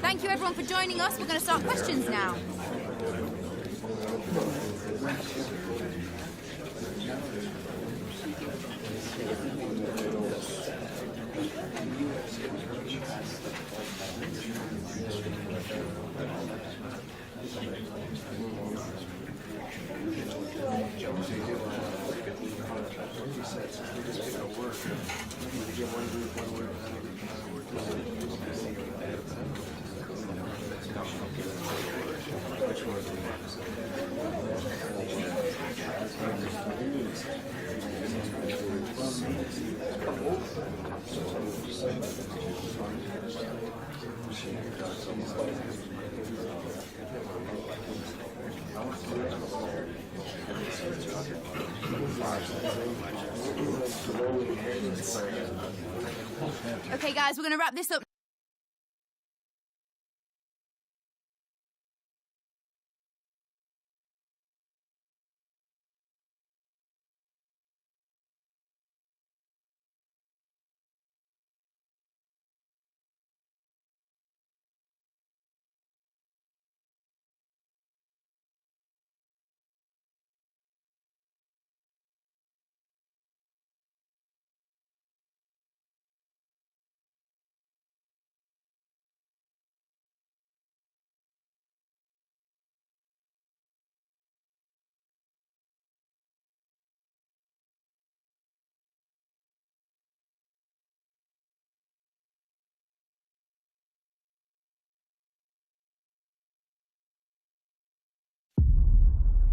Thank you everyone for joining us. We're going to start questions now. Okay guys, we're going to wrap this up.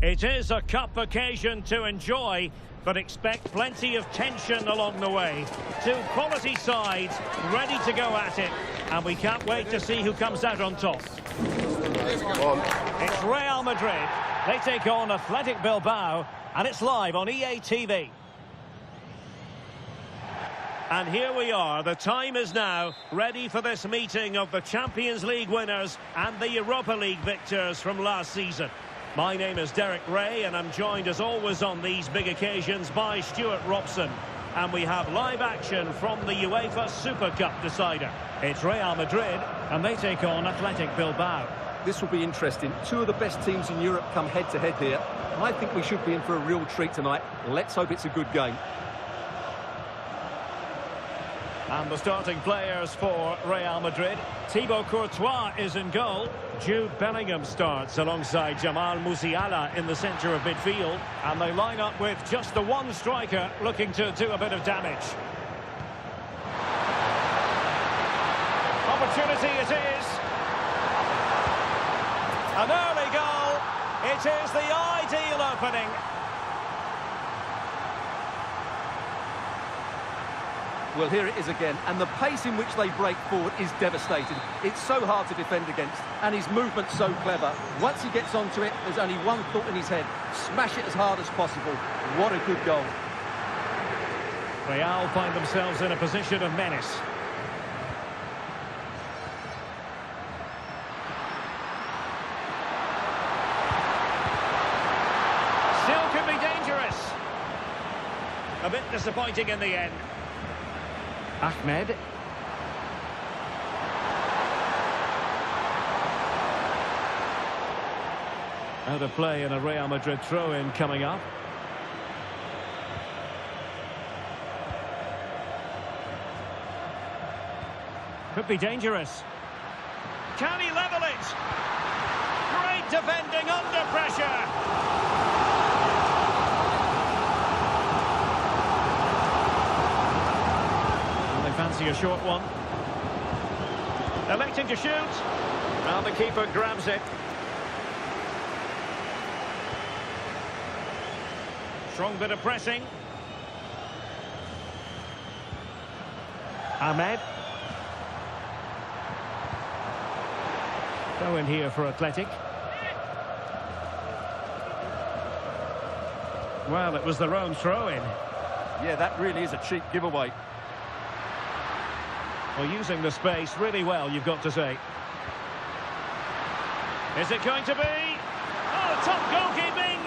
It is a cup occasion to enjoy, but expect plenty of tension along the way. Two quality sides ready to go at it, and we can't wait to see who comes out on top. It's Real Madrid. They take on Athletic Bilbao, and it's live on EA TV. And here we are, the time is now, ready for this meeting of the Champions League winners and the Europa League victors from last season. My name is Derek Ray, and I'm joined as always on these big occasions by Stuart Robson. And we have live action from the UEFA Super Cup decider. It's Real Madrid, and they take on Athletic Bilbao. This will be interesting. Two of the best teams in Europe come head-to-head here. I think we should be in for a real treat tonight. Let's hope it's a good game. And the starting players for Real Madrid. Thibaut Courtois is in goal. Jude Bellingham starts alongside Jamal Musiala in the centre of midfield. And they line up with just the one striker looking to do a bit of damage. Opportunity it is. An early goal. It is the ideal opening. Well, here it is again, and the pace in which they break forward is devastating. It's so hard to defend against, and his movement's so clever. Once he gets onto it, there's only one thought in his head: smash it as hard as possible. What a good goal. Real find themselves in a position of menace. Still could be dangerous. A bit disappointing in the end. Ahmed. Out of play in a Real Madrid throw-in coming up. Could be dangerous. Can he level it? Great defending under pressure. Fancy a short one. Electing to shoot. Now the keeper grabs it. Strong bit of pressing. Ahmed. Go in here for Athletic. Well, it was their own throw-in. Yeah, that really is a cheap giveaway. Well, using the space really well, you've got to say. Is it going to be? Oh, top goalkeeping!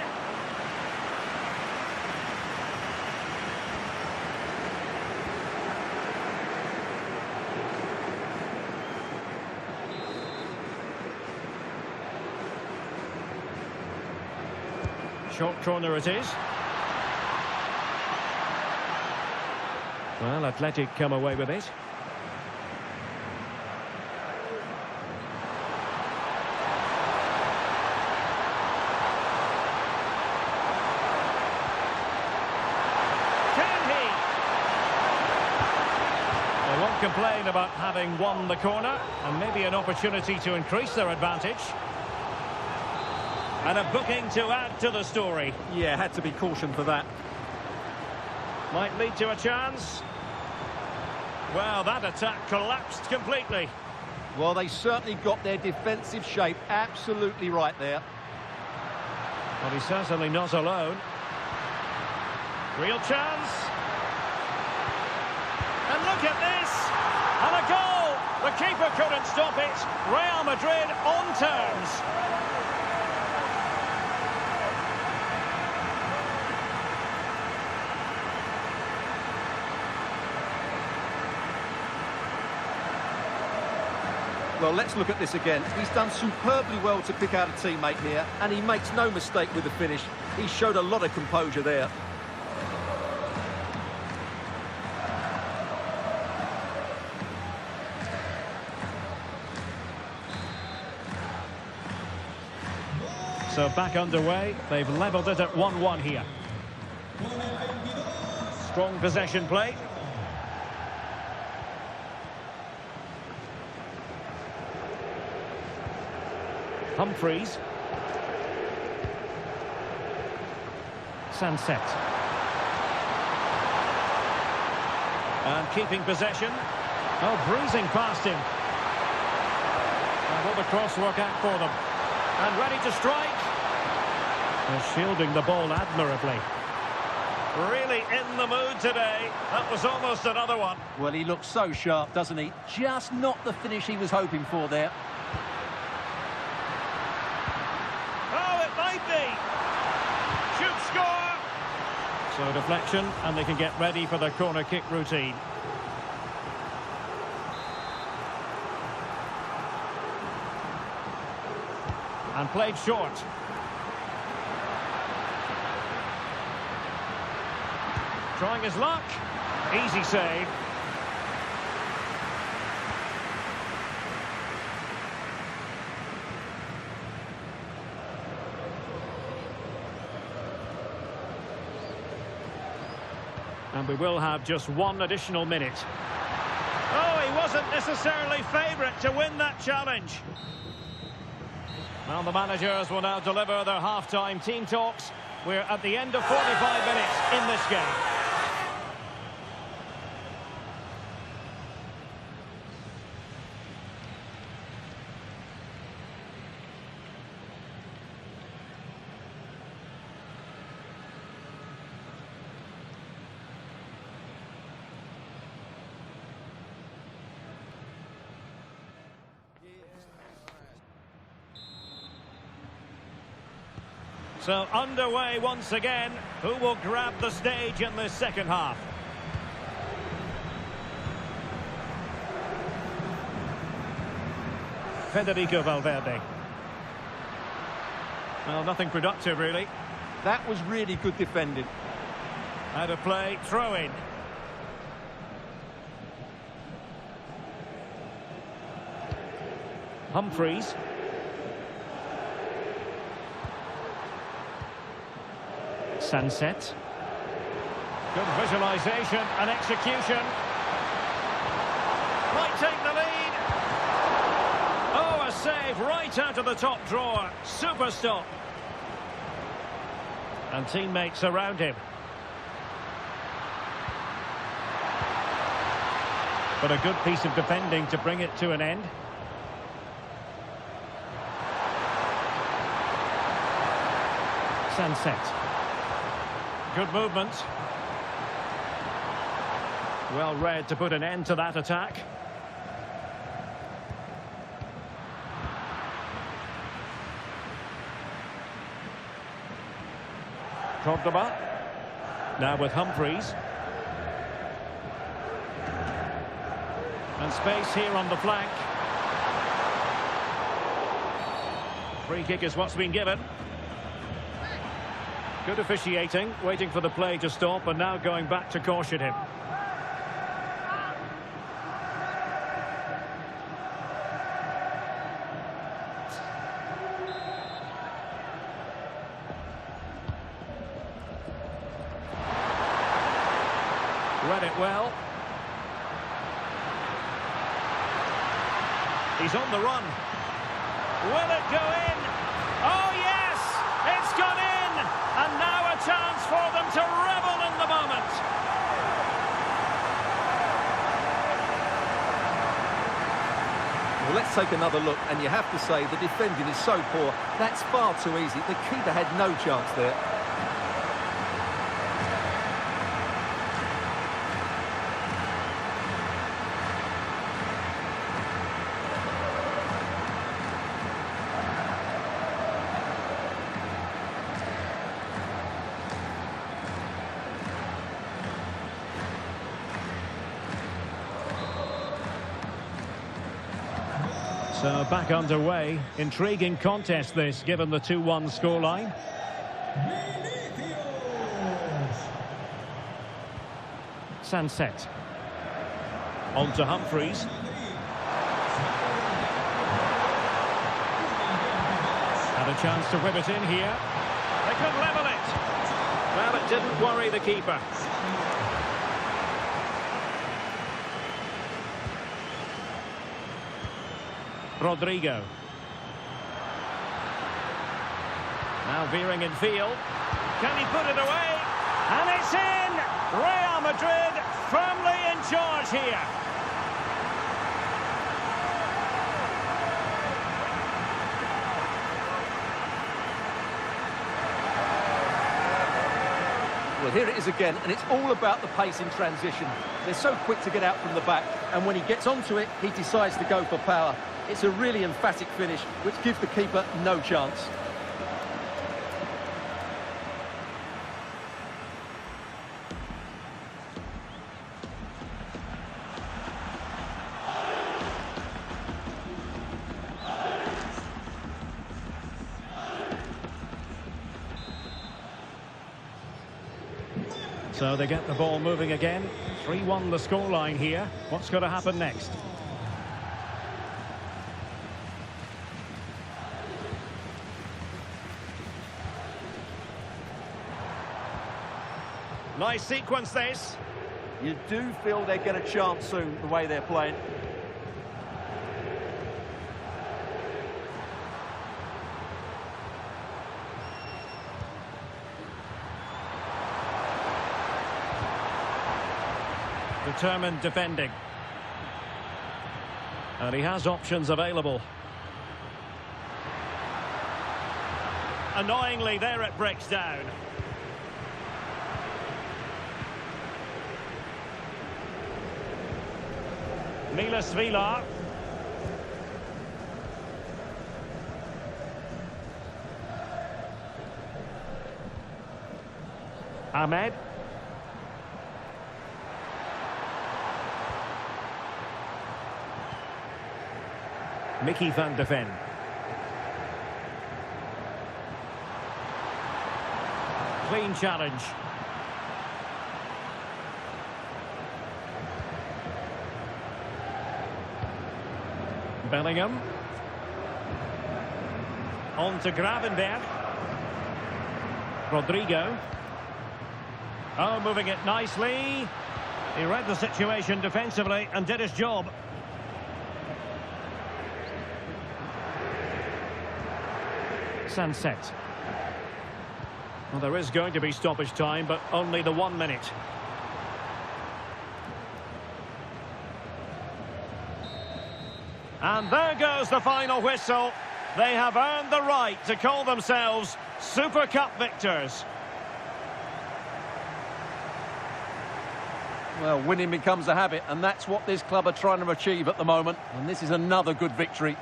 Short corner it is. Well, Athletic come away with it. Can he? They won't complain about having won the corner, and maybe an opportunity to increase their advantage. And a booking to add to the story. Yeah, had to be cautioned for that. Might lead to a chance. Well, that attack collapsed completely. Well, they certainly got their defensive shape absolutely right there. Well, he's certainly not alone. Real chance. And look at this. And a goal. The keeper couldn't stop it. Real Madrid on terms. Well, let's look at this again. He's done superbly well to pick out a teammate here, and he makes no mistake with the finish. He showed a lot of composure there. So back underway. They've levelled it at 1-1 here. Strong possession play. Humphreys. Sunset. And keeping possession. Oh, breezing past him. And will the cross work out for them? And ready to strike. They're shielding the ball admirably. Really in the mood today. That was almost another one. Well, he looks so sharp, doesn't he? Just not the finish he was hoping for there. Shoot, score! So deflection, and they can get ready for the corner kick routine. And played short. Trying his luck. Easy save. And we will have just one additional minute. Oh, he wasn't necessarily favourite to win that challenge. Well, the managers will now deliver their half-time team talks. We're at the end of 45 minutes in this game. So underway once again. Who will grab the stage in this second half? Federico Valverde. Well, nothing productive really. That was really good defending. Out of play, throw in. Humphreys. Sunset. Good visualisation and execution. Might take the lead. Oh, a save right out of the top drawer. Super stop. And teammates around him. But a good piece of defending to bring it to an end. Sunset. Good movement. Well read to put an end to that attack. Cordoba. Now with Humphreys. And space here on the flank. Free kick is what's been given. Good officiating, waiting for the play to stop and now going back to caution him. Read it well. He's on the run. Will it go in? Oh yes! It's gone in! And now a chance for them to revel in the moment. Well, let's take another look, and you have to say the defending is so poor. That's far too easy. The keeper had no chance there. So back underway. Intriguing contest this, given the 2-1 scoreline. Sunset. On to Humphreys. Had a chance to whip it in here. They could level it. Well, it didn't worry the keeper. Rodrigo. Now veering in field. Can he put it away? And it's in! Real Madrid firmly in charge here. Well, here it is again, and it's all about the pace in transition. They're so quick to get out from the back, and when he gets onto it, he decides to go for power. It's a really emphatic finish, which gives the keeper no chance. So they get the ball moving again. 3-1 the scoreline here. What's going to happen next? Nice sequence this. You do feel they get a chance soon, the way they're playing. Determined defending. And he has options available. Annoyingly, there it breaks down. Milas Vilar. Ahmed. Mickey van de Ven. Clean challenge. Bellingham. On to Gravenberg. Rodrigo. Oh, moving it nicely. He read the situation defensively and did his job. Sunset. Well, there is going to be stoppage time, but only the 1 minute. And there goes the final whistle. They have earned the right to call themselves Super Cup victors. Well, winning becomes a habit, and that's what this club are trying to achieve at the moment. And this is another good victory.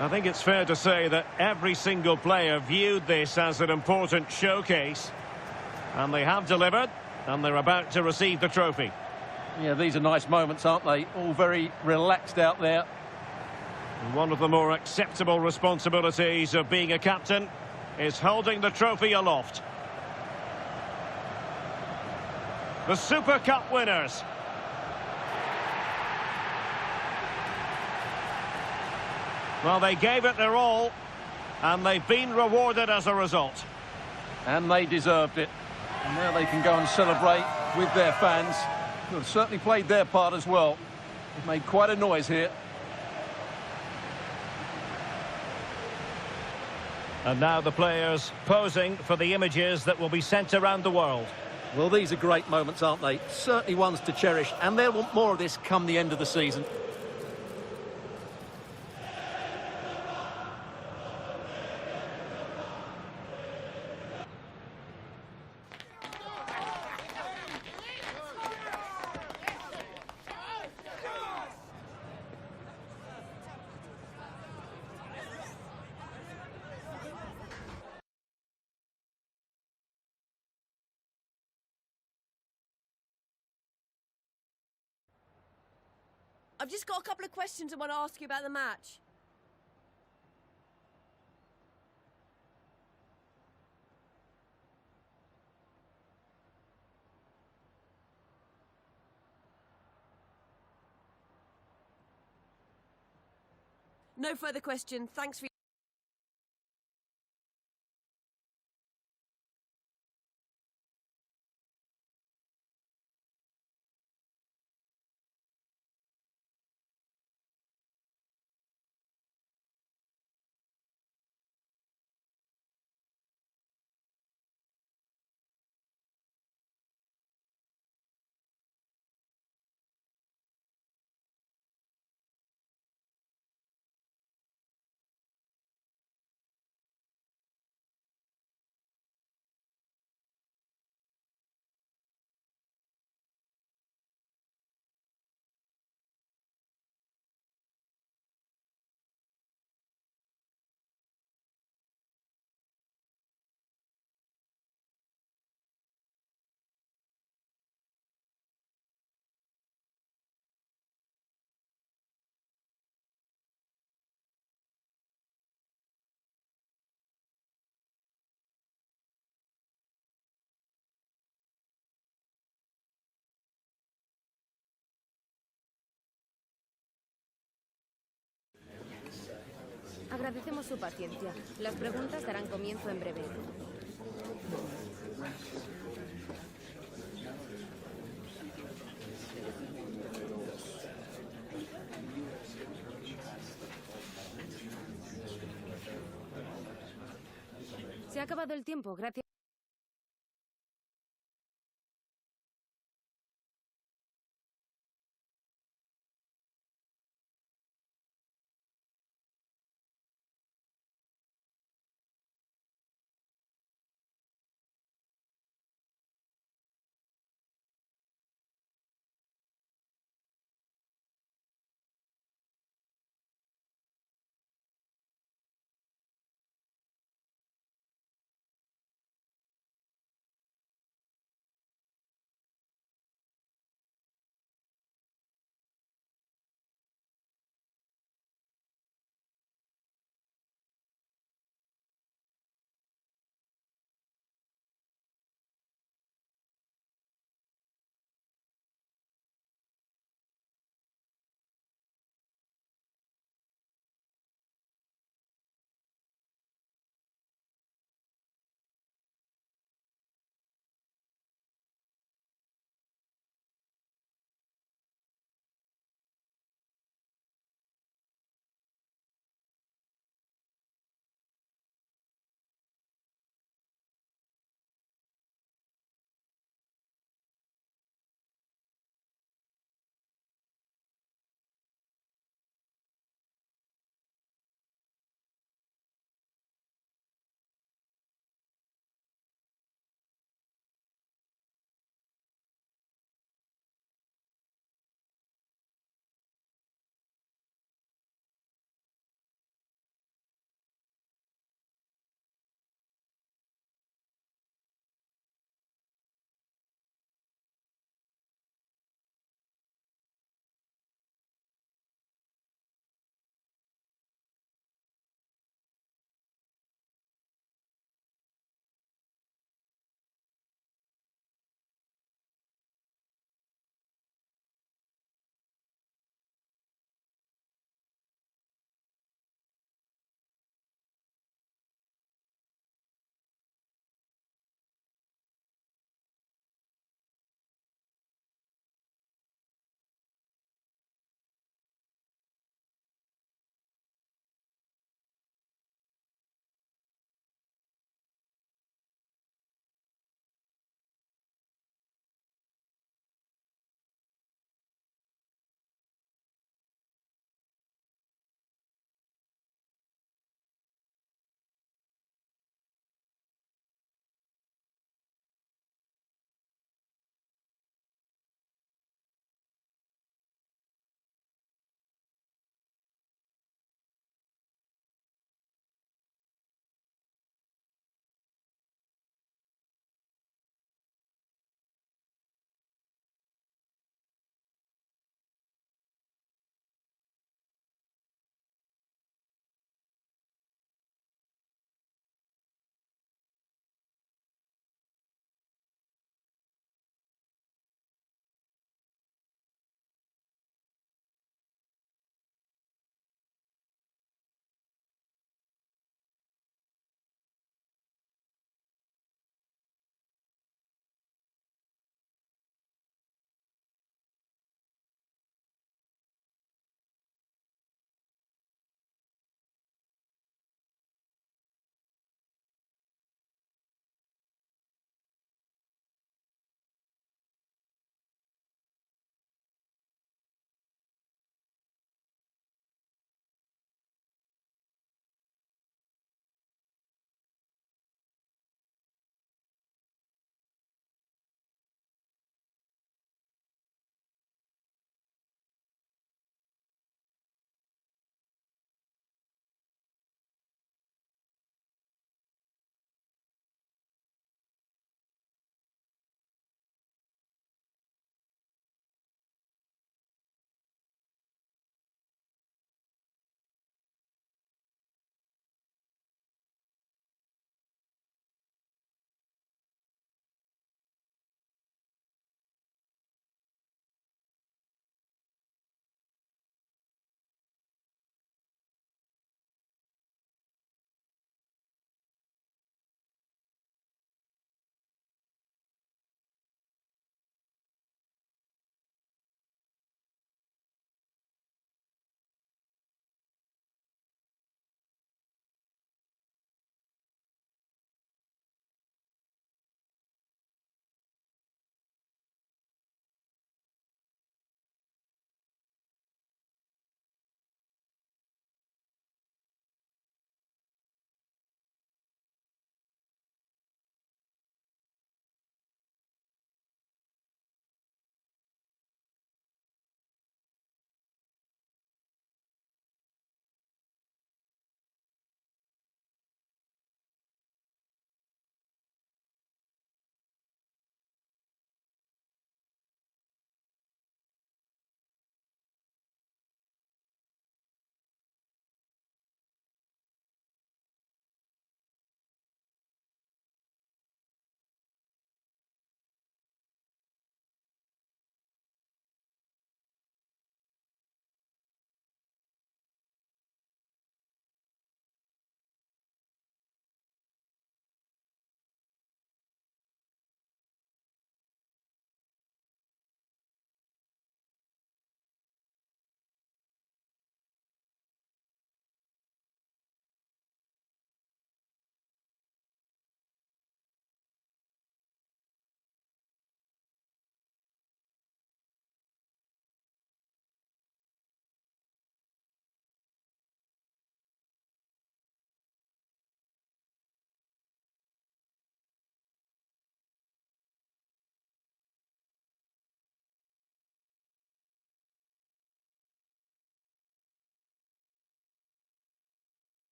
I think it's fair to say that every single player viewed this as an important showcase. And they have delivered, and they're about to receive the trophy. Yeah, these are nice moments, aren't they? All very relaxed out there. One of the more acceptable responsibilities of being a captain. is holding the trophy aloft. The Super Cup winners. Well, they gave it their all, and they've been rewarded as a result. And they deserved it. And now they can go and celebrate with their fans, who have certainly played their part as well. They've made quite a noise here. And now the players posing for the images that will be sent around the world. Well, these are great moments, aren't they? Certainly ones to cherish, and they'll want more of this come the end of the season. I've just got a couple of questions I want to ask you about the match. No further questions. Thanks for... Agradecemos su paciencia. Las preguntas darán comienzo en breve. Se ha acabado el tiempo, gracias.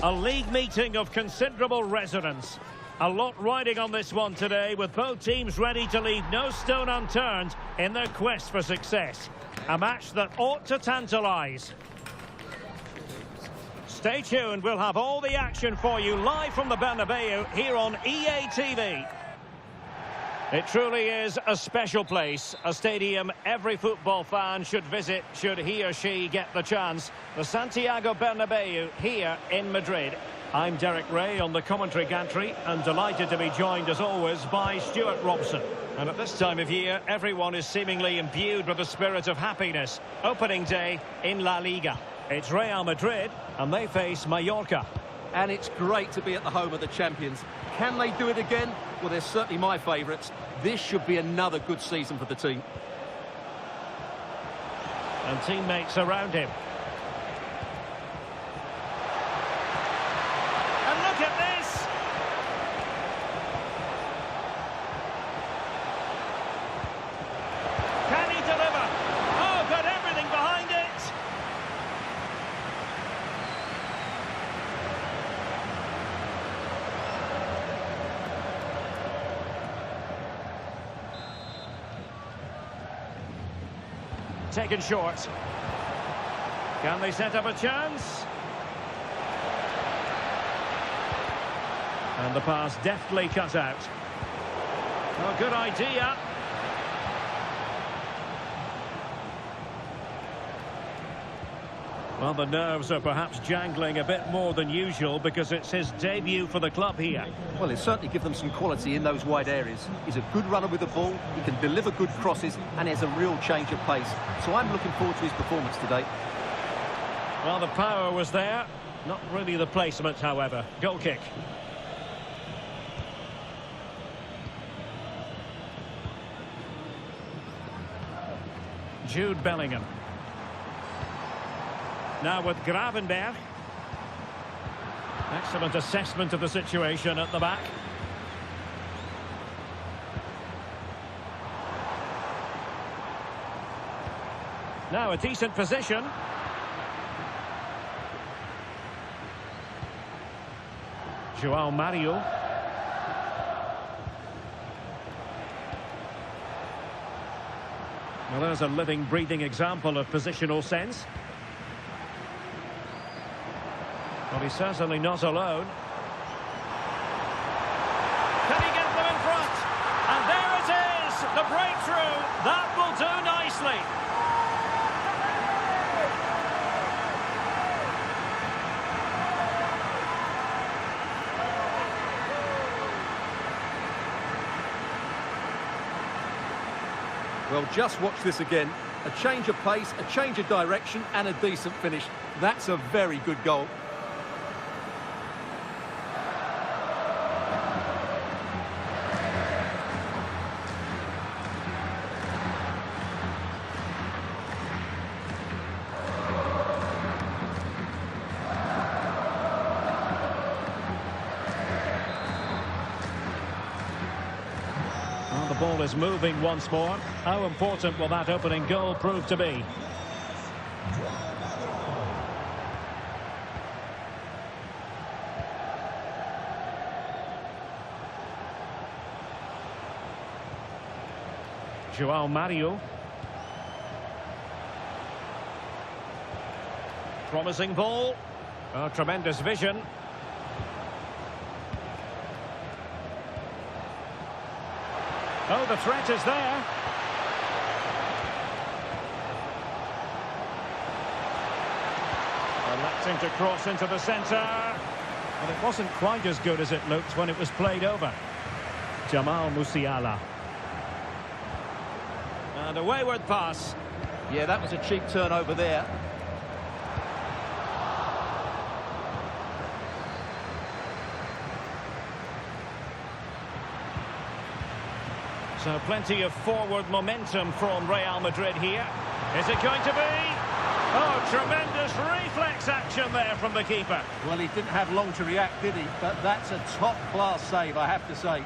A league meeting of considerable resonance. A lot riding on this one today, with both teams ready to leave no stone unturned in their quest for success. A match that ought to tantalise. Stay tuned, we'll have all the action for you live from the Bernabeu here on EA TV. It truly is a special place, a stadium every football fan should visit should he or she get the chance. The Santiago Bernabeu here in Madrid. I'm Derek Ray on the commentary gantry and delighted to be joined as always by Stuart Robson. And at this time of year, everyone is seemingly imbued with the spirit of happiness. Opening day in La Liga. It's Real Madrid and they face Mallorca. And it's great to be at the home of the champions. Can they do it again? Well, they're certainly my favourites. This should be another good season for the team. And teammates around him. And look at this! Can he deliver? Oh, got everything behind it! Taken short. Can they set up a chance? And the pass deftly cut out. Oh, good idea. Well, the nerves are perhaps jangling a bit more than usual because it's his debut for the club here. Well, he'll certainly give them some quality in those wide areas. He's a good runner with the ball, he can deliver good crosses, and has a real change of pace. So I'm looking forward to his performance today. Well, the power was there. Not really the placement, however. Goal kick. Jude Bellingham. Now with Gravenberg. Excellent assessment of the situation at the back. Now a decent position. Joao Mario. Well, there's a living, breathing example of positional sense. Well, he's certainly not alone. Can he get them in front? And there it is, the breakthrough. That will do nicely. Well, just watch this again. A change of pace, a change of direction, and a decent finish. That's a very good goal. Well, the ball is moving once more. How important will that opening goal prove to be? Joao Mario. Promising ball. Oh, tremendous vision. Oh, the threat is there. Electing to cross into the centre. But it wasn't quite as good as it looked when it was played over. Jamal Musiala. And a wayward pass. Yeah, that was a cheap turnover there. So plenty of forward momentum from Real Madrid here. Is it going to be? Oh, tremendous reflex action there from the keeper. Well, he didn't have long to react, did he? But that's a top-class save, I have to say.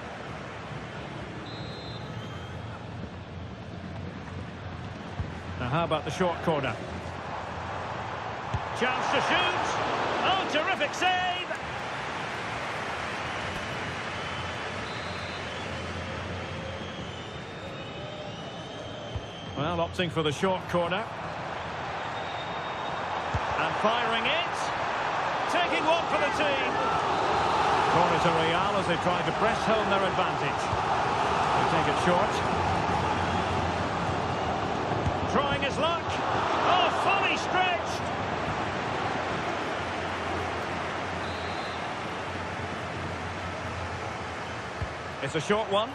Now, how about the short corner? Chance to shoot. Oh, terrific save! Well, opting for the short corner. And firing it. Taking one for the team. Corner to Real as they try to press home their advantage. They take it short. Trying his luck. Oh, fully stretched. It's a short one.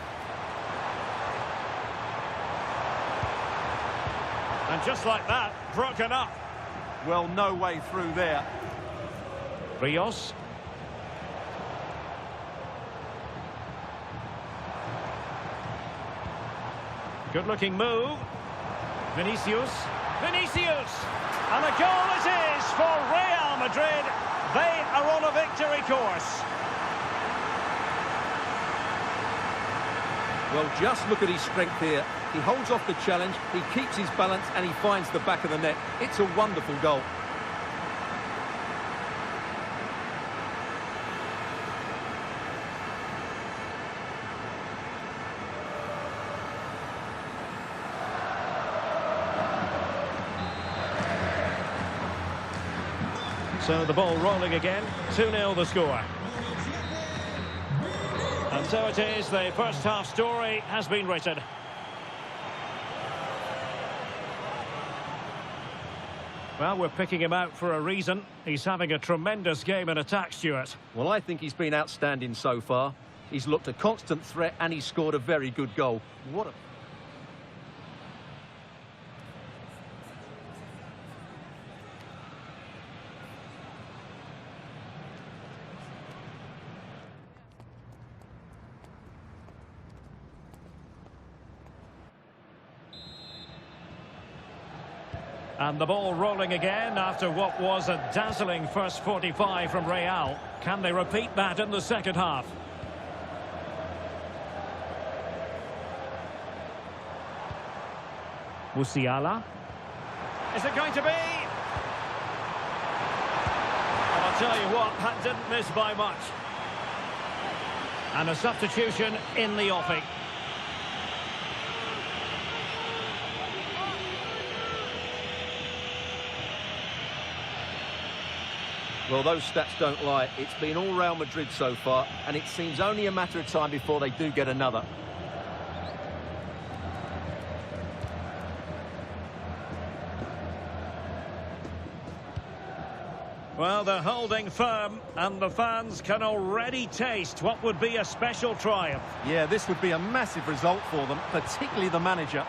And just like that, broken up. Well, no way through there. Rios. Good-looking move. Vinicius. Vinicius! And a goal it is for Real Madrid. They are on a victory course. Well, just look at his strength here. He holds off the challenge, he keeps his balance, and he finds the back of the net. It's a wonderful goal. So the ball rolling again. 2-0 the score. And so it is, the first half story has been written. Well, we're picking him out for a reason. He's having a tremendous game in attack, Stuart. Well, I think he's been outstanding so far. He's looked a constant threat and he's scored a very good goal. What a... And the ball rolling again after what was a dazzling first 45 from Real. Can they repeat that in the second half? Musiala. Is it going to be? Well, I'll tell you what, that didn't miss by much. And a substitution in the offing. Well, those stats don't lie. It's been all Real Madrid so far, and it seems only a matter of time before they do get another. Well, they're holding firm, and the fans can already taste what would be a special triumph. Yeah, this would be a massive result for them, particularly the manager.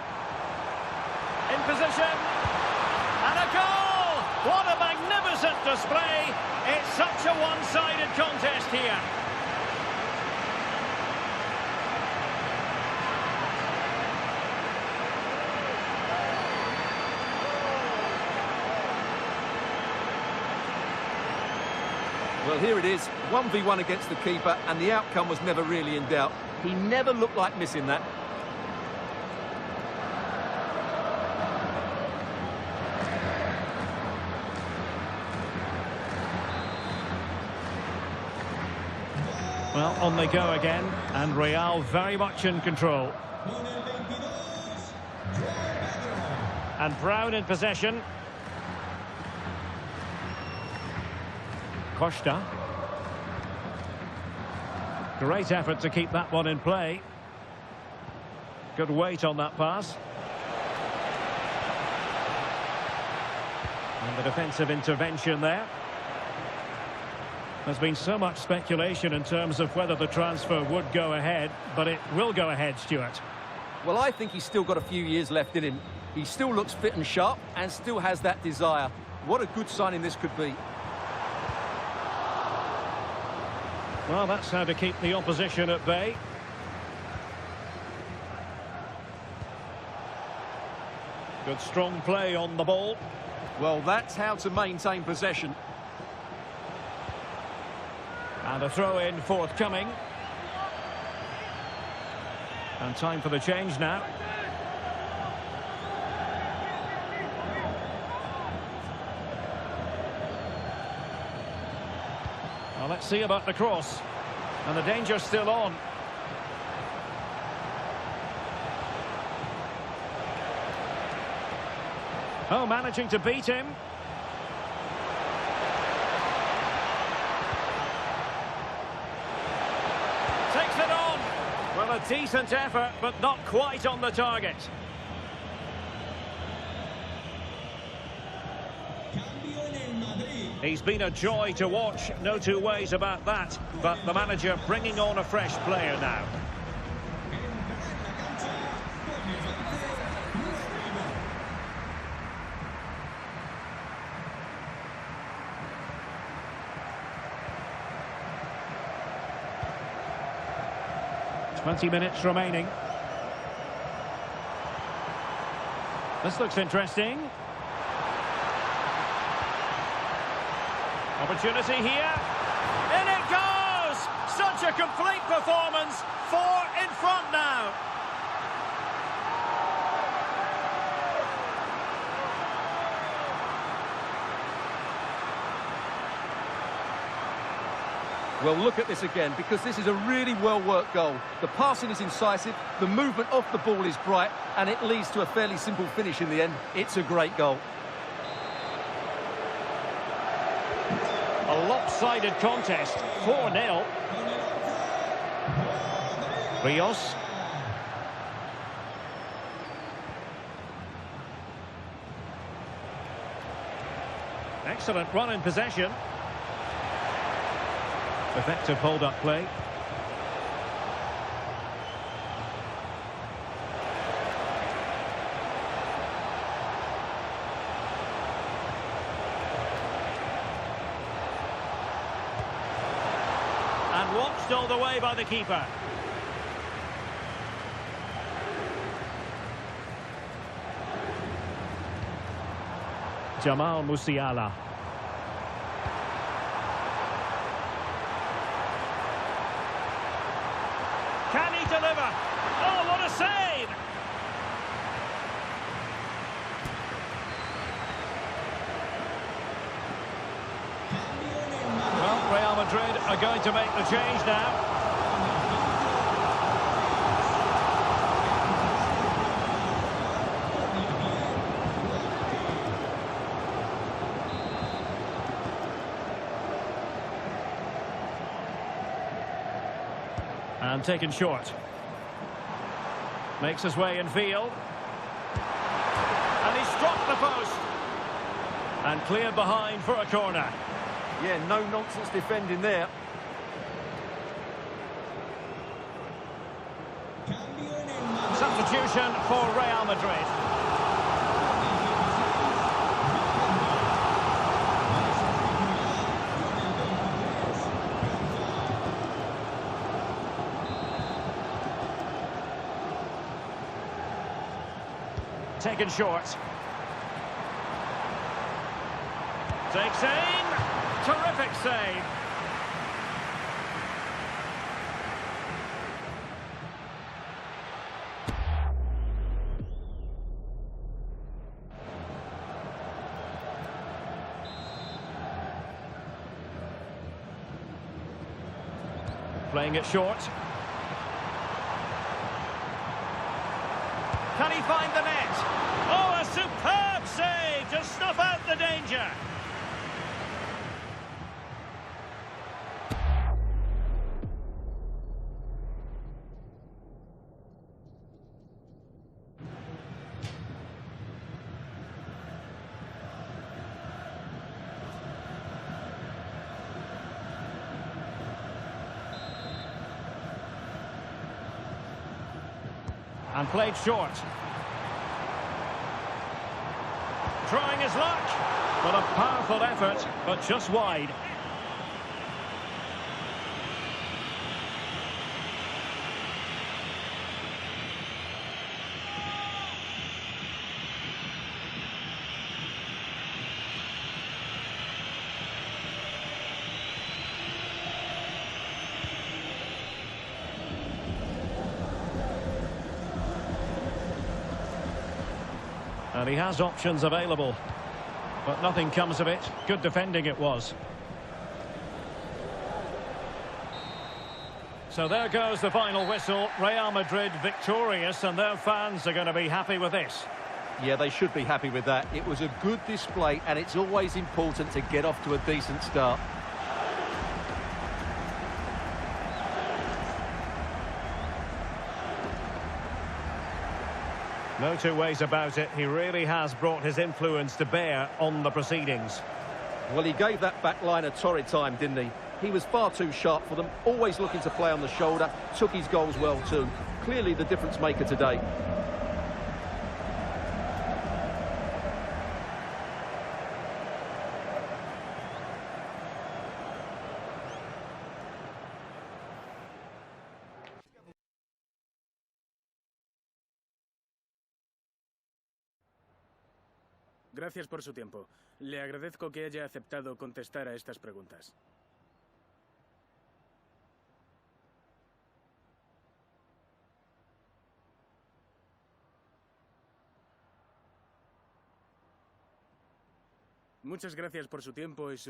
In position, and a goal! What a magnificent display! It's such a one-sided contest here. Well, here it is, 1v1 against the keeper, and the outcome was never really in doubt. He never looked like missing that. Well, on they go again, and Real very much in control. And Brown in possession. Costa. Great effort to keep that one in play. Good weight on that pass. And the defensive intervention there. There's been so much speculation in terms of whether the transfer would go ahead, but it will go ahead, Stuart. Well, I think he's still got a few years left in him. He still looks fit and sharp and still has that desire. What a good signing this could be. Well, that's how to keep the opposition at bay. Good strong play on the ball. Well, that's how to maintain possession. And a throw-in forthcoming. And time for the change now. Well, let's see about the cross. And the danger's still on. Oh, managing to beat him. Takes it on. Well, a decent effort, but not quite on the target. He's been a joy to watch, no two ways about that. But the manager bringing on a fresh player now. Twenty minutes remaining. This looks interesting. Opportunity here. In it goes! Such a complete performance. 4 in front now. Well, look at this again, because this is a really well-worked goal. The passing is incisive, the movement off the ball is bright, and it leads to a fairly simple finish in the end. It's a great goal. A lopsided contest, 4-0. Rios. Excellent run in possession. Effective hold-up play. And watched all the way by the keeper. Jamal Musiala. Can he deliver? Oh, what a save! Well, Real Madrid are going to make the change now. And taken short. Makes his way in field. And he struck the post. And cleared behind for a corner. Yeah, no-nonsense defending there. Substitution for Real Madrid. Taken short. Takes aim. Terrific save. Playing it short. Can he find the net? Oh, a superb save to snuff out the danger. And played short. Trying his luck. Well, a powerful effort, but just wide. And he has options available, but nothing comes of it. Good defending it was. So there goes the final whistle. Real Madrid victorious, and their fans are going to be happy with this. Yeah, they should be happy with that. It was a good display, and it's always important to get off to a decent start. No two ways about it. He really has brought his influence to bear on the proceedings. Well, he gave that back line a torrid time, didn't he? He was far too sharp for them, always looking to play on the shoulder, took his goals well too. Clearly the difference maker today. Gracias por su tiempo. Le agradezco que haya aceptado contestar a estas preguntas. Muchas gracias por su tiempo y su...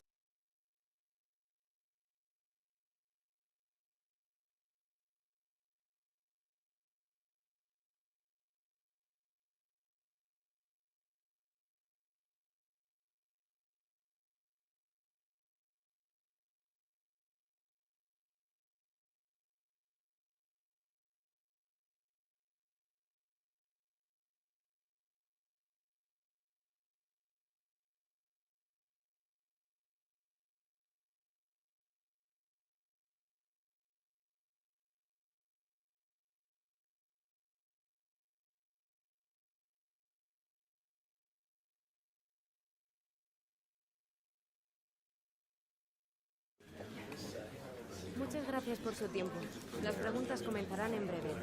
Muchas gracias por su tiempo. Las preguntas comenzarán en breve.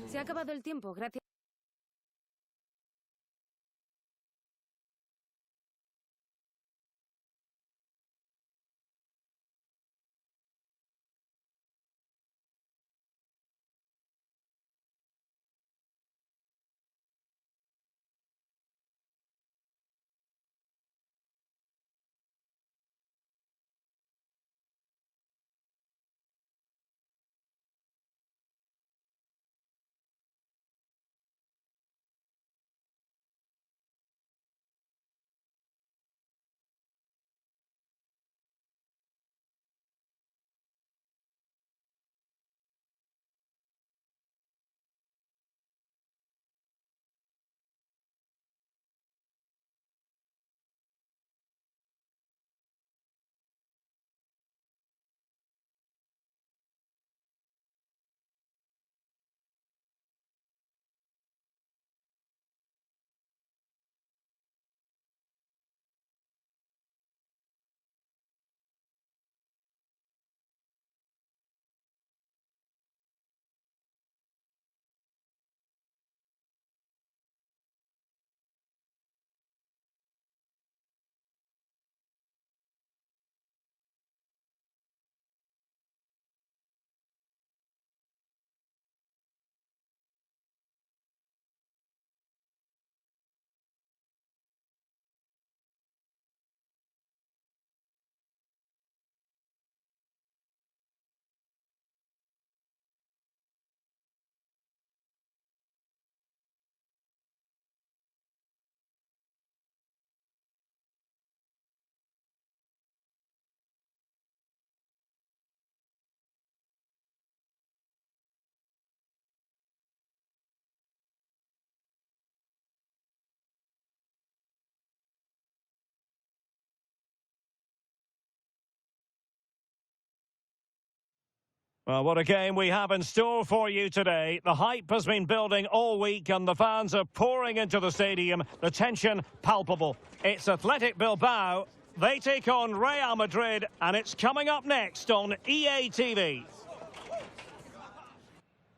Se ha acabado el tiempo, gracias. Well, what a game we have in store for you today. The hype has been building all week and the fans are pouring into the stadium. The tension palpable. It's Athletic Bilbao. They take on Real Madrid and it's coming up next on EA TV.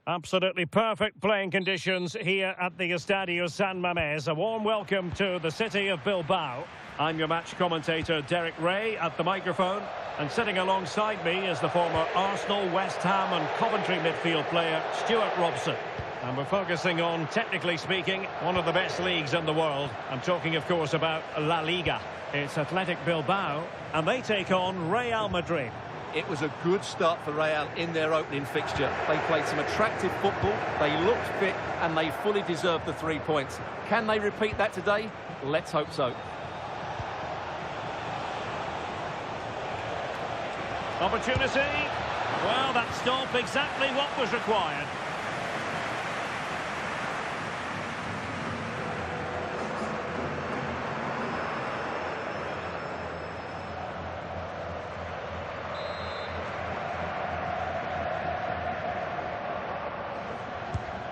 Absolutely perfect playing conditions here at the Estadio San Mamés. A warm welcome to the city of Bilbao. I'm your match commentator, Derek Ray, at the microphone. And sitting alongside me is the former Arsenal, West Ham and Coventry midfield player, Stuart Robson. And we're focusing on, technically speaking, one of the best leagues in the world. I'm talking, of course, about La-Liga. It's Athletic Bilbao, and they take on Real Madrid. It was a good start for Real in their opening fixture. They played some attractive football, they looked fit, and they fully deserved the 3 points. Can they repeat that today? Let's hope so. Opportunity. Well, that stop exactly what was required.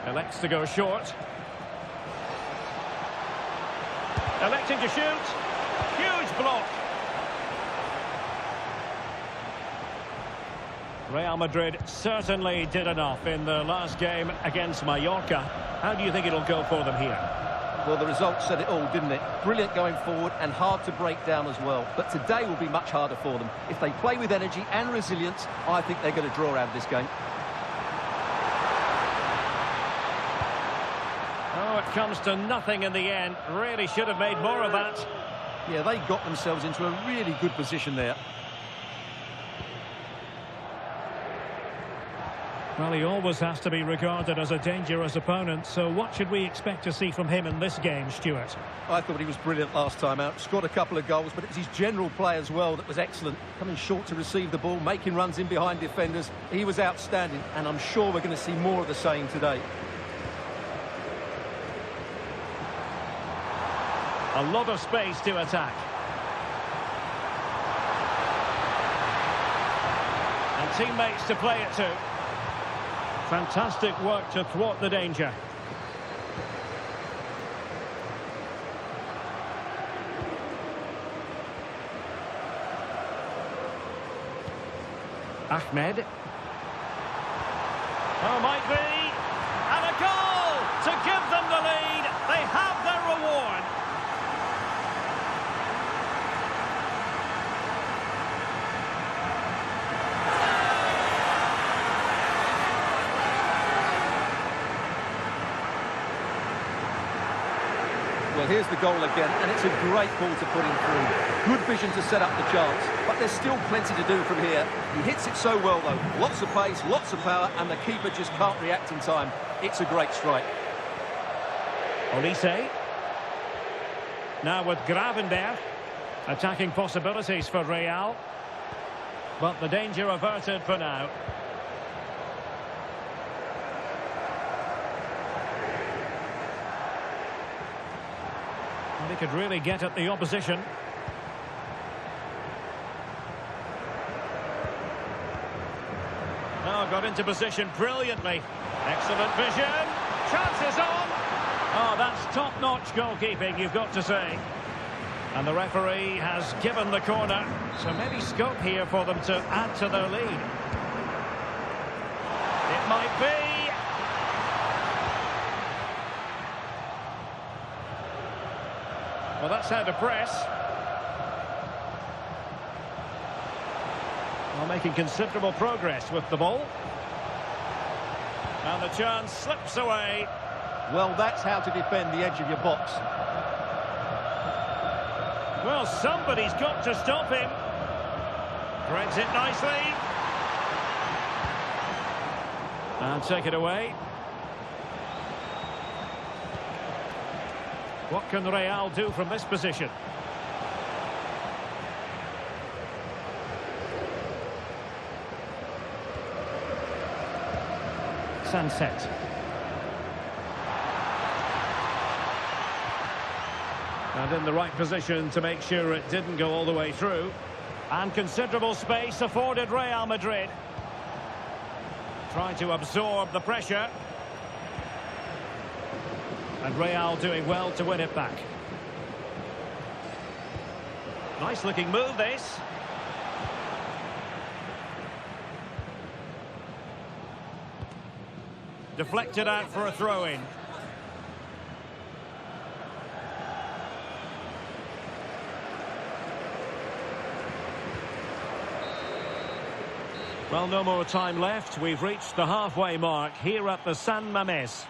Elects to go short. Electing to shoot. Huge block. Real Madrid certainly did enough in the last game against Mallorca. How do you think it'll go for them here? Well, the result said it all, didn't it? Brilliant going forward and hard to break down as well. But today will be much harder for them. If they play with energy and resilience, I think they're going to draw out of this game. Oh, it comes to nothing in the end. Really should have made more of that. Yeah, they got themselves into a really good position there. Well, he always has to be regarded as a dangerous opponent, so what should we expect to see from him in this game, Stuart? I thought he was brilliant last time out. Scored a couple of goals, but it was his general play as well that was excellent. Coming short to receive the ball, making runs in behind defenders. He was outstanding, and I'm sure we're going to see more of the same today. A lot of space to attack. And teammates to play it to. Fantastic work to thwart the danger. Ahmed. Oh, might be. And a goal to give them the lead. They have their reward. Well, here's the goal again, and it's a great ball to put him through. Good vision to set up the chance, but there's still plenty to do from here. He hits it so well, though. Lots of pace, lots of power, and the keeper just can't react in time. It's a great strike. Olise. Now with Gravenberg. Attacking possibilities for Real. But the danger averted for now. They could really get at the opposition. Oh, got into position brilliantly. Excellent vision. Chances on. Oh, that's top-notch goalkeeping, you've got to say. And the referee has given the corner. So maybe scope here for them to add to their lead. It might be. Well, that's how to press. Well, making considerable progress with the ball. And the chance slips away. Well, that's how to defend the edge of your box. Well, somebody's got to stop him. Threads it nicely. And take it away. What can Real do from this position? Sunset. And in the right position to make sure it didn't go all the way through. And considerable space afforded Real Madrid. Trying to absorb the pressure. And Real doing well to win it back. Nice looking move, this. Deflected out for a throw-in. Well, no more time left. We've reached the halfway mark here at the San Mamés.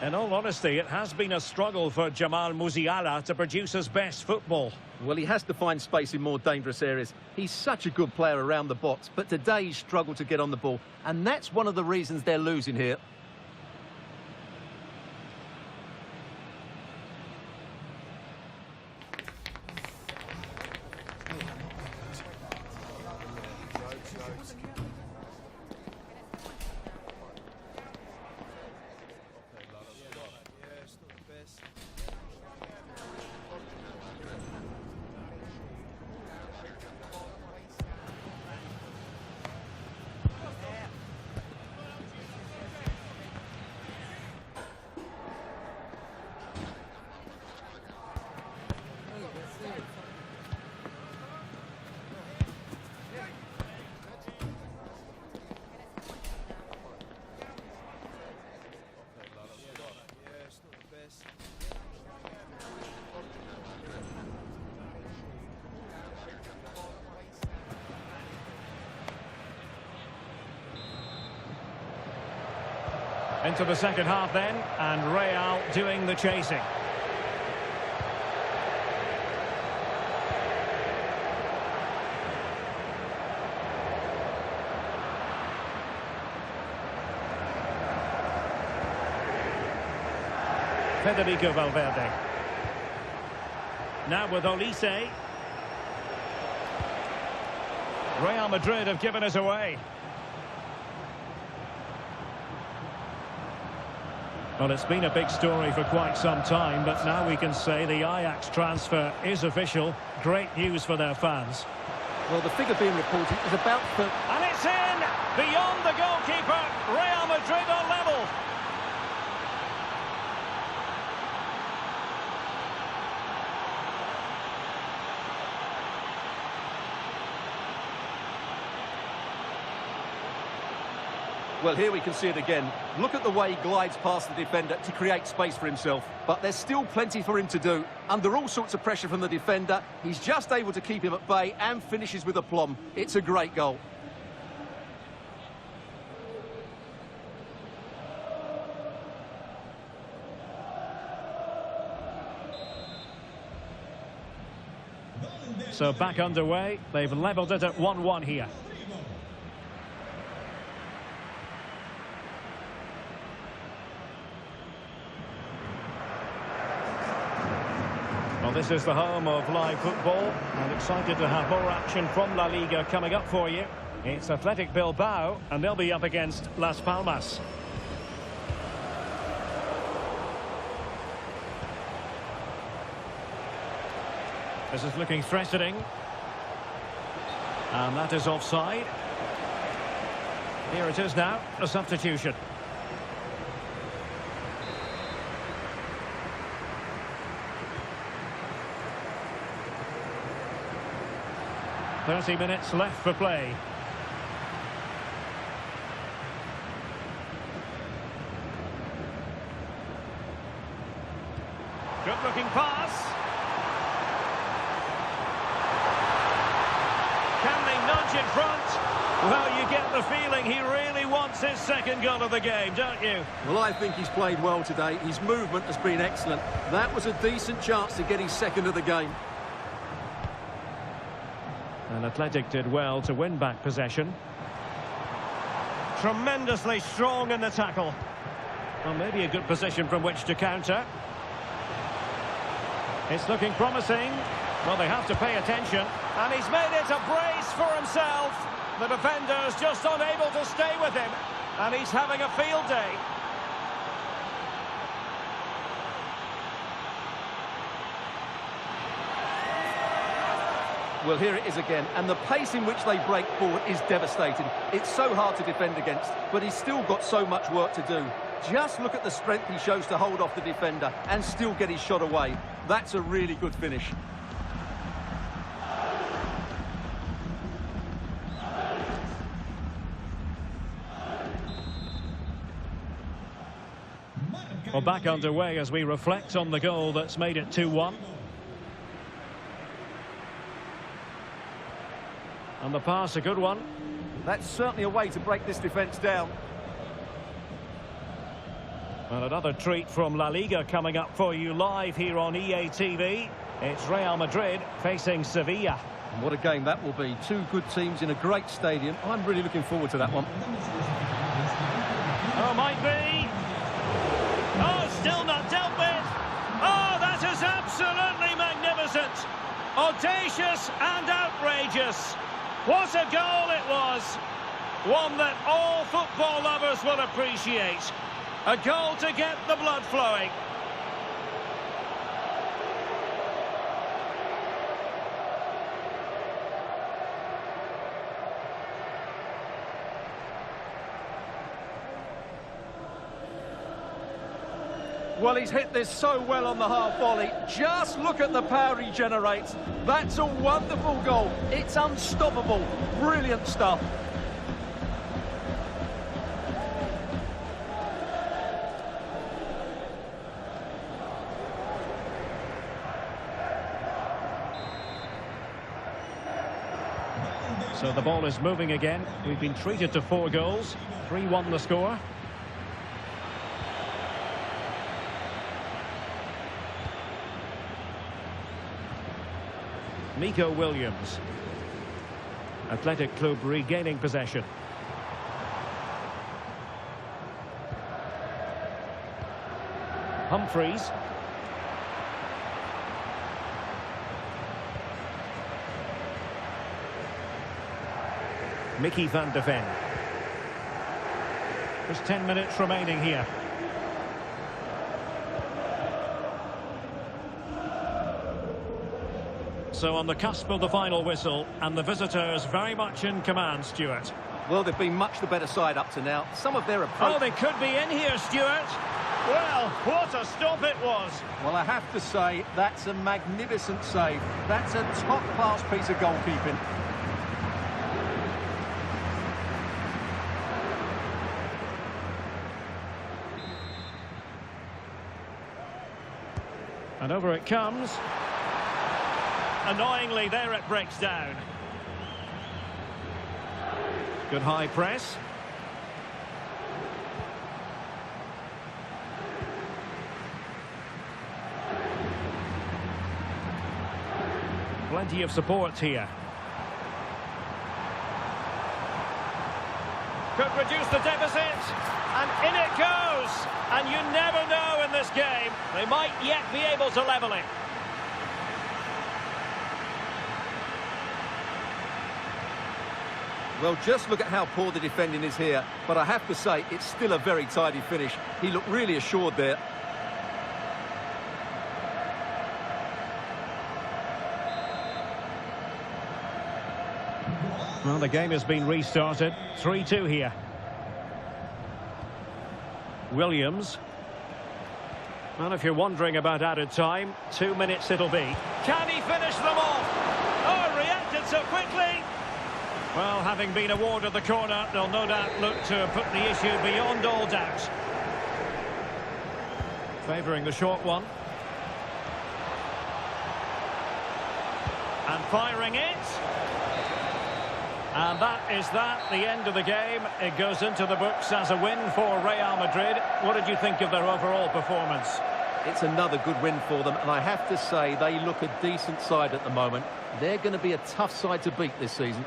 In all honesty, it has been a struggle for Jamal Musiala to produce his best football. Well, he has to find space in more dangerous areas. He's such a good player around the box, but today he's struggled to get on the ball, and that's one of the reasons they're losing here. Into the second half then, and Real doing the chasing. Federico Valverde. Now with Olise. Real Madrid have given us away. Well, it's been a big story for quite some time, but now we can say the Ajax transfer is official. Great news for their fans. Well, the figure being reported is about... And it's in! Beyond the goalkeeper, Real Madrid are level. Well, here we can see it again. Look at the way he glides past the defender to create space for himself. But there's still plenty for him to do. Under all sorts of pressure from the defender, he's just able to keep him at bay and finishes with aplomb. It's a great goal. So back underway. They've levelled it at 1-1 here. Well, this is the home of live football. I'm excited to have more action from La Liga coming up for you. It's Athletic Bilbao, and they'll be up against Las Palmas. This is looking threatening. And that is offside. Here it is now, a substitution. .30 left for play. Good looking pass. Can they nudge in front? Well, you get the feeling he really wants his second goal of the game, don't you? Well, I think he's played well today. His movement has been excellent. That was a decent chance to get his second of the game. And Athletic did well to win back possession. Tremendously strong in the tackle. Well, maybe a good position from which to counter. It's looking promising. Well, they have to pay attention. And he's made it a brace for himself. The defender's just unable to stay with him. And he's having a field day. Well, here it is again, and the pace in which they break forward is devastating. It's so hard to defend against, but he's still got so much work to do. Just look at the strength he shows to hold off the defender and still get his shot away. That's a really good finish. Well, back underway as we reflect on the goal that's made it 2-1. And the pass, a good one. That's certainly a way to break this defence down. And another treat from La Liga coming up for you live here on EA TV. It's Real Madrid facing Sevilla. And what a game that will be. Two good teams in a great stadium. I'm really looking forward to that one. Oh, might be. Oh, still not dealt with. Oh, that is absolutely magnificent. Audacious and outrageous. What a goal it was. One that all football lovers will appreciate. A goal to get the blood flowing. Well, he's hit this so well on the half volley. Just look at the power he generates. That's a wonderful goal. It's unstoppable. Brilliant stuff. So the ball is moving again. We've been treated to 4 goals. 3-1 the score. Nico Williams. Athletic Club regaining possession. Humphreys. Mickey van de Ven. There's 10 minutes remaining here. So on the cusp of the final whistle, and the visitors very much in command, Stuart. Well, they've been much the better side up to now. Some of their approach... Oh, they could be in here, Stuart. Well, what a stop it was. Well, I have to say, that's a magnificent save. That's a top-class piece of goalkeeping. And over it comes. Annoyingly, there it breaks down. Good high press. Plenty of support here. Could reduce the deficit. And in it goes. And you never know in this game. They might yet be able to level it. Well, just look at how poor the defending is here. But I have to say, it's still a very tidy finish. He looked really assured there. Well, the game has been restarted. 3-2 here. Williams. Well, if you're wondering about added time, 2 minutes it'll be. Can he finish them off? Oh, reacted so quickly. Well, having been awarded the corner, they'll no doubt look to put the issue beyond all doubt. Favouring the short one. And firing it. And that is the end of the game. It goes into the books as a win for Real Madrid. What did you think of their overall performance? It's another good win for them, and I have to say they look a decent side at the moment. They're going to be a tough side to beat this season.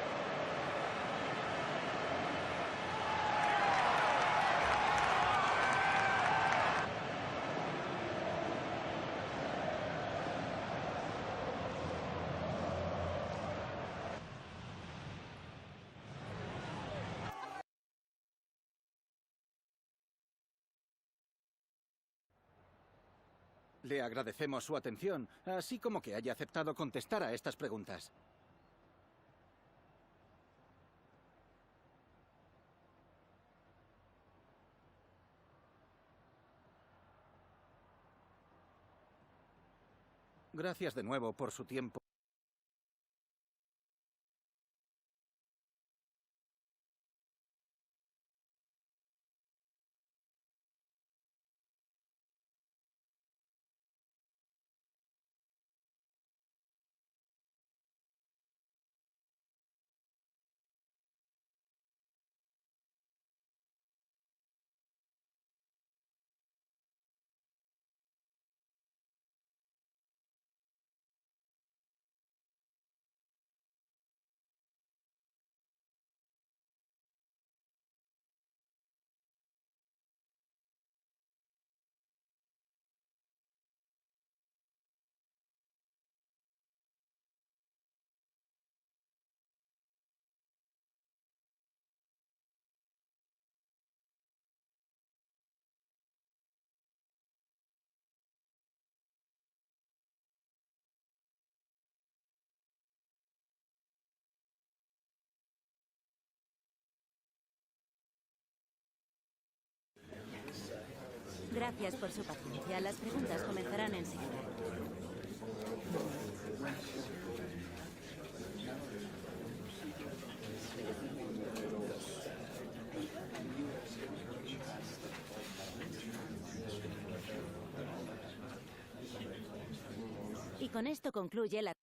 Le agradecemos su atención, así como que haya aceptado contestar a estas preguntas. Gracias de nuevo por su tiempo. Gracias por su paciencia. Las preguntas comenzarán enseguida. Y con esto concluye la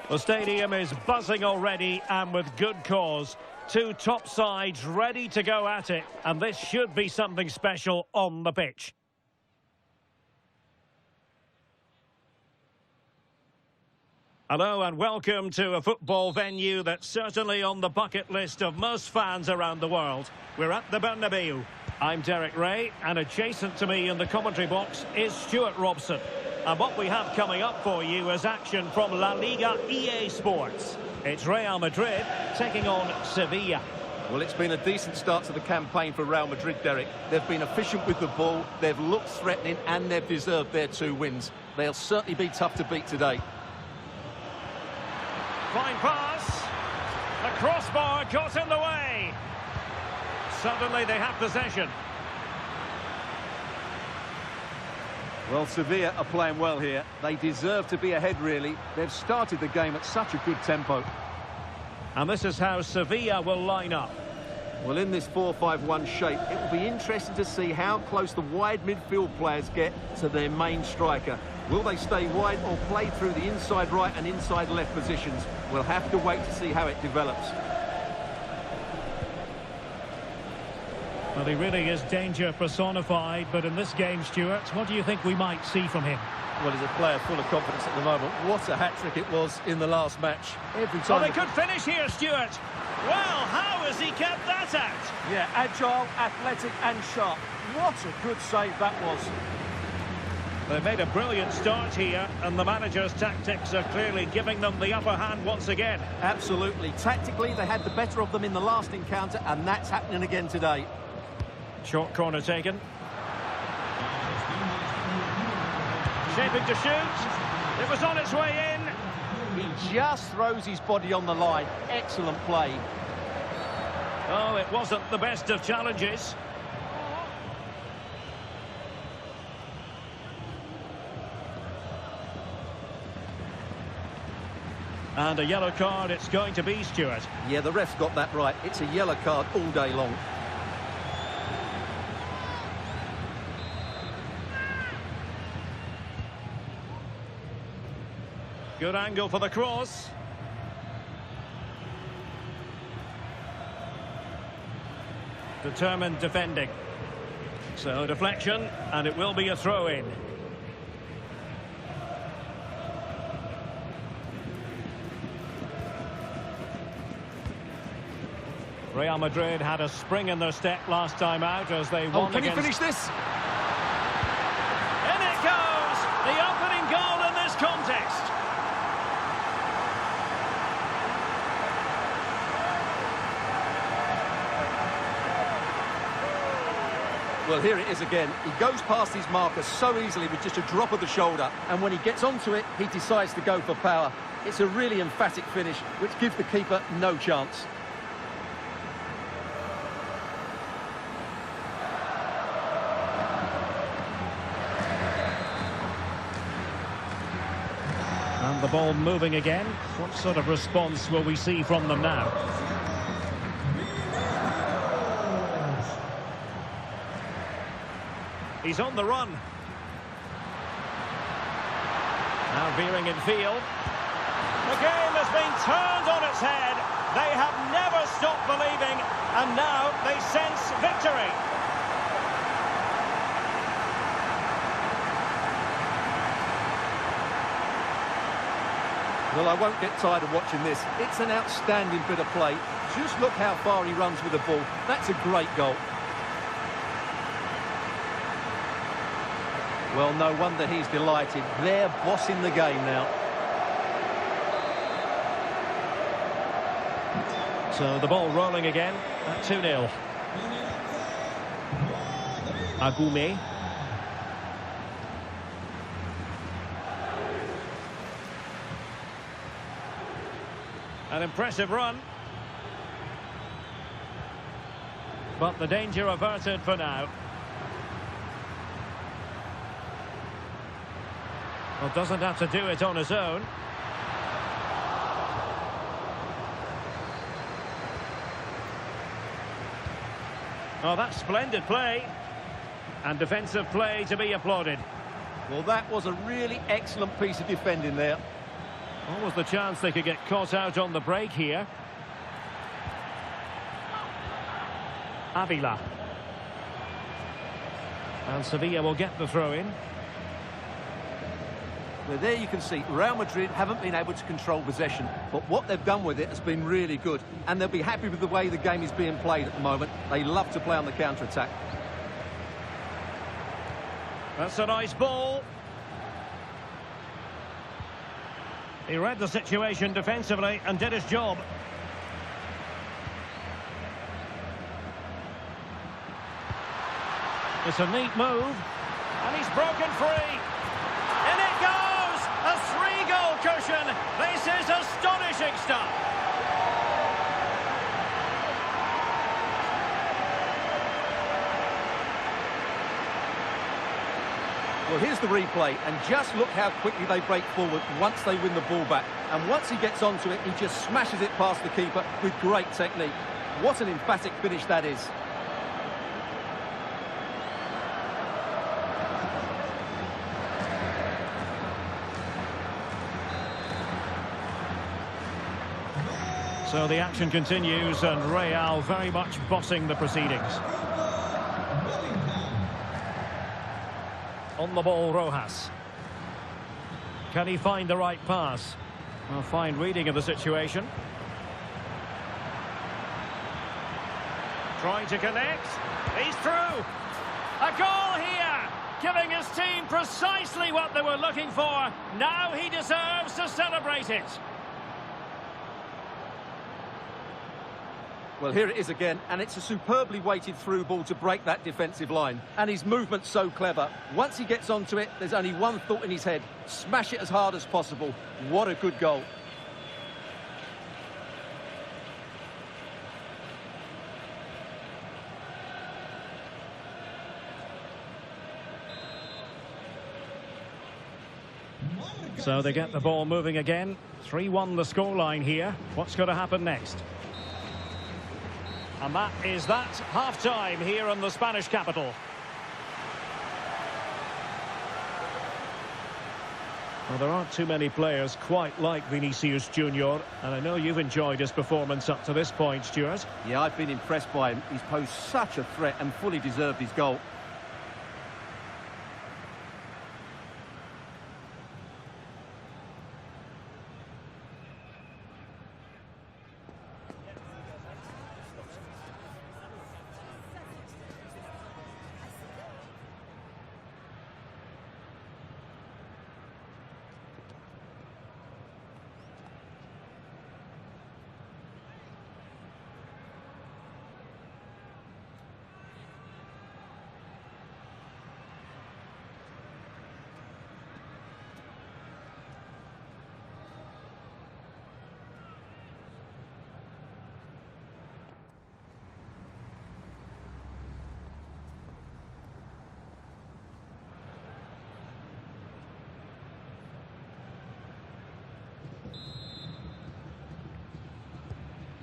The stadium is buzzing already, and with good cause. Two top sides ready to go at it, and this should be something special on the pitch. Hello and welcome to a football venue that's certainly on the bucket list of most fans around the world. We're at the Bernabeu. I'm Derek Ray, and adjacent to me in the commentary box is Stuart Robson. And what we have coming up for you is action from La Liga EA Sports. It's Real Madrid taking on Sevilla. Well, it's been a decent start to the campaign for Real Madrid, Derek. They've been efficient with the ball, they've looked threatening, and they've deserved their 2 wins. They'll certainly be tough to beat today. Fine pass. The crossbar got in the way. Suddenly they have possession. Well, Sevilla are playing well here. They deserve to be ahead, really. They've started the game at such a good tempo. And this is how Sevilla will line up. Well, in this 4-5-1 shape, it will be interesting to see how close the wide midfield players get to their main striker. Will they stay wide or play through the inside right and inside left positions? We'll have to wait to see how it develops. Well, he really is danger personified, but in this game, Stuart, what do you think we might see from him? Well, he's a player full of confidence at the moment. What a hat-trick it was in the last match. Every time... Oh, they could finish here, Stuart. Well, how has he kept that out? Yeah, agile, athletic and sharp. What a good save that was. They've made a brilliant start here, and the manager's tactics are clearly giving them the upper hand once again. Absolutely. Tactically, they had the better of them in the last encounter, and that's happening again today. Short corner taken. Shaping to shoot. It was on its way in. He just throws his body on the line. Excellent play. Oh, it wasn't the best of challenges. And a yellow card it's going to be, Stuart. Yeah, the ref's got that right. It's a yellow card all day long. Good angle for the cross. Determined defending. So deflection, and it will be a throw-in. Real Madrid had a spring in their step last time out as they won Can he against... finish this? In it goes! The opening goal in this contest. Well, here it is again. He goes past his marker so easily with just a drop of the shoulder. And when he gets onto it, he decides to go for power. It's a really emphatic finish, which gives the keeper no chance. And the ball moving again. What sort of response will we see from them now? He's on the run. Now veering in field. The game has been turned on its head. They have never stopped believing, and now they sense victory. Well, I won't get tired of watching this. It's an outstanding bit of play. Just look how far he runs with the ball. That's a great goal. Well, no wonder he's delighted. They're bossing the game now. So the ball rolling again at 2-0. Agume. An impressive run. But the danger averted for now. Well, doesn't have to do it on his own. Oh, that's splendid play. And defensive play to be applauded. Well, that was a really excellent piece of defending there. Almost the chance they could get caught out on the break here. Avila. And Sevilla will get the throw in. Well, there you can see Real Madrid haven't been able to control possession, but what they've done with it has been really good, and they'll be happy with the way the game is being played at the moment. They love to play on the counter-attack. That's a nice ball. He read the situation defensively and did his job. It's a neat move, and he's broken free. In it goes! A 3-goal cushion. This is astonishing stuff. Well, here's the replay, and just look how quickly they break forward once they win the ball back. And once he gets onto it, he just smashes it past the keeper with great technique. What an emphatic finish that is. So the action continues, and Real very much bossing the proceedings. On the ball, Rojas. Can he find the right pass? A fine reading of the situation. Trying to connect. He's through. A goal here, giving his team precisely what they were looking for. Now he deserves to celebrate it. Well, here it is again, and it's a superbly weighted through ball to break that defensive line. And his movement's so clever. Once he gets onto it, there's only one thought in his head. Smash it as hard as possible. What a good goal. So they get the ball moving again. 3-1 the scoreline here. What's going to happen next? And that is that half-time here in the Spanish capital. Well, there aren't too many players quite like Vinicius Junior, and I know you've enjoyed his performance up to this point, Stuart. Yeah, I've been impressed by him. He's posed such a threat and fully deserved his goal.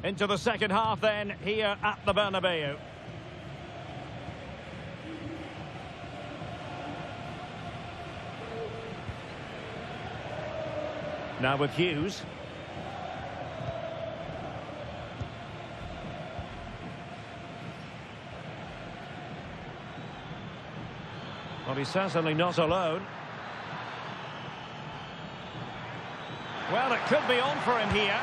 Into the second half then, here at the Bernabeu. Now with Hughes. Well, he's certainly not alone. Well, it could be on for him here.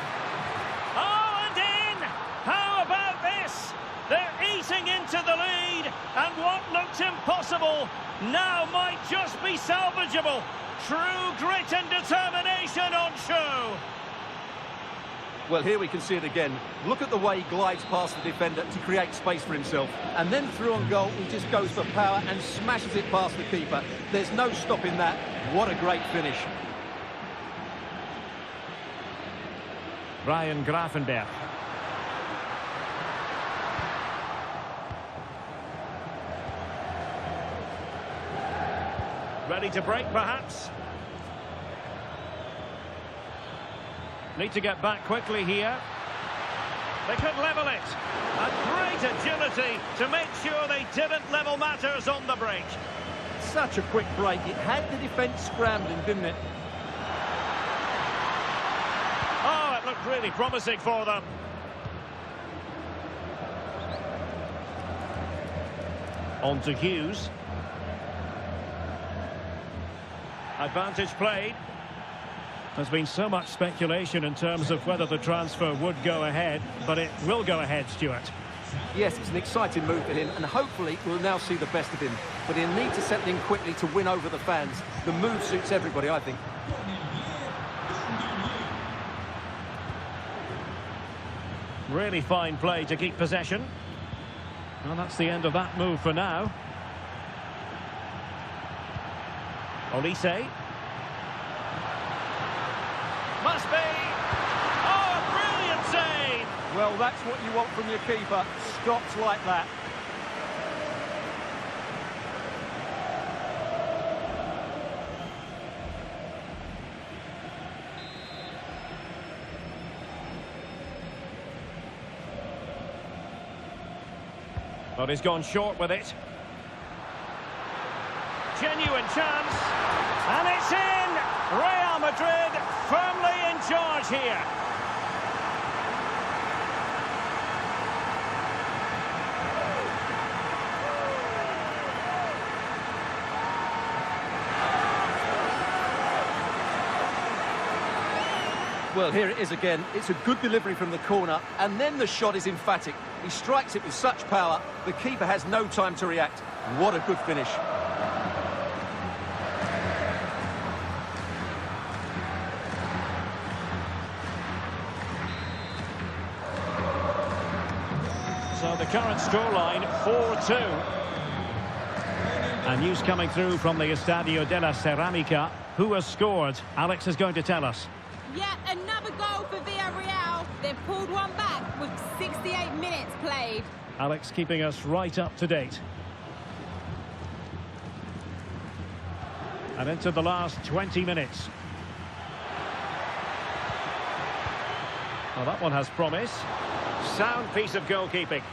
Oh, and in! How about this? They're eating into the lead, and what looked impossible now might just be salvageable. True grit and determination on show. Well, here we can see it again. Look at the way he glides past the defender to create space for himself. And then through on goal, he just goes for power and smashes it past the keeper. There's no stopping that. What a great finish. Ryan Grafenberg. Ready to break, perhaps? Need to get back quickly here. They could level it. A great agility to make sure they didn't level matters on the break. Such a quick break. It had the defence scrambling, didn't it? looked really promising for them. On to Hughes. Advantage played. There's been so much speculation in terms of whether the transfer would go ahead, but it will go ahead, Stuart. Yes, it's an exciting move for him, and hopefully we'll now see the best of him. But he'll need to settle in quickly to win over the fans. The move suits everybody, I think. Really fine play to keep possession. Well, that's the end of that move for now. Olise. Must be. Oh, a brilliant save! Well, that's what you want from your keeper. Stops like that. But he's gone short with it. Genuine chance. And it's in! Real Madrid firmly in charge here. Well, here it is again. It's a good delivery from the corner, and then the shot is emphatic. He strikes it with such power, the keeper has no time to react. What a good finish. So the current scoreline, 4-2. And news coming through from the Estadio de la Ceramica. Who has scored? Alex is going to tell us. Yeah, another goal for Villarreal. They've pulled one back with 68 minutes played. Alex keeping us right up to date. And into the last 20 minutes. Well, that one has promise. Sound piece of goalkeeping.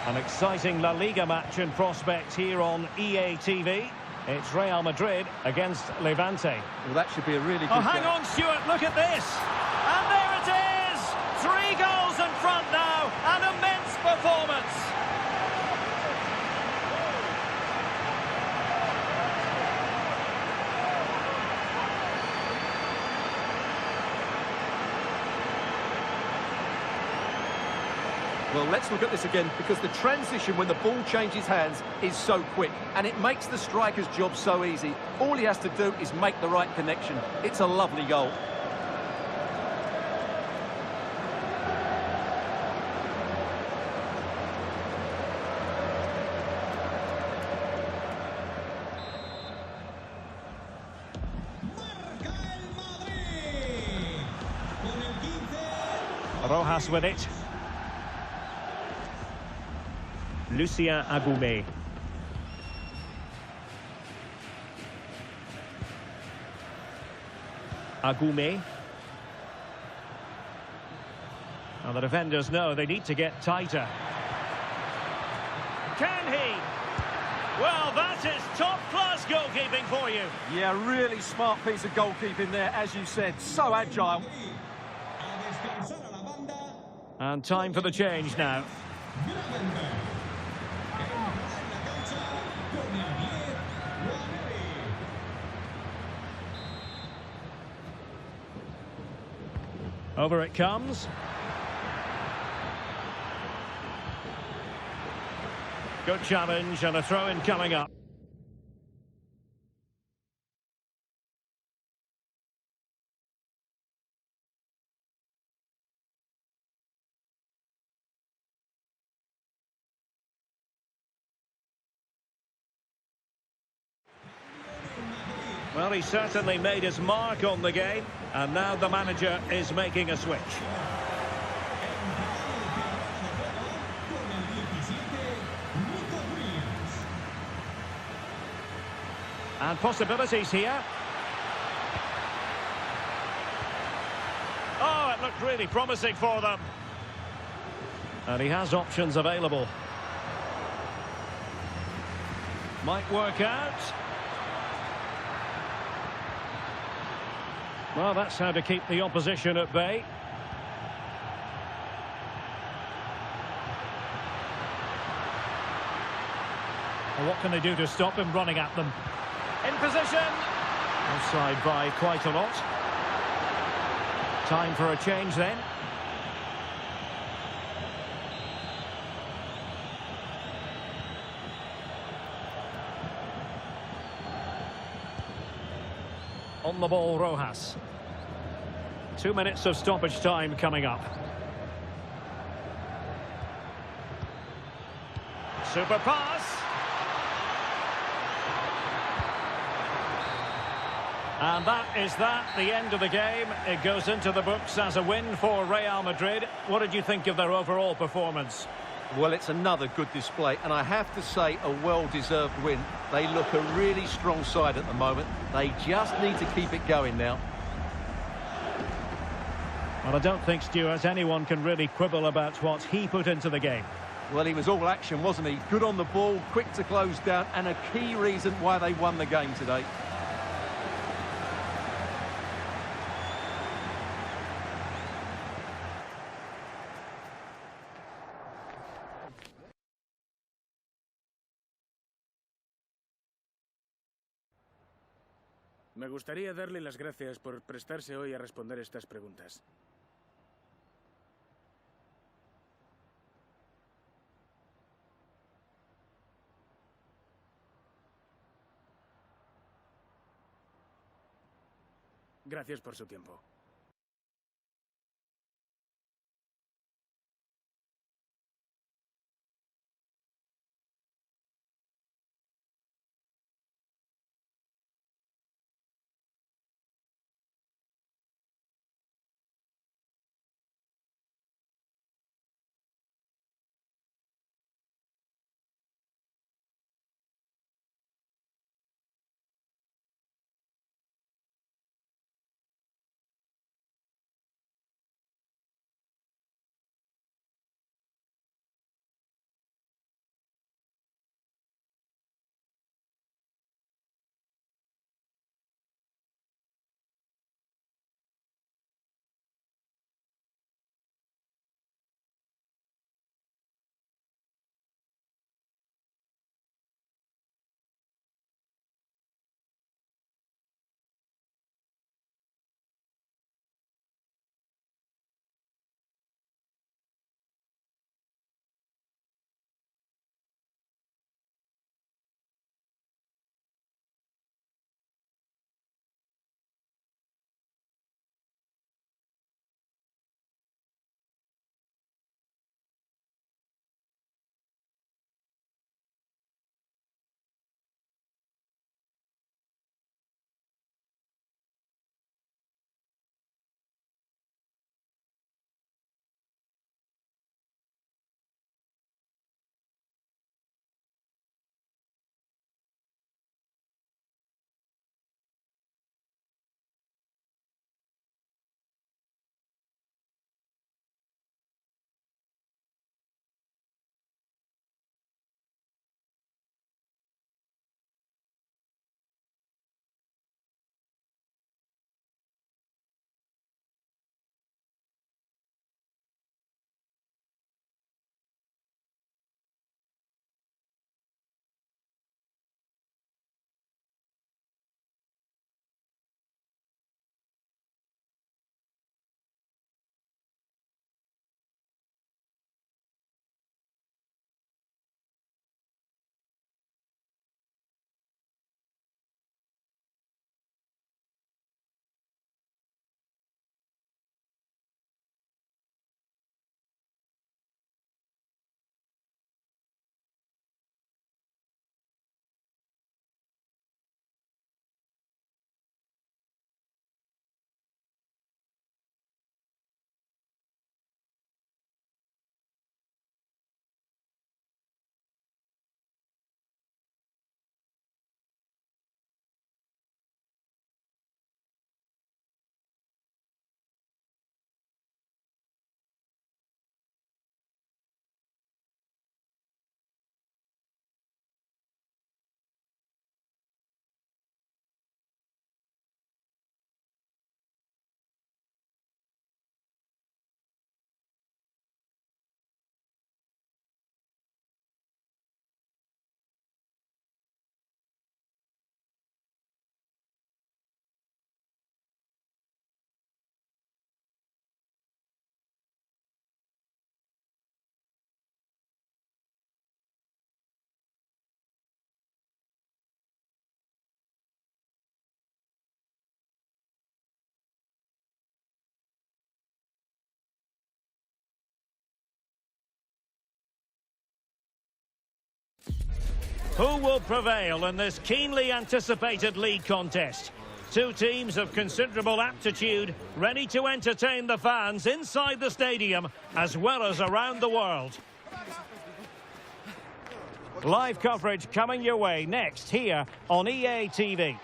An exciting La Liga match in prospect here on EA TV. It's Real Madrid against Levante. Well, that should be a really good Oh, hang on, Stuart, look at this. And there it is! 3 goals in front now. An immense performance. Well, let's look at this again, because the transition when the ball changes hands is so quick, and it makes the striker's job so easy. All he has to do is make the right connection. It's a lovely goal. Rojas with it. Lucien Agoumé. Agoumé. Now the defenders know they need to get tighter. Can he? Well, that is top-class goalkeeping for you. Yeah, really smart piece of goalkeeping there, as you said. So agile. And time for the change now. Over it comes. Good challenge and a throw-in coming up. Well, he certainly made his mark on the game, and now the manager is making a switch. And possibilities here. Oh, it looked really promising for them. And he has options available. Might work out. Well, that's how to keep the opposition at bay. Well, what can they do to stop him running at them? In position! Offside by quite a lot. Time for a change then. On the ball, Rojas. 2 minutes of stoppage time coming up. Super pass. And that is the end of the game. It goes into the books as a win for Real Madrid. What did you think of their overall performance? Well, it's another good display, and I have to say a well-deserved win. They look a really strong side at the moment. They just need to keep it going now. Well, I don't think, Stuart, anyone can really quibble about what he put into the game. Well, he was all action, wasn't he? Good on the ball, quick to close down, and a key reason why they won the game today. Me gustaría darle las gracias por prestarse hoy a responder estas preguntas. Gracias por su tiempo. Who will prevail in this keenly anticipated league contest? Two teams of considerable aptitude, ready to entertain the fans inside the stadium as well as around the world. Live coverage coming your way next here on EA TV.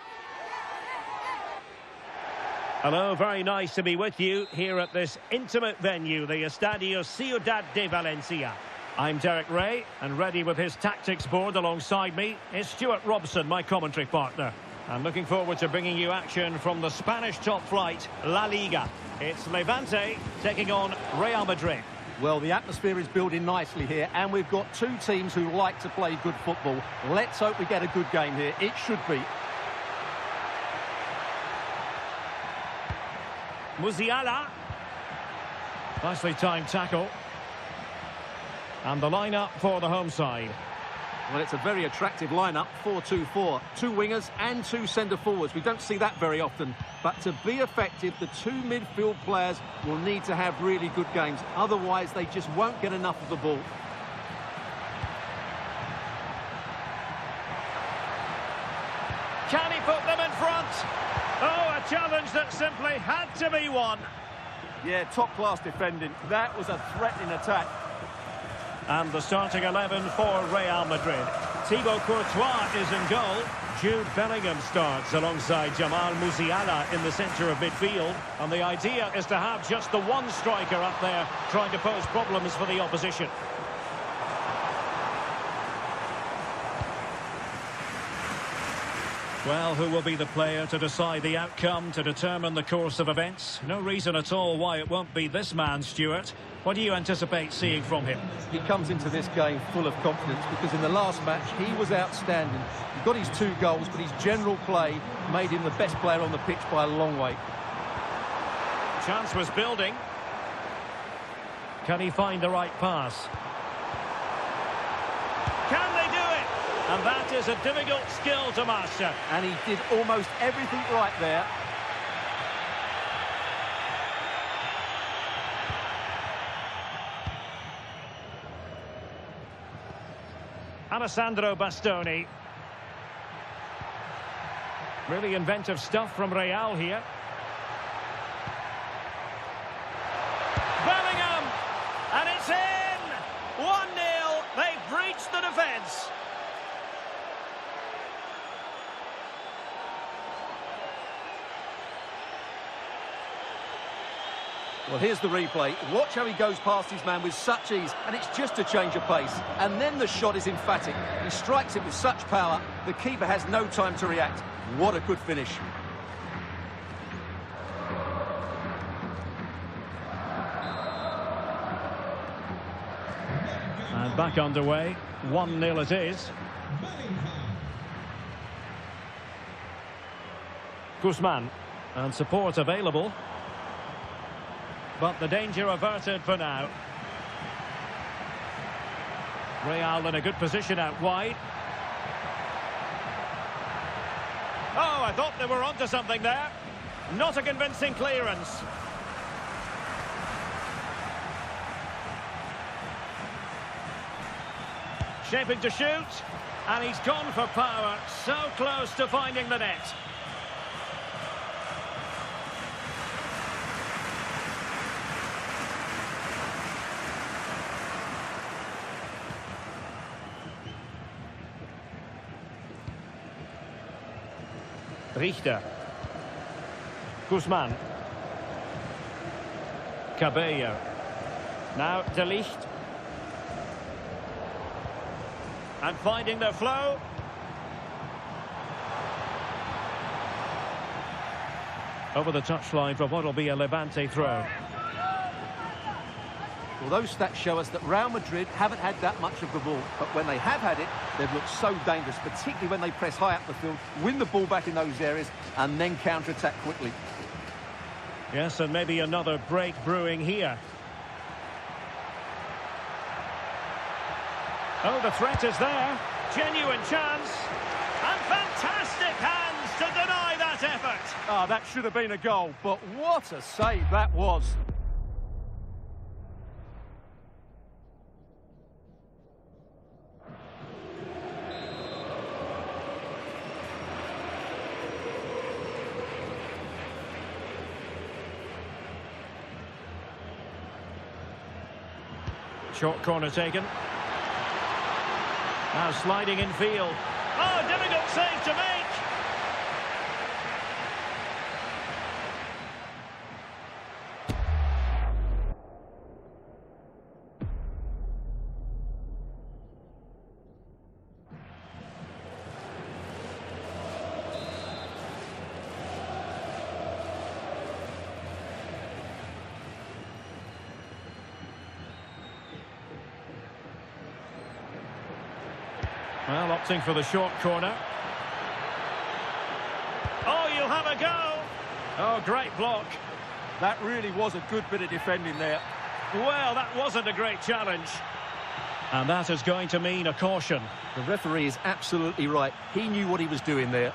Hello, very nice to be with you here at this intimate venue, the Estadio Ciudad de Valencia. I'm Derek Ray, and ready with his tactics board alongside me is Stuart Robson, my commentary partner. I'm looking forward to bringing you action from the Spanish top flight, La Liga. It's Levante taking on Real Madrid. Well, the atmosphere is building nicely here, and we've got two teams who like to play good football. Let's hope we get a good game here. It should be. Musiala. Nicely timed tackle. And the lineup for the home side. Well, it's a very attractive lineup, 4-2-4. Two wingers and two centre-forwards. We don't see that very often. But to be effective, the two midfield players will need to have really good games. Otherwise, they just won't get enough of the ball. Can he put them in front? Oh, a challenge that simply had to be won. Yeah, top-class defending. That was a threatening attack. And the starting 11 for Real Madrid. Thibaut Courtois is in goal. Jude Bellingham starts alongside Jamal Musiala in the centre of midfield. And the idea is to have just the one striker up there trying to pose problems for the opposition. Well, who will be the player to decide the outcome, to determine the course of events? No reason at all why it won't be this man, Stuart. What do you anticipate seeing from him? He comes into this game full of confidence because in the last match he was outstanding. He got his 2 goals, but his general play made him the best player on the pitch by a long way. Chance was building. Can he find the right pass? Can they do it? And that is a difficult skill to master. And he did almost everything right there. Alessandro Bastoni. Really inventive stuff from Real here. Bellingham! And it's in! 1-0. They've breached the defence. Well, here's the replay. Watch how he goes past his man with such ease, and it's just a change of pace. And then the shot is emphatic. He strikes it with such power, the keeper has no time to react. What a good finish. And back underway. 1-0 it is. Guzman. And support available. But the danger averted for now. Real in a good position out wide. Oh, I thought they were onto something there. Not a convincing clearance. Shaping to shoot. And he's gone for power. So close to finding the net. Richter. Guzman. Cabello. Now De Ligt. And finding their flow. Over the touchline for what will be a Levante throw. Well, those stats show us that Real Madrid haven't had that much of the ball, but when they have had it, they've looked so dangerous, particularly when they press high up the field, win the ball back in those areas, and then counter-attack quickly. Yes, and maybe another break brewing here. Oh, the threat is there. Genuine chance. And fantastic hands to deny that effort. Ah, that should have been a goal, but what a save that was. Short corner taken. Now sliding in field. Oh, difficult save to make. Well, opting for the short corner. Oh, you'll have a go. Oh, great block. That really was a good bit of defending there. Well, that wasn't a great challenge. And that is going to mean a caution. The referee is absolutely right. He knew what he was doing there.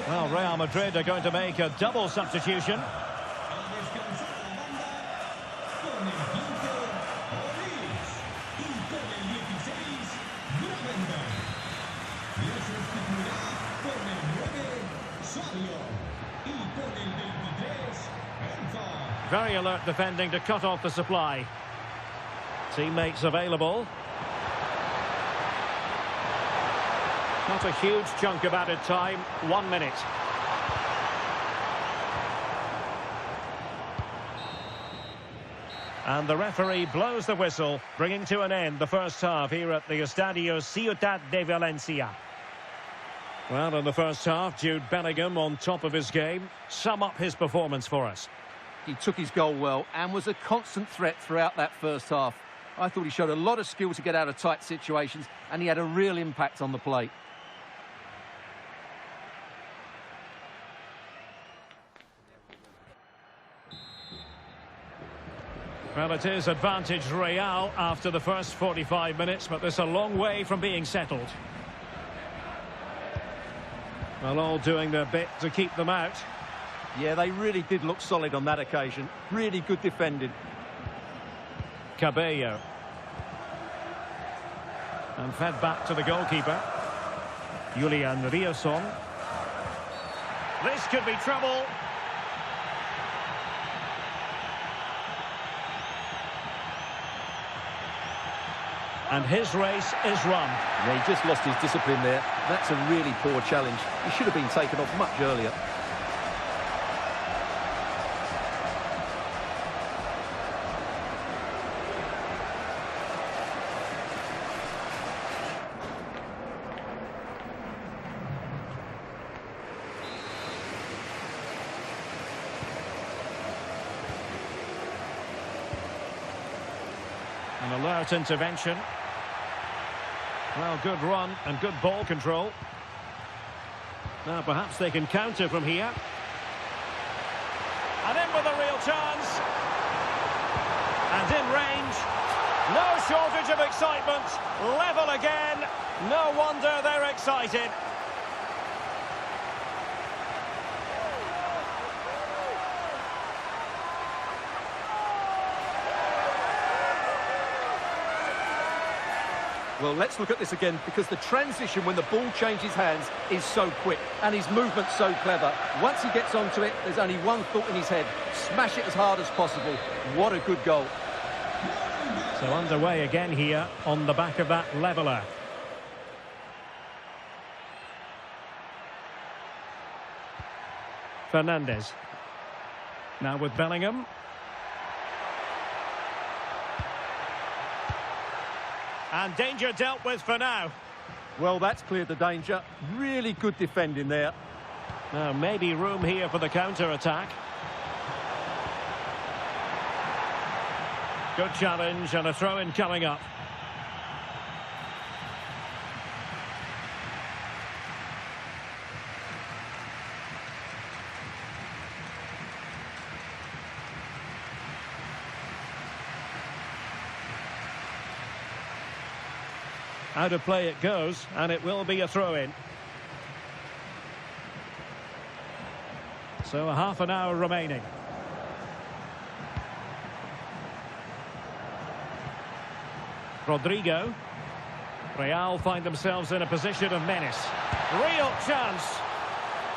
Well, Real Madrid are going to make a double substitution. Very alert defending to cut off the supply. Teammates available. Not a huge chunk of added time, 1 minute. And the referee blows the whistle, bringing to an end the first half here at the Estadio Ciutat de Valencia. Well, in the first half, Jude Bellingham on top of his game. Sum up his performance for us. He took his goal well and was a constant threat throughout that first half. I thought he showed a lot of skill to get out of tight situations, and he had a real impact on the plate. Well, it is advantage Real after the first 45 minutes, but there's a long way from being settled. Well, all doing their bit to keep them out. Yeah, they really did look solid on that occasion. Really good defending. Cabello. And fed back to the goalkeeper. Julian Rioson. This could be trouble. And his race is run. Yeah, he just lost his discipline there. That's a really poor challenge. He should have been taken off much earlier. An alert intervention. Well, good run and good ball control. Now perhaps they can counter from here. And in with a real chance. And in range. No shortage of excitement. Level again. No wonder they're excited. Well, let's look at this again, because the transition when the ball changes hands is so quick and his movement's so clever. Once he gets onto it, there's only one thought in his head: smash it as hard as possible. What a good goal. So underway again here on the back of that leveller. Fernandes. Now with Bellingham. And danger dealt with for now. Well, that's cleared the danger. Really good defending there. Now maybe room here for the counter-attack. Good challenge and a throw-in coming up. Out of play it goes, and it will be a throw-in. So a half an hour remaining. Rodrigo. Real find themselves in a position of menace. Real chance.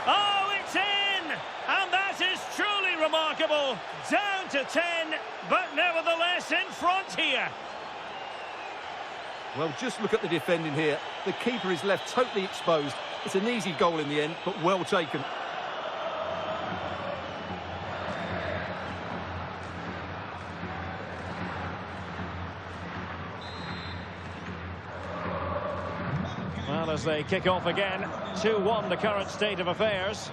Oh, it's in! And that is truly remarkable. Down to 10, but nevertheless in front here. Well, just look at the defending here. The keeper is left totally exposed. It's an easy goal in the end, but well taken. Well, as they kick off again, 2-1 the current state of affairs.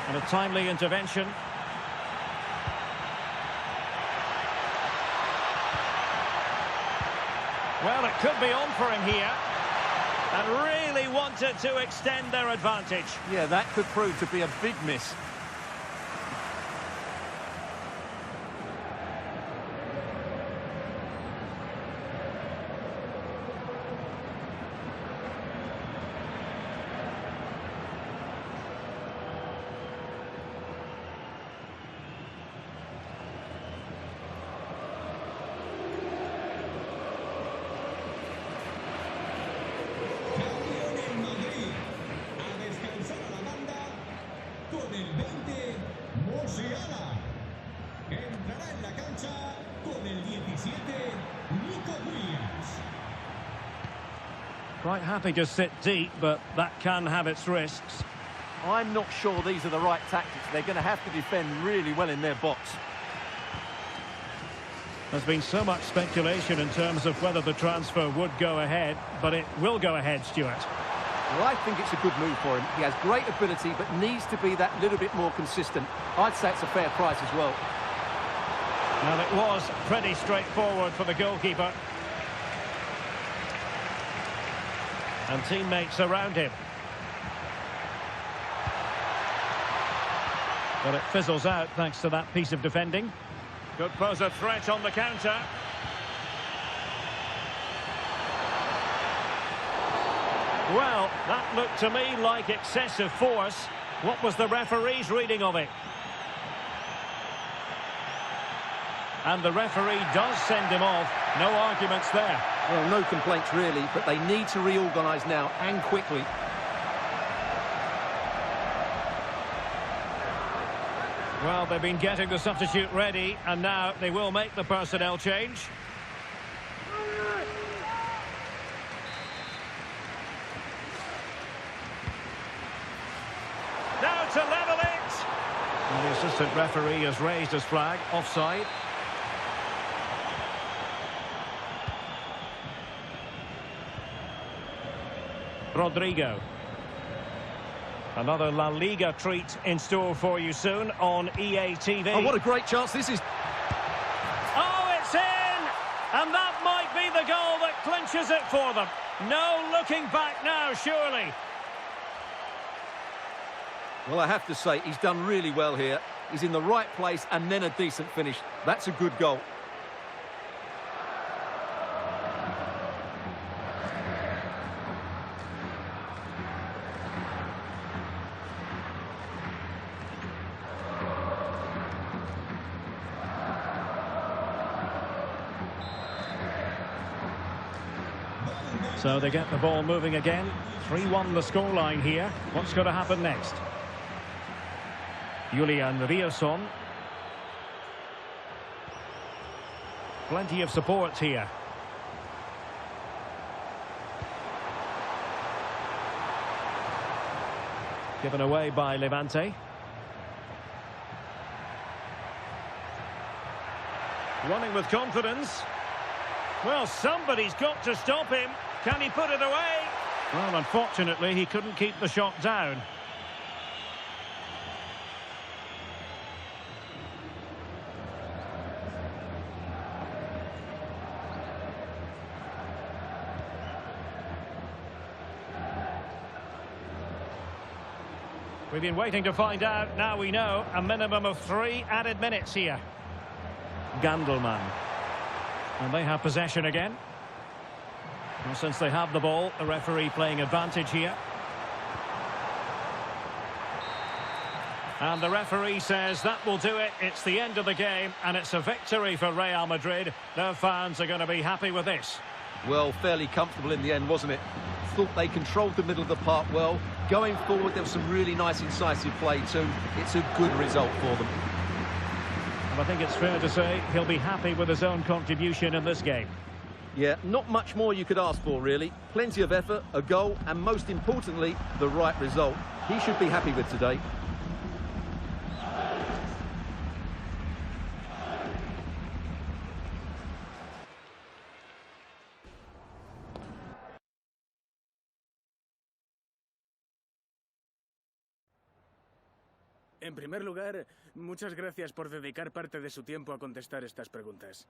And a timely intervention. Well, it could be on for him here. And really wanted to extend their advantage. Yeah, that could prove to be a big miss. Con el 20, Musiala. Entrará en la cancha con el 17, Nico Williams. Quite happy to sit deep, but that can have its risks. I'm not sure these are the right tactics. They're going to have to defend really well in their box. There's been so much speculation in terms of whether the transfer would go ahead, but it will go ahead, Stuart. Well, I think it's a good move for him. He has great ability, but needs to be that little bit more consistent. I'd say it's a fair price as well. Well, it was pretty straightforward for the goalkeeper. And teammates around him. But it fizzles out thanks to that piece of defending. Could pose a threat on the counter. Well, that looked to me like excessive force. What was the referee's reading of it? And the referee does send him off. No arguments there. Well, no complaints really, but they need to reorganise now and quickly. Well, they've been getting the substitute ready, and now they will make the personnel change. Now to level it! And the assistant referee has raised his flag, offside. Rodrigo. Another La Liga treat in store for you soon on EA TV. Oh, what a great chance this is. Oh, it's in! And that might be the goal that clinches it for them. No looking back now, surely. Well, I have to say, he's done really well here. He's in the right place and then a decent finish. That's a good goal. So they get the ball moving again. 3-1 the scoreline here. What's going to happen next? Julian Rierson. Plenty of support here. Given away by Levante. Running with confidence. Well, somebody's got to stop him. Can he put it away? Well, unfortunately, he couldn't keep the shot down. We've been waiting to find out. Now we know a minimum of 3 added minutes here. Gandelman. And they have possession again. Well, since they have the ball, the referee playing advantage here. And the referee says that will do it. It's the end of the game, and it's a victory for Real Madrid. Their fans are going to be happy with this. Well, fairly comfortable in the end, wasn't it? Thought they controlled the middle of the park well. Going forward, there was some really nice, incisive play too. It's a good result for them. And I think it's fair to say he'll be happy with his own contribution in this game. Yeah, not much more you could ask for, really. Plenty of effort, a goal, and most importantly, the right result. He should be happy with today. En primer lugar, muchas gracias por dedicar parte de su tiempo a contestar estas preguntas.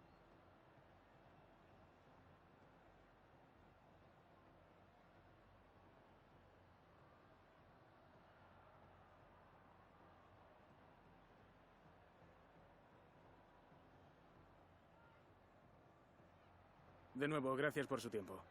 De nuevo, gracias por su tiempo.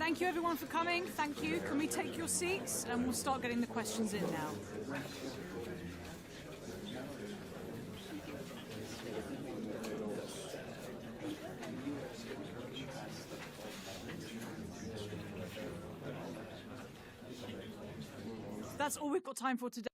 Thank you everyone for coming. Thank you. Can we take your seats and we'll start getting the questions in now. That's all we've got time for today.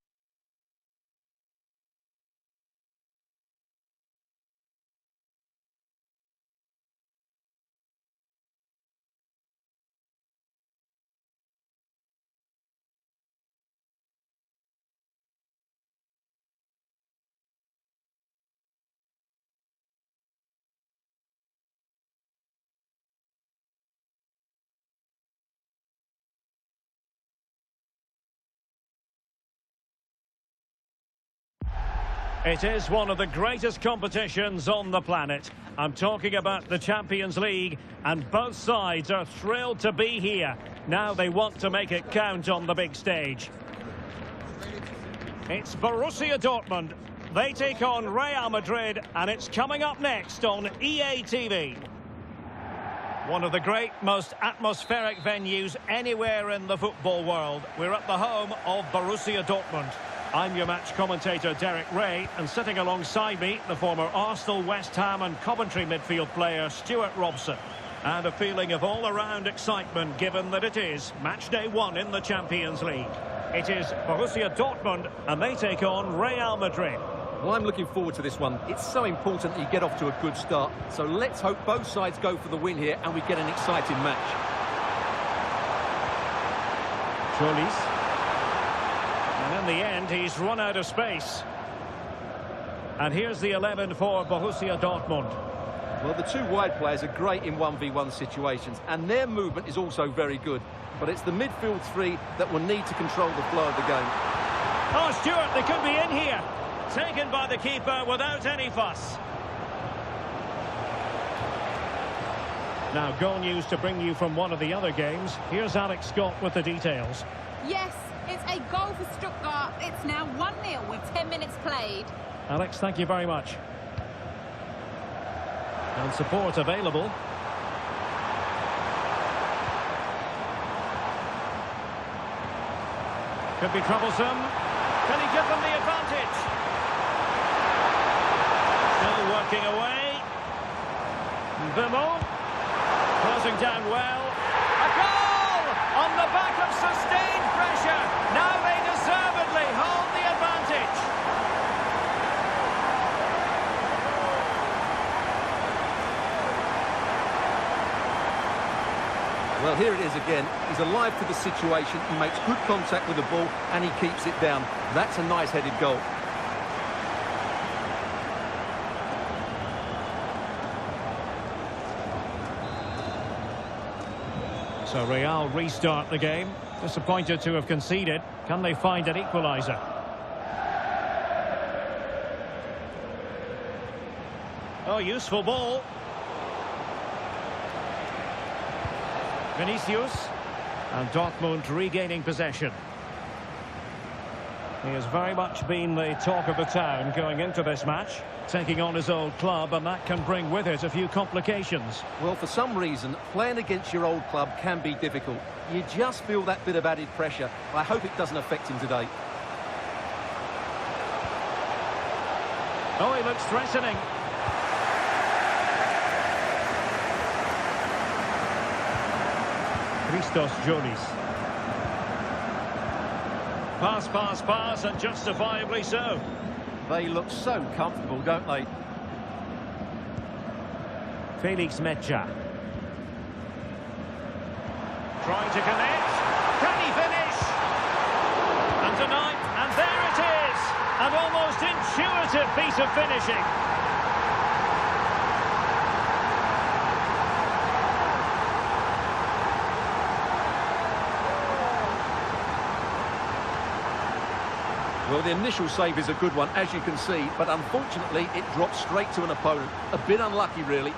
It is one of the greatest competitions on the planet. I'm talking about the Champions League, and both sides are thrilled to be here. Now they want to make it count on the big stage. It's Borussia Dortmund. They take on Real Madrid, and it's coming up next on EA TV. One of the great, most atmospheric venues anywhere in the football world. We're at the home of Borussia Dortmund. I'm your match commentator, Derek Ray, and sitting alongside me, the former Arsenal, West Ham and Coventry midfield player, Stuart Robson. And a feeling of all-around excitement, given that it is match day 1 in the Champions League. It is Borussia Dortmund, and they take on Real Madrid. Well, I'm looking forward to this one. It's so important that you get off to a good start. So let's hope both sides go for the win here and we get an exciting match. Jolis. And in the end, he's run out of space. And here's the 11 for Borussia Dortmund. Well, the two wide players are great in 1v1 situations, and their movement is also very good. But it's the midfield three that will need to control the flow of the game. Oh, Stuart, they could be in here. Taken by the keeper without any fuss. Now, goal news to bring you from one of the other games. Here's Alex Scott with the details. Yes, it's a goal for Stuttgart. It's now 1-0 with 10 minutes played. Alex, thank you very much. And support available. Could be troublesome. Can he give them the advantage? Still working away. Bimo. Closing down well. A goal! On the back of sustained pressure. Now they deservedly hold the advantage. Well, here it is again. He's alive to the situation. He makes good contact with the ball and he keeps it down. That's a nice-headed goal. So Real restart the game. Disappointed to have conceded. Can they find an equaliser? Oh, useful ball. Vinicius. And Dortmund regaining possession. He has very much been the talk of the town going into this match, taking on his old club, and that can bring with it a few complications. Well, for some reason, playing against your old club can be difficult. You just feel that bit of added pressure. I hope it doesn't affect him today. Oh, he looks threatening. Christos Jolis. Pass, pass, pass, and justifiably so. They look so comfortable, don't they? Felix Mecha. Trying to connect. Can he finish? And tonight, and there it is! An almost intuitive piece of finishing. Well, the initial save is a good one, as you can see, but unfortunately it drops straight to an opponent. A bit unlucky, really.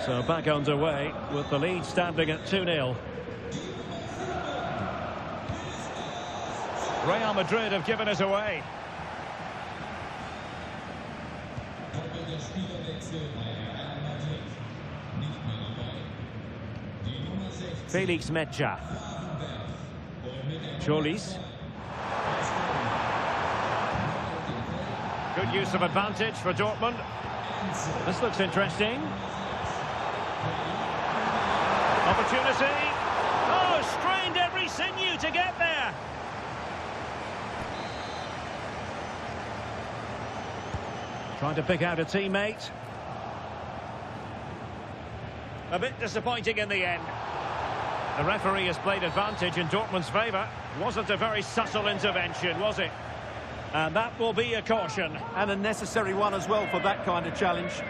So back underway with the lead standing at 2-0. Real Madrid have given it away. Felix Mecha. Cholis. Good use of advantage for Dortmund. This looks interesting. Opportunity. Oh, strained every sinew to get there. Trying to pick out a teammate. A bit disappointing in the end. The referee has played advantage in Dortmund's favour. Wasn't a very subtle intervention, was it? And that will be a caution. And a necessary one as well for that kind of challenge.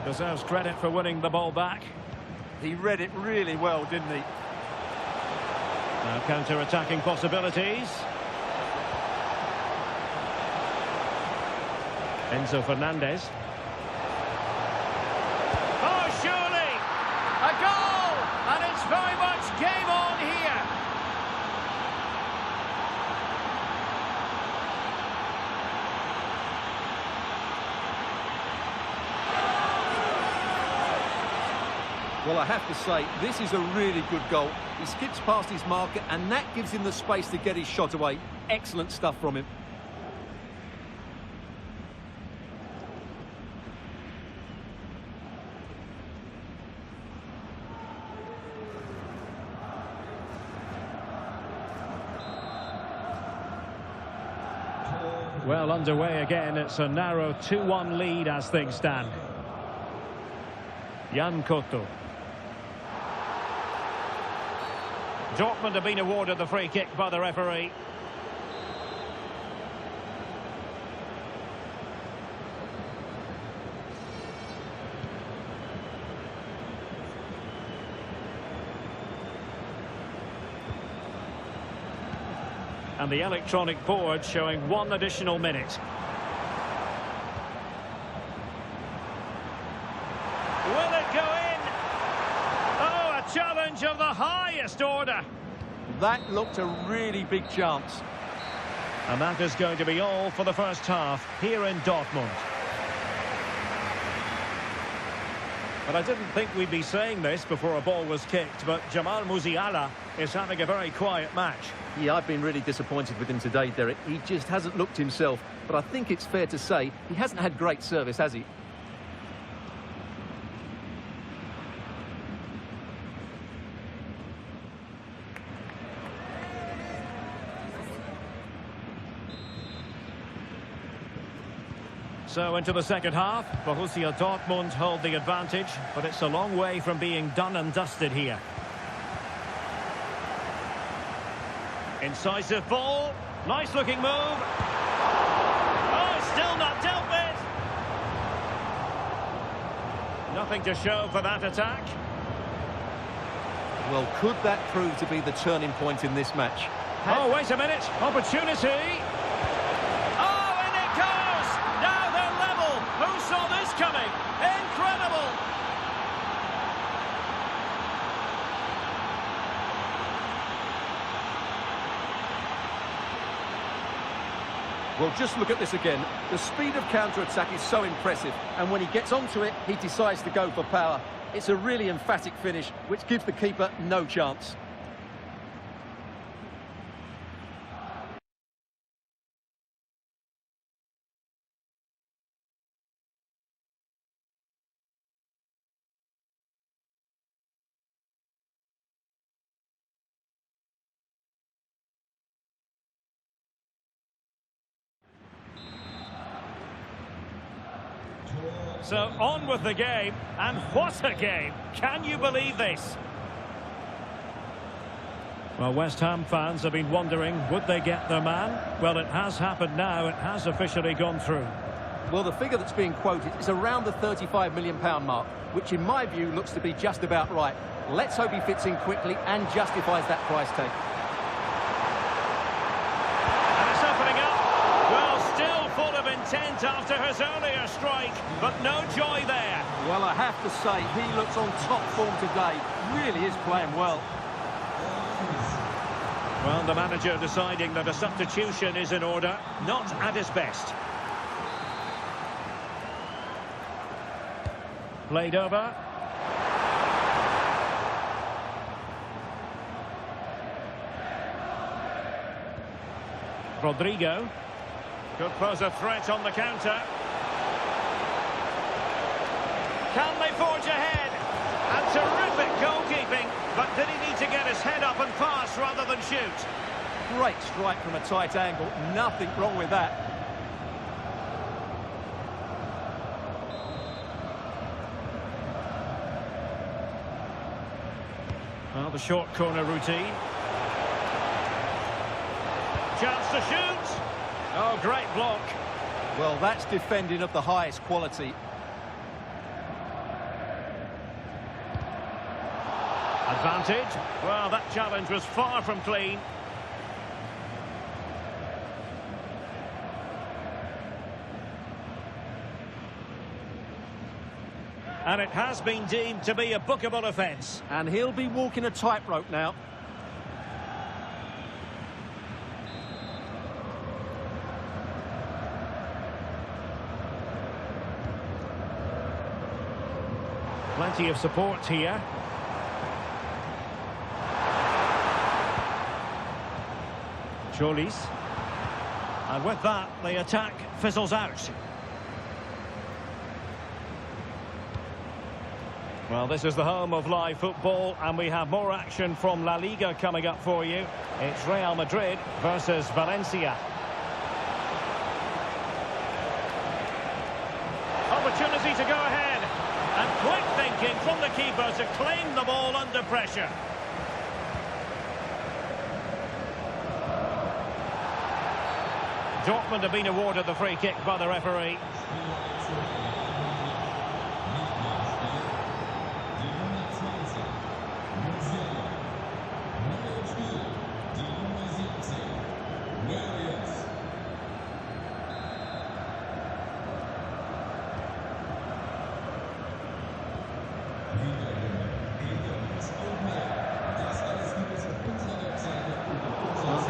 Deserves credit for winning the ball back. He read it really well, didn't he? Now counter-attacking possibilities. Enzo Fernandez. Oh, surely! A goal! And it's very much game on here. Well, I have to say, this is a really good goal. He skips past his marker, and that gives him the space to get his shot away. Excellent stuff from him. Well, underway again. It's a narrow 2-1 lead as things stand. Jan Cotto. Dortmund have been awarded the free kick by the referee. And the electronic board showing 1 additional minute. Will it go in? Oh, a challenge of the highest order. That looked a really big chance. And that is going to be all for the first half here in Dortmund. But I didn't think we'd be saying this before a ball was kicked, but Jamal Musiala is having a very quiet match. Yeah, I've been really disappointed with him today, Derek. He just hasn't looked himself. But I think it's fair to say he hasn't had great service, has he? So into the second half, Borussia Dortmund hold the advantage, but it's a long way from being done and dusted here. Incisive ball, nice looking move. Oh, still not dealt with. Nothing to show for that attack. Well, could that prove to be the turning point in this match? Oh, wait a minute, opportunity. Who saw this coming? Incredible! Well, just look at this again. The speed of counter-attack is so impressive, and when he gets onto it, he decides to go for power. It's a really emphatic finish, which gives the keeper no chance. So on with the game, and what a game! Can you believe this? Well, West Ham fans have been wondering, would they get their man? Well, it has happened now. It has officially gone through. Well, the figure that's being quoted is around the £35 million mark, which in my view looks to be just about right. Let's hope he fits in quickly and justifies that price tag. And it's opening up. Well, still full of intent after his earlier strike, but no joy there. Well, I have to say, he looks on top form today. Really is playing well. Well, the manager deciding that a substitution is in order, not at his best. Played over. Rodrigo could pose a threat on the counter. Can they forge ahead? And terrific goalkeeping, but did he need to get his head up and pass rather than shoot? Great strike from a tight angle. Nothing wrong with that. Well, the short corner routine. Chance to shoot. Oh, great block. Well, that's defending of the highest quality. Advantage. Well, that challenge was far from clean. And it has been deemed to be a bookable offence. And he'll be walking a tightrope now. Plenty of support here. Cholis. And with that, the attack fizzles out. Well, this is the home of live football, and we have more action from La Liga coming up for you. It's Real Madrid versus Valencia. Opportunity to go ahead. And quick thinking from the keeper to claim the ball under pressure. Dortmund have been awarded the free kick by the referee.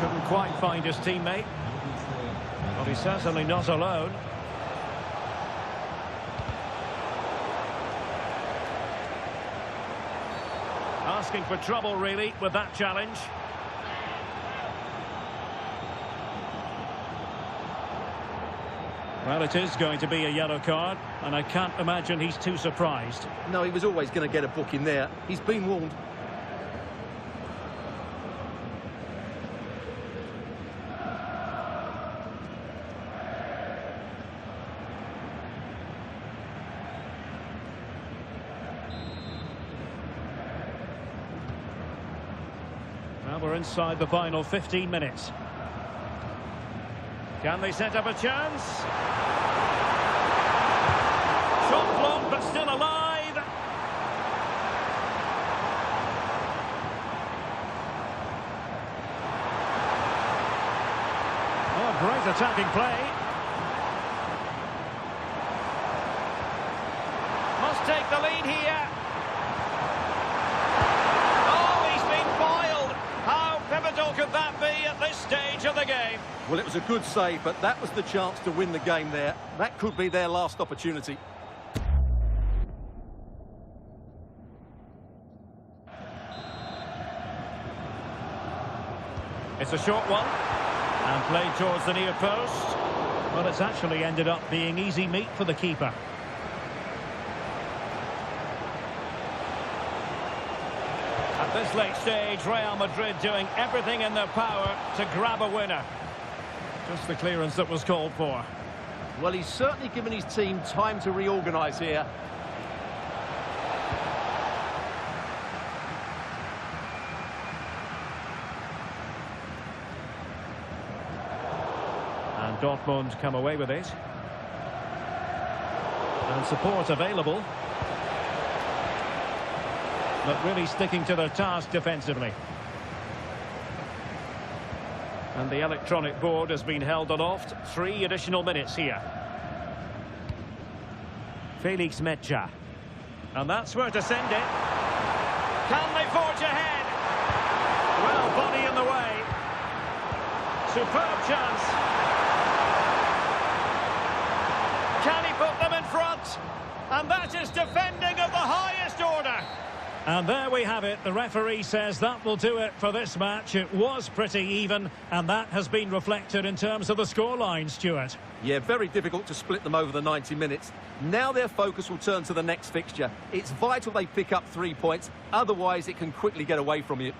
Couldn't quite find his teammate. But he's certainly not alone. Asking for trouble, really, with that challenge. Well, it is going to be a yellow card, and I can't imagine he's too surprised. No, he was always going to get a booking there. He's been warned. Well, we're inside the final 15 minutes. Can they set up a chance? Shot blocked, but still alive. Oh, great attacking play. Must take the lead here. Oh, he's been foiled. How pivotal could that be at this stage of the game? Well, it was a good save, but that was the chance to win the game there. That could be their last opportunity. It's a short one, and played towards the near post. Well, it's actually ended up being easy meat for the keeper. At this late stage, Real Madrid doing everything in their power to grab a winner. Just the clearance that was called for. Well, he's certainly given his team time to reorganise here. Dortmund come away with it. And support available. But really sticking to their task defensively. And the electronic board has been held aloft. 3 additional minutes here. Felix Mecha. And that's where to send it. Can they forge ahead? Well, body in the way. Superb chance. Can he put them in front? And that is defending of the highest order. And there we have it. The referee says that will do it for this match. It was pretty even, and that has been reflected in terms of the scoreline, Stuart. Yeah, very difficult to split them over the 90 minutes. Now their focus will turn to the next fixture. It's vital they pick up 3 points, otherwise it can quickly get away from you.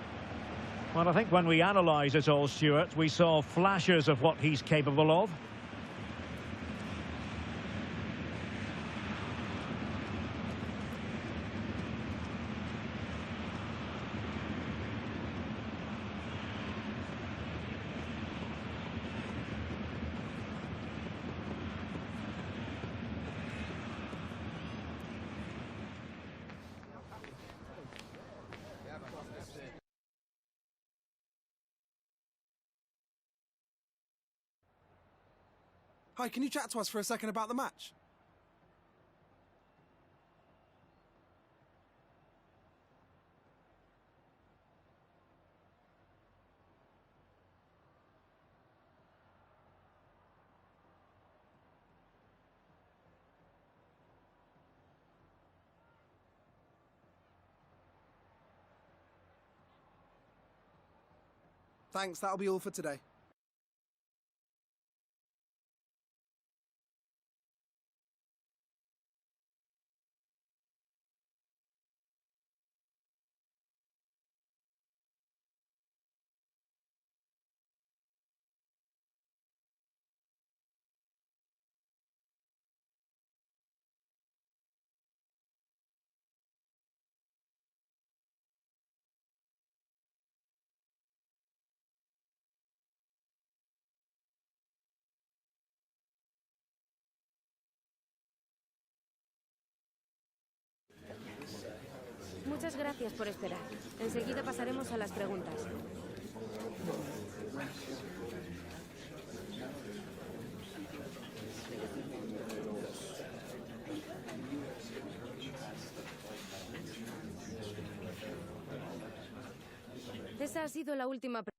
Well, I think when we analyse it all, Stuart, we saw flashes of what he's capable of. Hi, can you chat to us for a second about the match? Thanks, that'll be all for today. Muchas gracias por esperar. Enseguida pasaremos a las preguntas. Esa ha sido la última pregunta.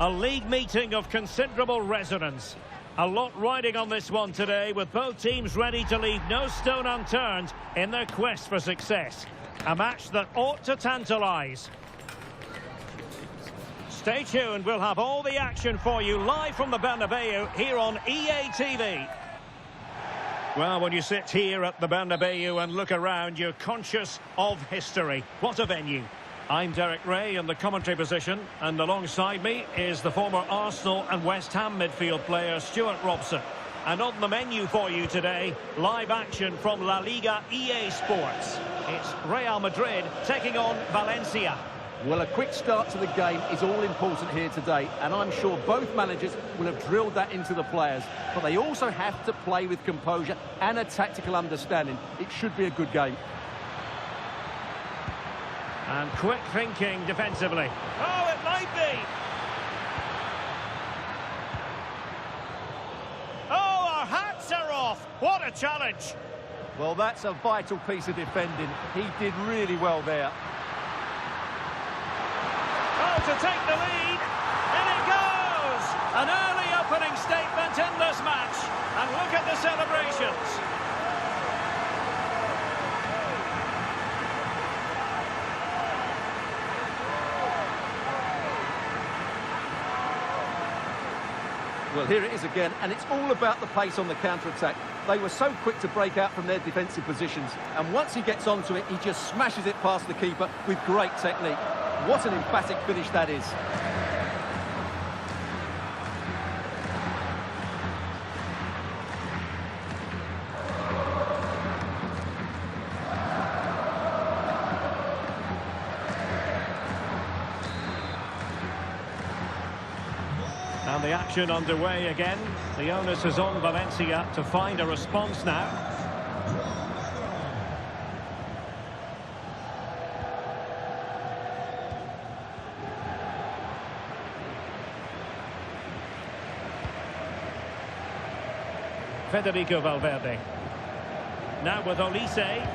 A league meeting of considerable resonance. A lot riding on this one today, with both teams ready to leave no stone unturned in their quest for success. A match that ought to tantalise. Stay tuned, we'll have all the action for you live from the Bernabeu here on EA TV. Well, when you sit here at the Bernabeu and look around, you're conscious of history. What a venue. I'm Derek Ray in the commentary position, and alongside me is the former Arsenal and West Ham midfield player Stuart Robson. And on the menu for you today, live action from La Liga EA Sports. It's Real Madrid taking on Valencia. Well, a quick start to the game is all important here today, and I'm sure both managers will have drilled that into the players. But they also have to play with composure and a tactical understanding. It should be a good game. And quick thinking defensively. Oh, it might be! Oh, our hats are off! What a challenge! Well, that's a vital piece of defending. He did really well there. Oh, to take the lead, in it goes! An early opening statement in this match, and look at the celebrations. Well, here it is again, and it's all about the pace on the counter-attack. They were so quick to break out from their defensive positions, and once he gets onto it, he just smashes it past the keeper with great technique. What an emphatic finish that is. And the action underway again. The onus is on Valencia to find a response now. Federico Valverde. Now with Olise.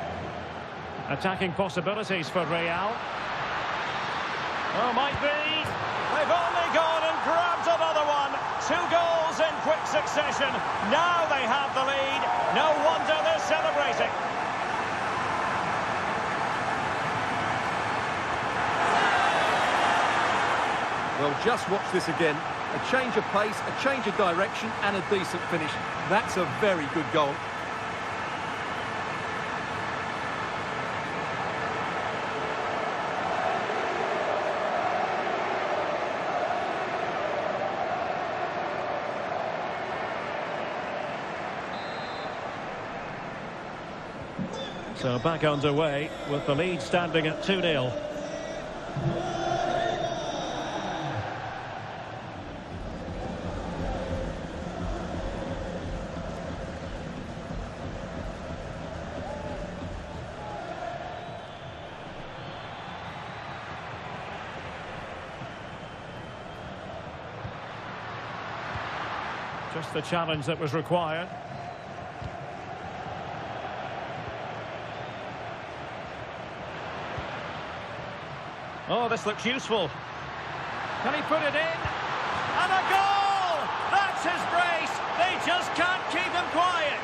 Attacking possibilities for Real. Oh, might be. They've only gone and grabbed another one. 2 goals in quick succession. Now they have the lead. No wonder they're celebrating. Well, just watch this again. A change of pace, a change of direction, and a decent finish. That's a very good goal. So back underway with the lead standing at 2-0. Just the challenge that was required. Oh, this looks useful. Can he put it in? And a goal! That's his brace! They just can't keep him quiet!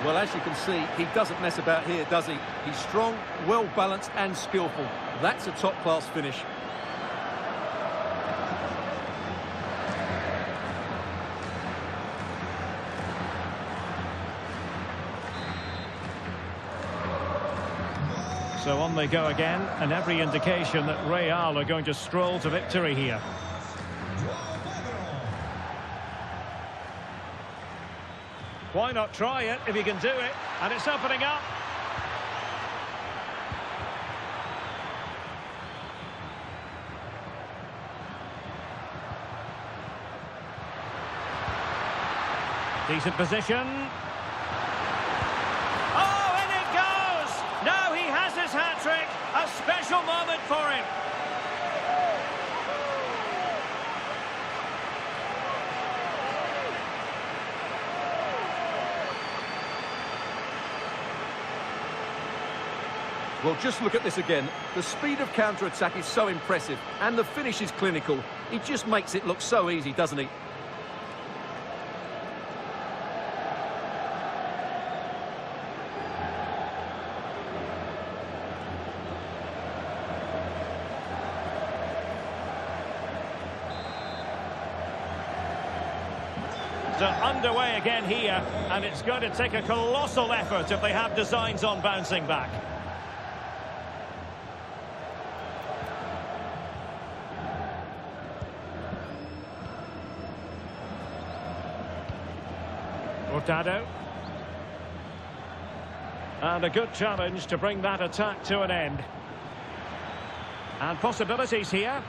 Well, as you can see, he doesn't mess about here, does he? He's strong, well-balanced and skillful. That's a top-class finish. So on they go again, and every indication that Real are going to stroll to victory here. Why not try it if you can do it? And it's opening up. Decent position. Oh, in it goes! Now he has his hat-trick. A special moment for him. Well, just look at this again. The speed of counter-attack is so impressive, and the finish is clinical. He just makes it look so easy, doesn't he? So underway again here, and it's going to take a colossal effort if they have designs on bouncing back. Hurtado. And a good challenge to bring that attack to an end. And possibilities here.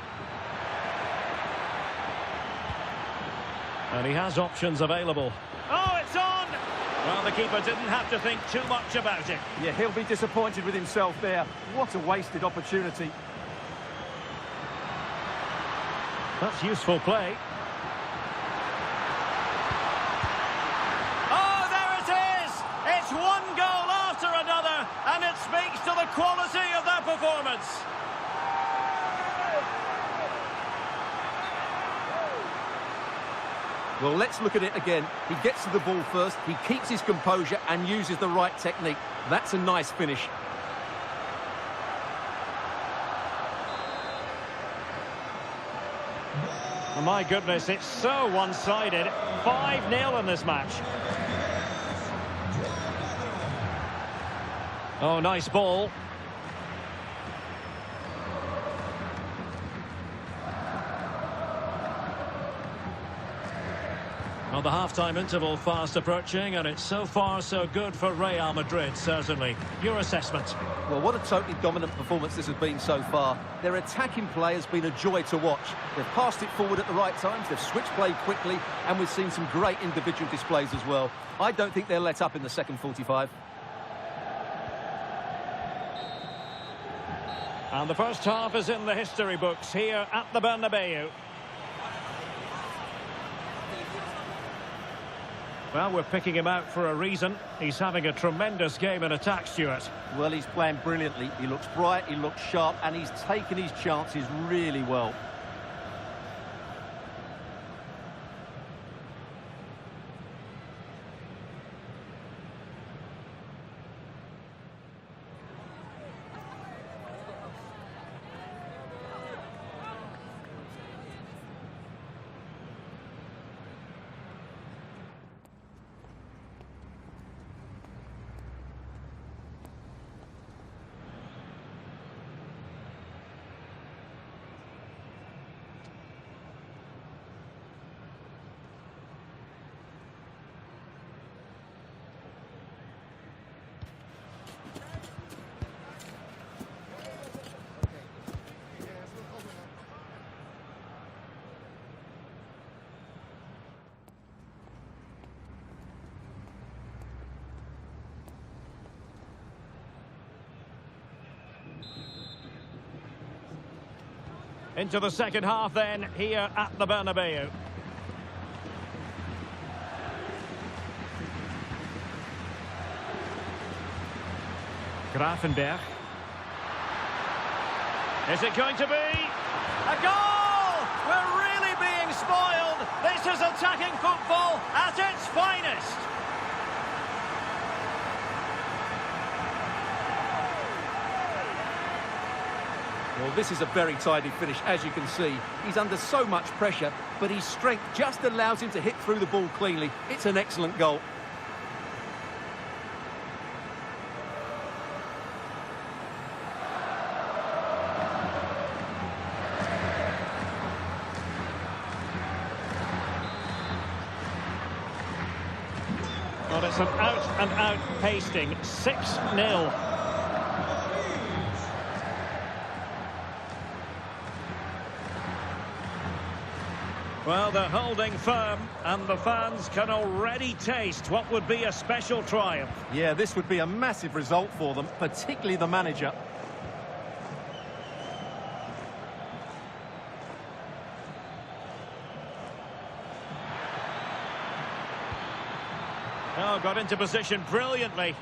And he has options available. Oh, it's on! Well, the keeper didn't have to think too much about it. Yeah, he'll be disappointed with himself there. What a wasted opportunity. That's useful play. It's one goal after another, and it speaks to the quality of that performance. Well, let's look at it again. He gets to the ball first, he keeps his composure and uses the right technique. That's a nice finish. Oh, my goodness, it's so one-sided. 5-0 in this match. Oh, nice ball. Well, the half-time interval fast approaching, and it's so far so good for Real Madrid, certainly. Your assessment? Well, what a totally dominant performance this has been so far. Their attacking play has been a joy to watch. They've passed it forward at the right times, they've switched play quickly, and we've seen some great individual displays as well. I don't think they'll let up in the second 45. And the first half is in the history books here at the Bernabeu. Well, we're picking him out for a reason. He's having a tremendous game in attack, Stuart. Well, he's playing brilliantly. He looks bright, he looks sharp, and he's taken his chances really well. Into the second half then, here at the Bernabeu. Grafenberg. Is it going to be a goal? We're really being spoiled. This is attacking football at its finest. Well, this is a very tidy finish, as you can see. He's under so much pressure, but his strength just allows him to hit through the ball cleanly. It's an excellent goal. Well, it's an out-and-out pasting. 6-0. Well, they're holding firm, and the fans can already taste what would be a special triumph. Yeah, this would be a massive result for them, particularly the manager. Oh, got into position brilliantly.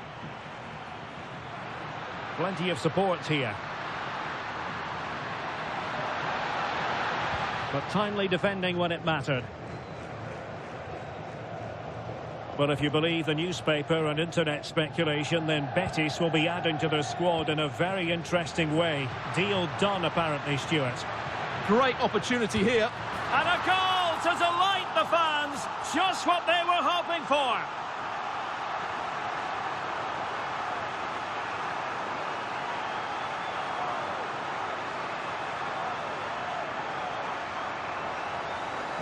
Plenty of support here. But timely defending when it mattered. Well, if you believe the newspaper and internet speculation, then Betis will be adding to their squad in a very interesting way. Deal done, apparently, Stuart. Great opportunity here. And a goal to delight the fans. Just what they were hoping for.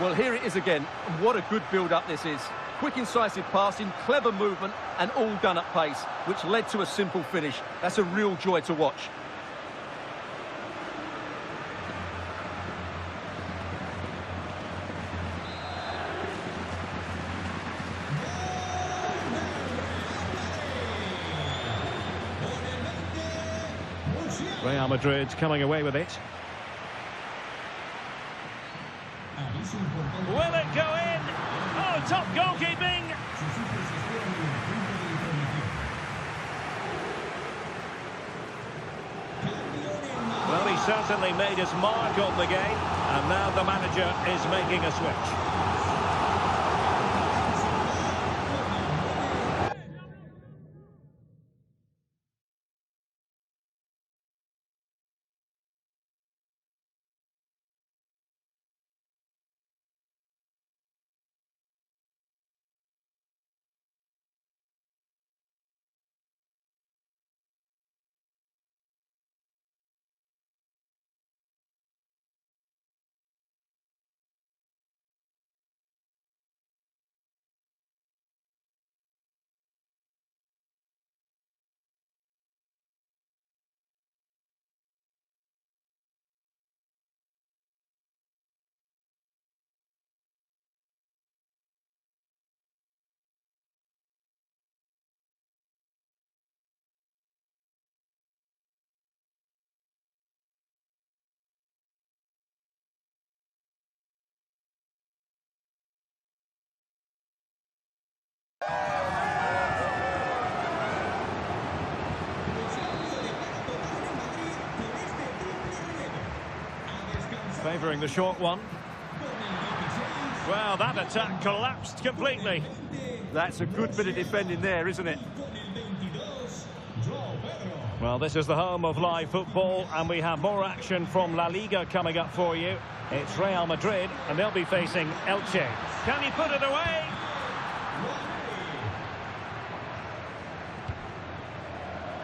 Well, here it is again. What a good build-up this is. Quick, incisive passing, clever movement, and all done at pace, which led to a simple finish. That's a real joy to watch. Real Madrid coming away with it. Will it go in? Oh, top goalkeeping! Well, he certainly made his mark on the game, and now the manager is making a switch. Favouring the short one. Well, that attack collapsed completely. That's a good bit of defending there, isn't it? Well, this is the home of live football, and we have more action from La Liga coming up for you. It's Real Madrid, and they'll be facing Elche. Can he put it away?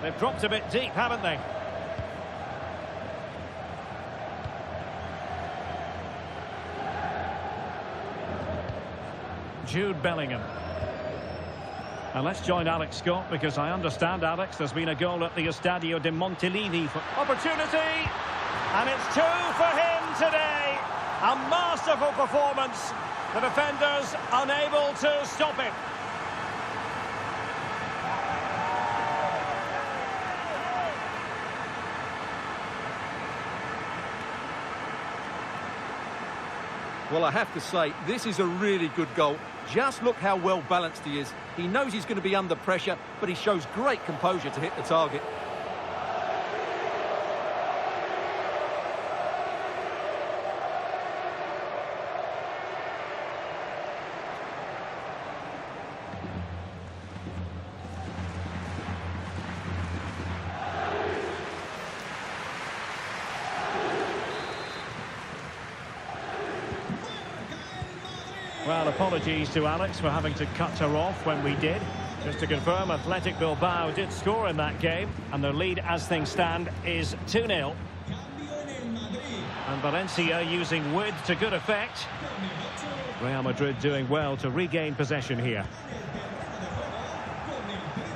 They've dropped a bit deep, haven't they? Jude Bellingham. And let's join Alex Scott, because I understand, Alex, there's been a goal at the Estadio de Montilivi for opportunity, and it's 2 for him today. A masterful performance. The defenders unable to stop him. Well, I have to say, this is a really good goal. Just look how well balanced he is. He knows he's going to be under pressure, but he shows great composure to hit the target. Well, apologies to Alex for having to cut her off when we did. Just to confirm, Athletic Bilbao did score in that game, and their lead as things stand is 2-0. And Valencia using width to good effect. Real Madrid doing well to regain possession here.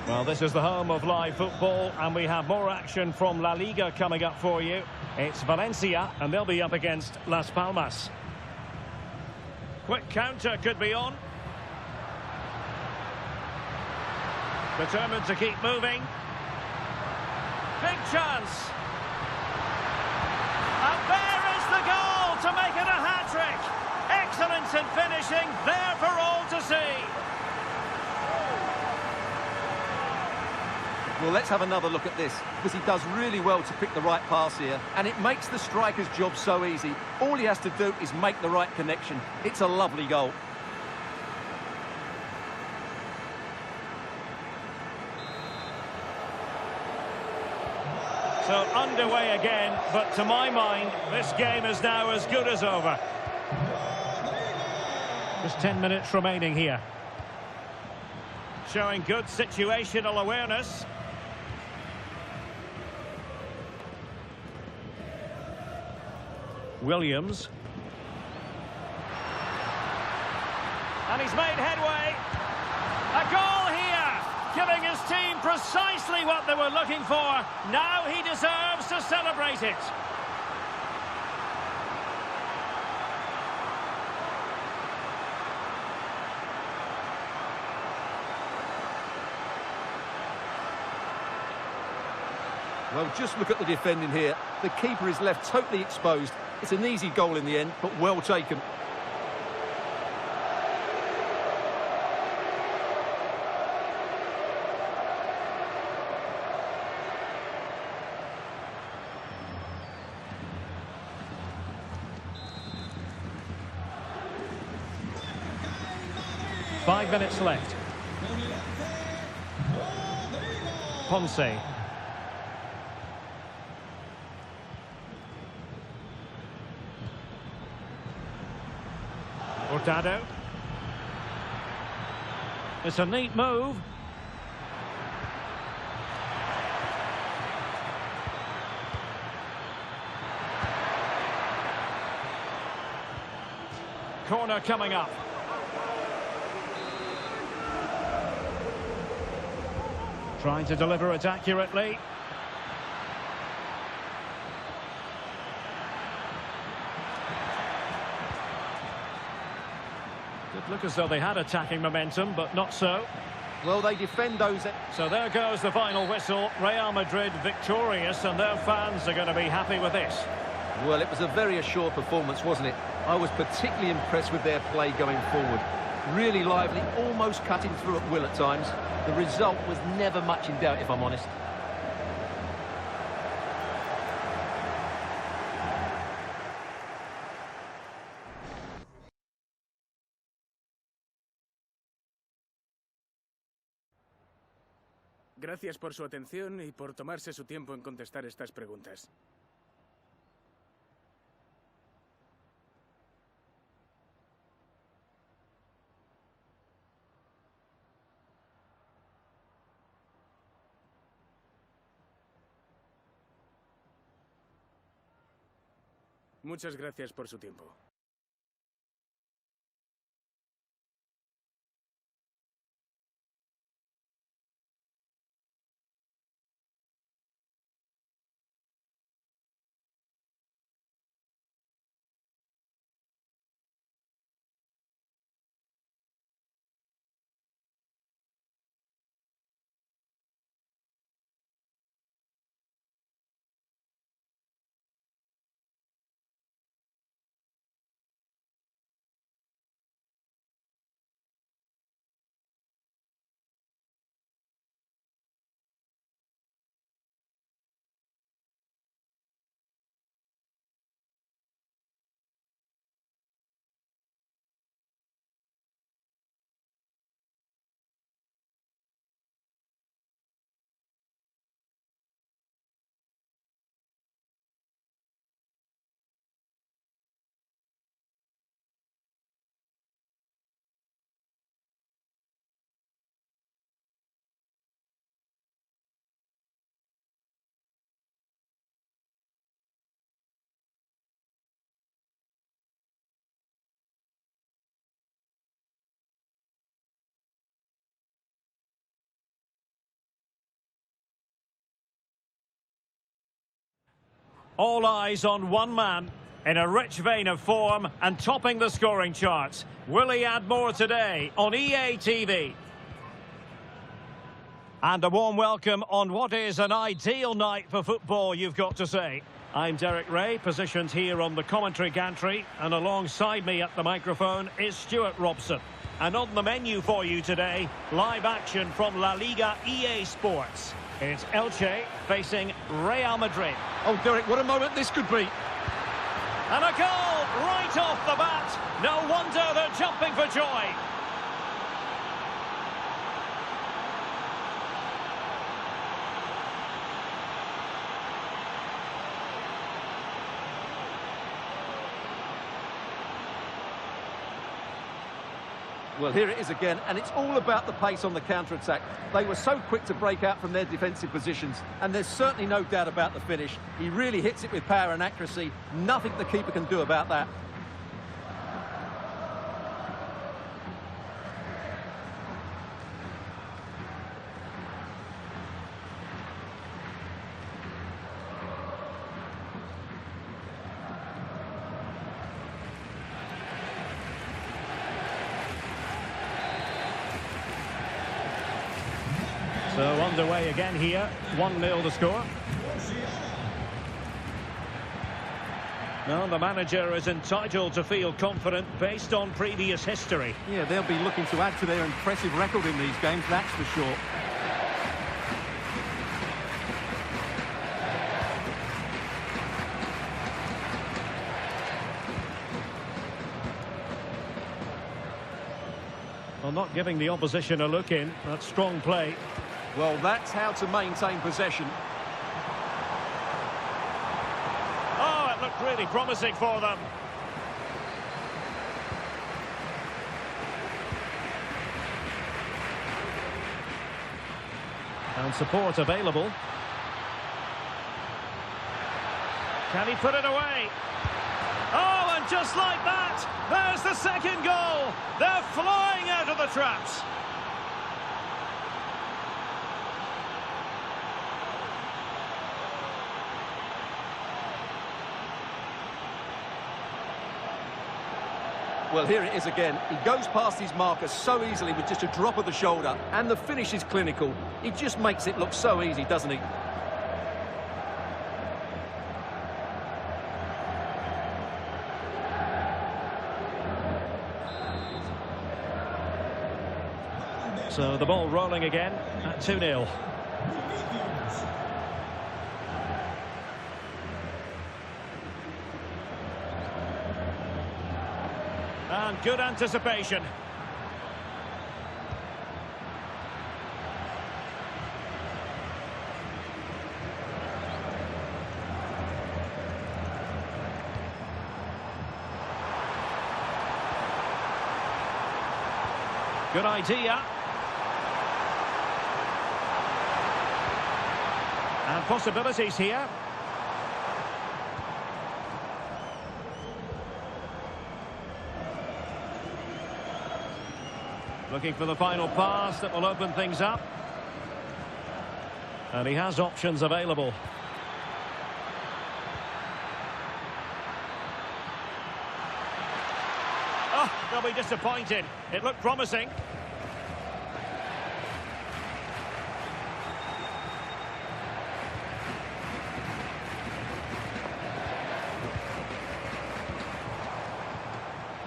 Well, this is the home of live football, and we have more action from La Liga coming up for you. It's Valencia, and they'll be up against Las Palmas. Quick counter could be on. Determined to keep moving. Big chance. And there is the goal to make it a hat-trick. Excellence in finishing, there for all to see. Well, let's have another look at this, because he does really well to pick the right pass here, and it makes the striker's job so easy. All he has to do is make the right connection. It's a lovely goal. So underway again, but to my mind, this game is now as good as over. Just 10 minutes remaining here. Showing good situational awareness. Williams. And he's made headway. A goal here, giving his team precisely what they were looking for. Now he deserves to celebrate it. Well, just look at the defending here. The keeper is left totally exposed. It's an easy goal in the end, but well taken. Five minutes left. Ponce. Hurtado. It's a neat move. Corner coming up. Trying to deliver it accurately. Did look as though they had attacking momentum, but not so. Well, they defend those. So there goes the final whistle. Real Madrid victorious, and their fans are going to be happy with this. Well, it was a very assured performance, wasn't it? I was particularly impressed with their play going forward. Really lively, almost cutting through at will at times. The result was never much in doubt, if I'm honest. Gracias por su atención y por tomarse su tiempo en contestar estas preguntas. Muchas gracias por su tiempo. All eyes on one man in a rich vein of form and topping the scoring charts. Will he add more today on EA TV? And a warm welcome on what is an ideal night for football, you've got to say. I'm Derek Ray, positioned here on the commentary gantry, and alongside me at the microphone is Stuart Robson. And on the menu for you today, live action from La Liga EA Sports. It's Elche facing Real Madrid. Oh, Derek, what a moment this could be. And a goal right off the bat. No wonder they're jumping for joy. Well, here it is again, and it's all about the pace on the counter-attack. They were so quick to break out from their defensive positions, and there's certainly no doubt about the finish. He really hits it with power and accuracy. Nothing the keeper can do about that. So underway again here, 1-0 the score. Now the manager is entitled to feel confident based on previous history. Yeah, they'll be looking to add to their impressive record in these games, that's for sure. Well, not giving the opposition a look in. That's strong play. Well, that's how to maintain possession. Oh, it looked really promising for them. And support available. Can he put it away? Oh, and just like that, there's the second goal. They're flying out of the traps. Well, here it is again. He goes past his marker so easily with just a drop of the shoulder, and the finish is clinical. He just makes it look so easy, doesn't he? So the ball rolling again at 2-0. And good anticipation. Good idea. And possibilities here. Looking for the final pass that will open things up. And he has options available. Oh, they'll be disappointed. It looked promising.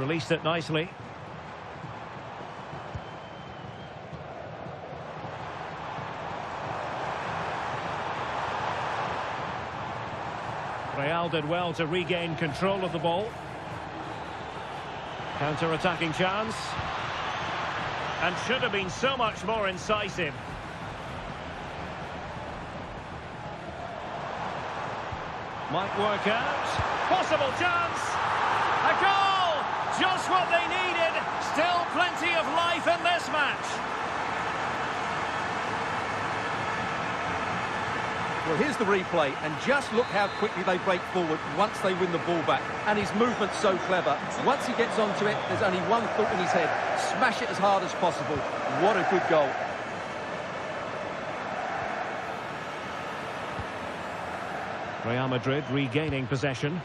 Released it nicely. Real did well to regain control of the ball. Counter-attacking chance. And should have been so much more incisive. Might work out. Possible chance. A goal! Just what they needed. Still plenty of life in this match. Well, here's the replay, and just look how quickly they break forward once they win the ball back. And his movement's so clever. Once he gets onto it, there's only one thought in his head. Smash it as hard as possible. What a good goal. Real Madrid regaining possession.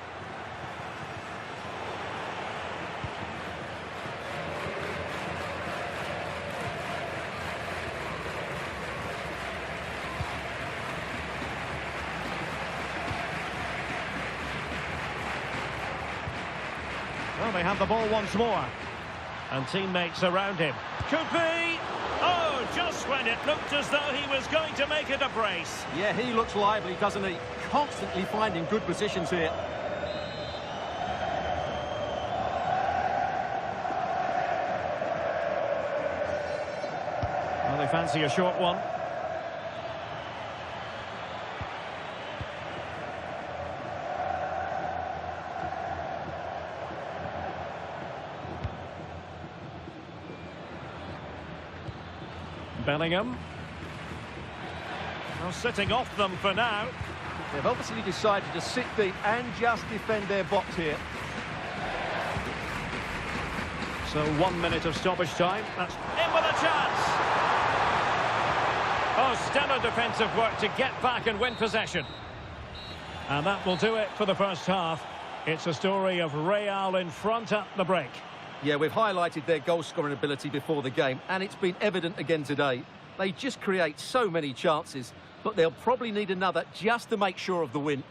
Well, they have the ball once more. And teammates around him. Could be! Oh, just when it looked as though he was going to make it a brace. Yeah, he looks lively, doesn't he? Constantly finding good positions here. Well, they fancy a short one. Bellingham. Well, sitting off them for now. They've obviously decided to sit deep and just defend their box here. So 1 minute of stoppage time. That's in with a chance. Oh, stellar defensive work to get back and win possession. And that will do it for the first half. It's a story of Real in front at the break. Yeah, we've highlighted their goal-scoring ability before the game, and it's been evident again today. They just create so many chances, but they'll probably need another just to make sure of the win.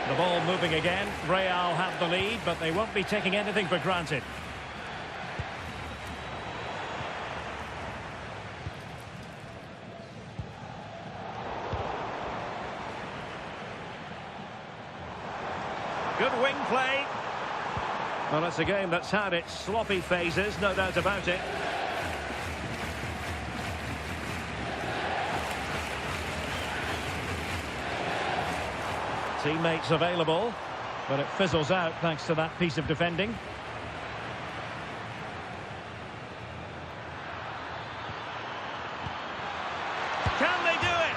The ball moving again. Real have the lead, but they won't be taking anything for granted. Good wing play. Well, it's a game that's had its sloppy phases, no doubt about it. Teammates available, but it fizzles out thanks to that piece of defending. Can they do it?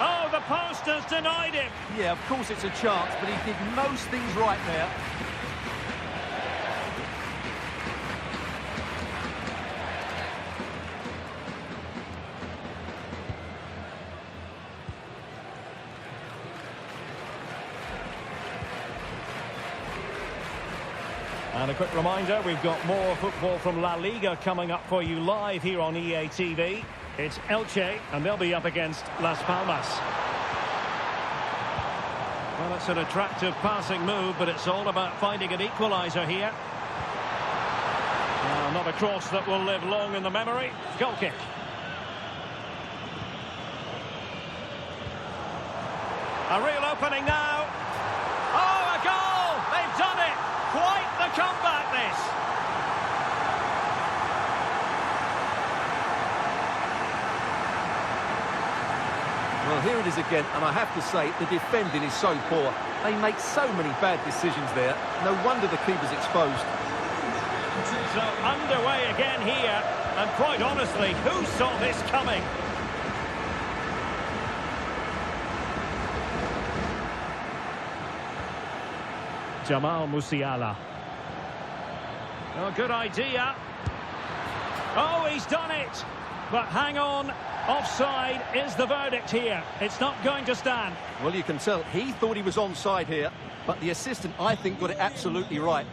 Oh, the post has denied him. Yeah, of course it's a chance, but he did most things right there. And a quick reminder, we've got more football from La Liga coming up for you live here on EA TV. It's Elche, and they'll be up against Las Palmas. Well, it's an attractive passing move, but it's all about finding an equaliser here. Not a cross that will live long in the memory. Goal kick. A real opening now. Oh, a goal! They've done it! Quite the comeback, this. Well, here it is again, and I have to say, the defending is so poor. They make so many bad decisions there. No wonder the keeper's exposed. So, underway again here, and quite honestly, who saw this coming? Jamal Musiala. Oh, good idea. Oh, he's done it. But hang on, offside is the verdict here. It's not going to stand. Well, you can tell he thought he was onside here, but the assistant, I think, got it absolutely right.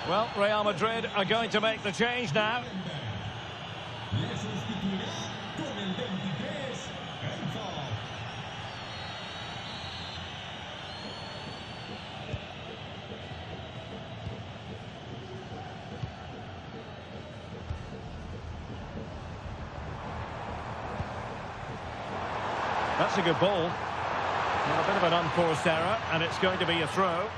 Well, Real Madrid are going to make the change now. Le sustituirá con el 23, Enzo. That's a good ball. Well, a bit of an unforced error, and it's going to be a throw.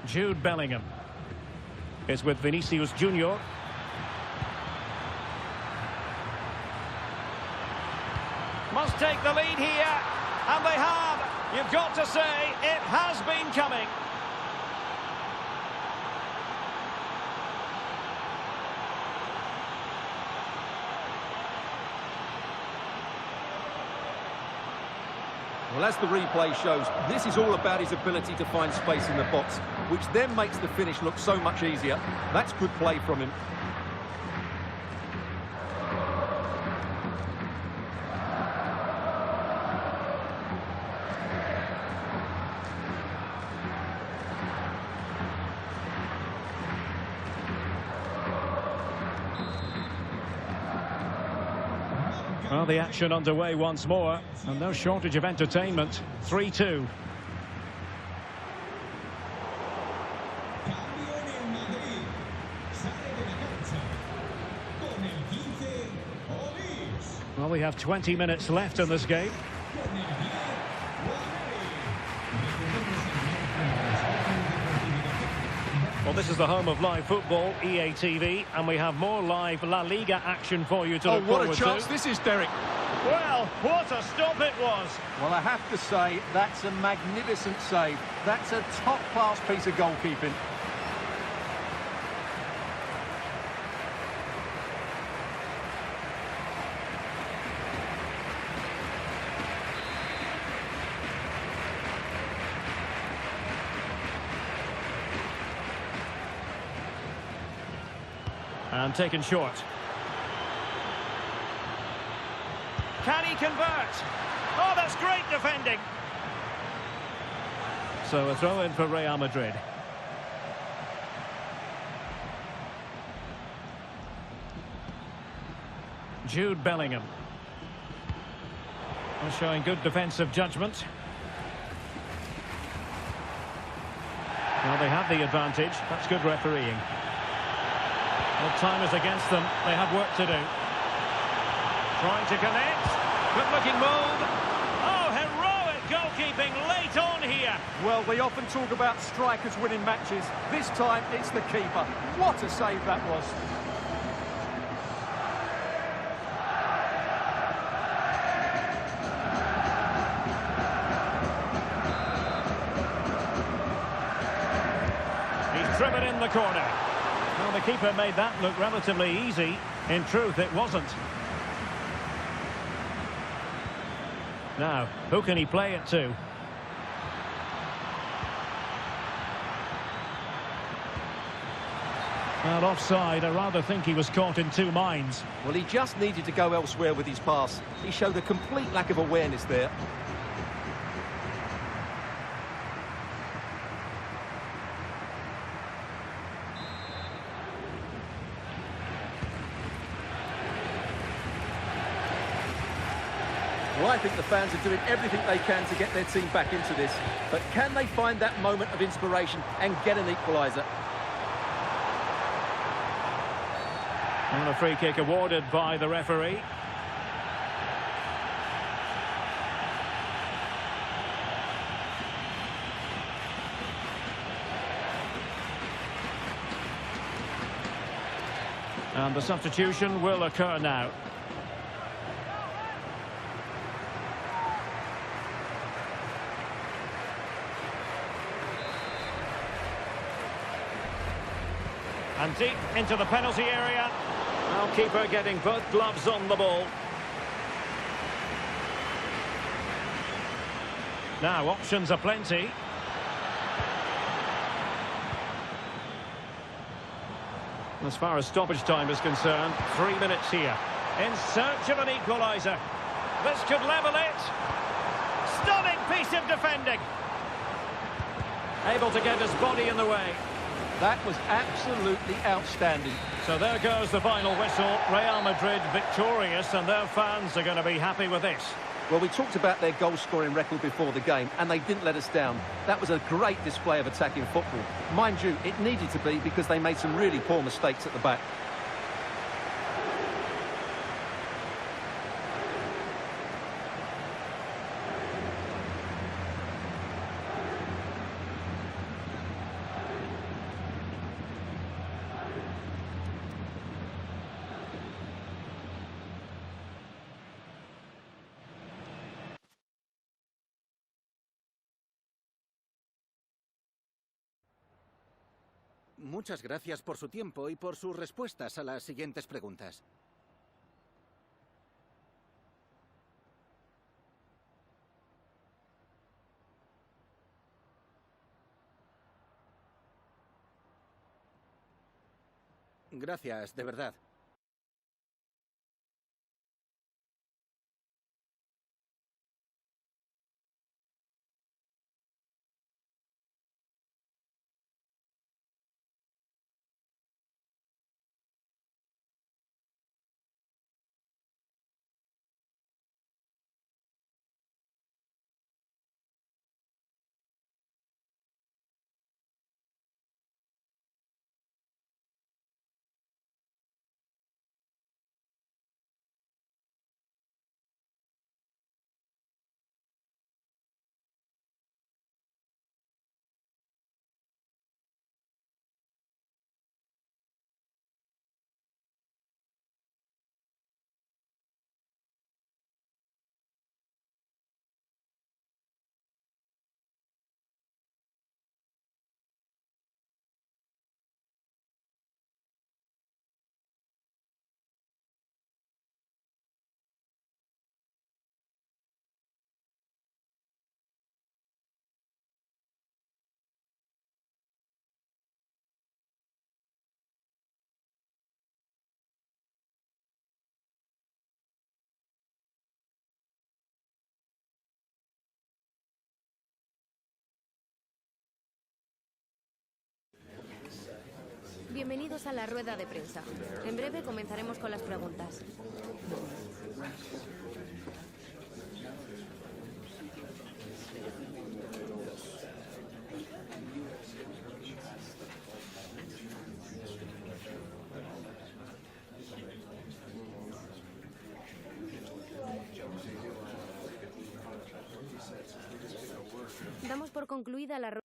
Jude Bellingham is with Vinicius Junior. Must take the lead here, and they have. You've got to say, it has been coming. Well, as the replay shows, this is all about his ability to find space in the box, which then makes the finish look so much easier. That's good play from him. Well, the action underway once more, and no shortage of entertainment. 3-2. Cambio en el Madrid. Sale de la cancha con el 15, Olis. Well, we have 20 minutes left in this game. Con el 10, Well, this is the home of live football, EA-TV, and we have more live La Liga action for you to look what forward a chance to. this is, Derek. Well, what a stop it was. Well, I have to say, that's a magnificent save. That's a top-class piece of goalkeeping. And taken short. Can he convert? Oh, that's great defending. So a throw in for Real Madrid. Jude Bellingham. Well, showing good defensive judgment. Well, they have the advantage. That's good refereeing. Well, time is against them. They have work to do. Trying to connect. Good-looking move. Oh, heroic goalkeeping late on here. Well, we often talk about strikers winning matches. This time, it's the keeper. What a save that was. He's driven in the corner. Well, the keeper made that look relatively easy. In truth, it wasn't. Now, who can he play it to? Well, offside. I rather think he was caught in two minds. Well, he just needed to go elsewhere with his pass. He showed a complete lack of awareness there. Well, I think the fans are doing everything they can to get their team back into this. But can they find that moment of inspiration and get an equaliser? And a free kick awarded by the referee. And the substitution will occur now. And deep into the penalty area. Now keeper getting both gloves on the ball. Now options are plenty. As far as stoppage time is concerned, 3 minutes here. In search of an equaliser. This could level it. Stunning piece of defending. Able to get his body in the way. That was absolutely outstanding. So there goes the final whistle. Real Madrid victorious, and their fans are going to be happy with this. Well, we talked about their goal-scoring record before the game, and they didn't let us down. That was a great display of attacking football. Mind you, it needed to be because they made some really poor mistakes at the back. Muchas gracias por su tiempo y por sus respuestas a las siguientes preguntas. Gracias, de verdad. Bienvenidos a la rueda de prensa. En breve comenzaremos con las preguntas. Damos por concluida la rueda.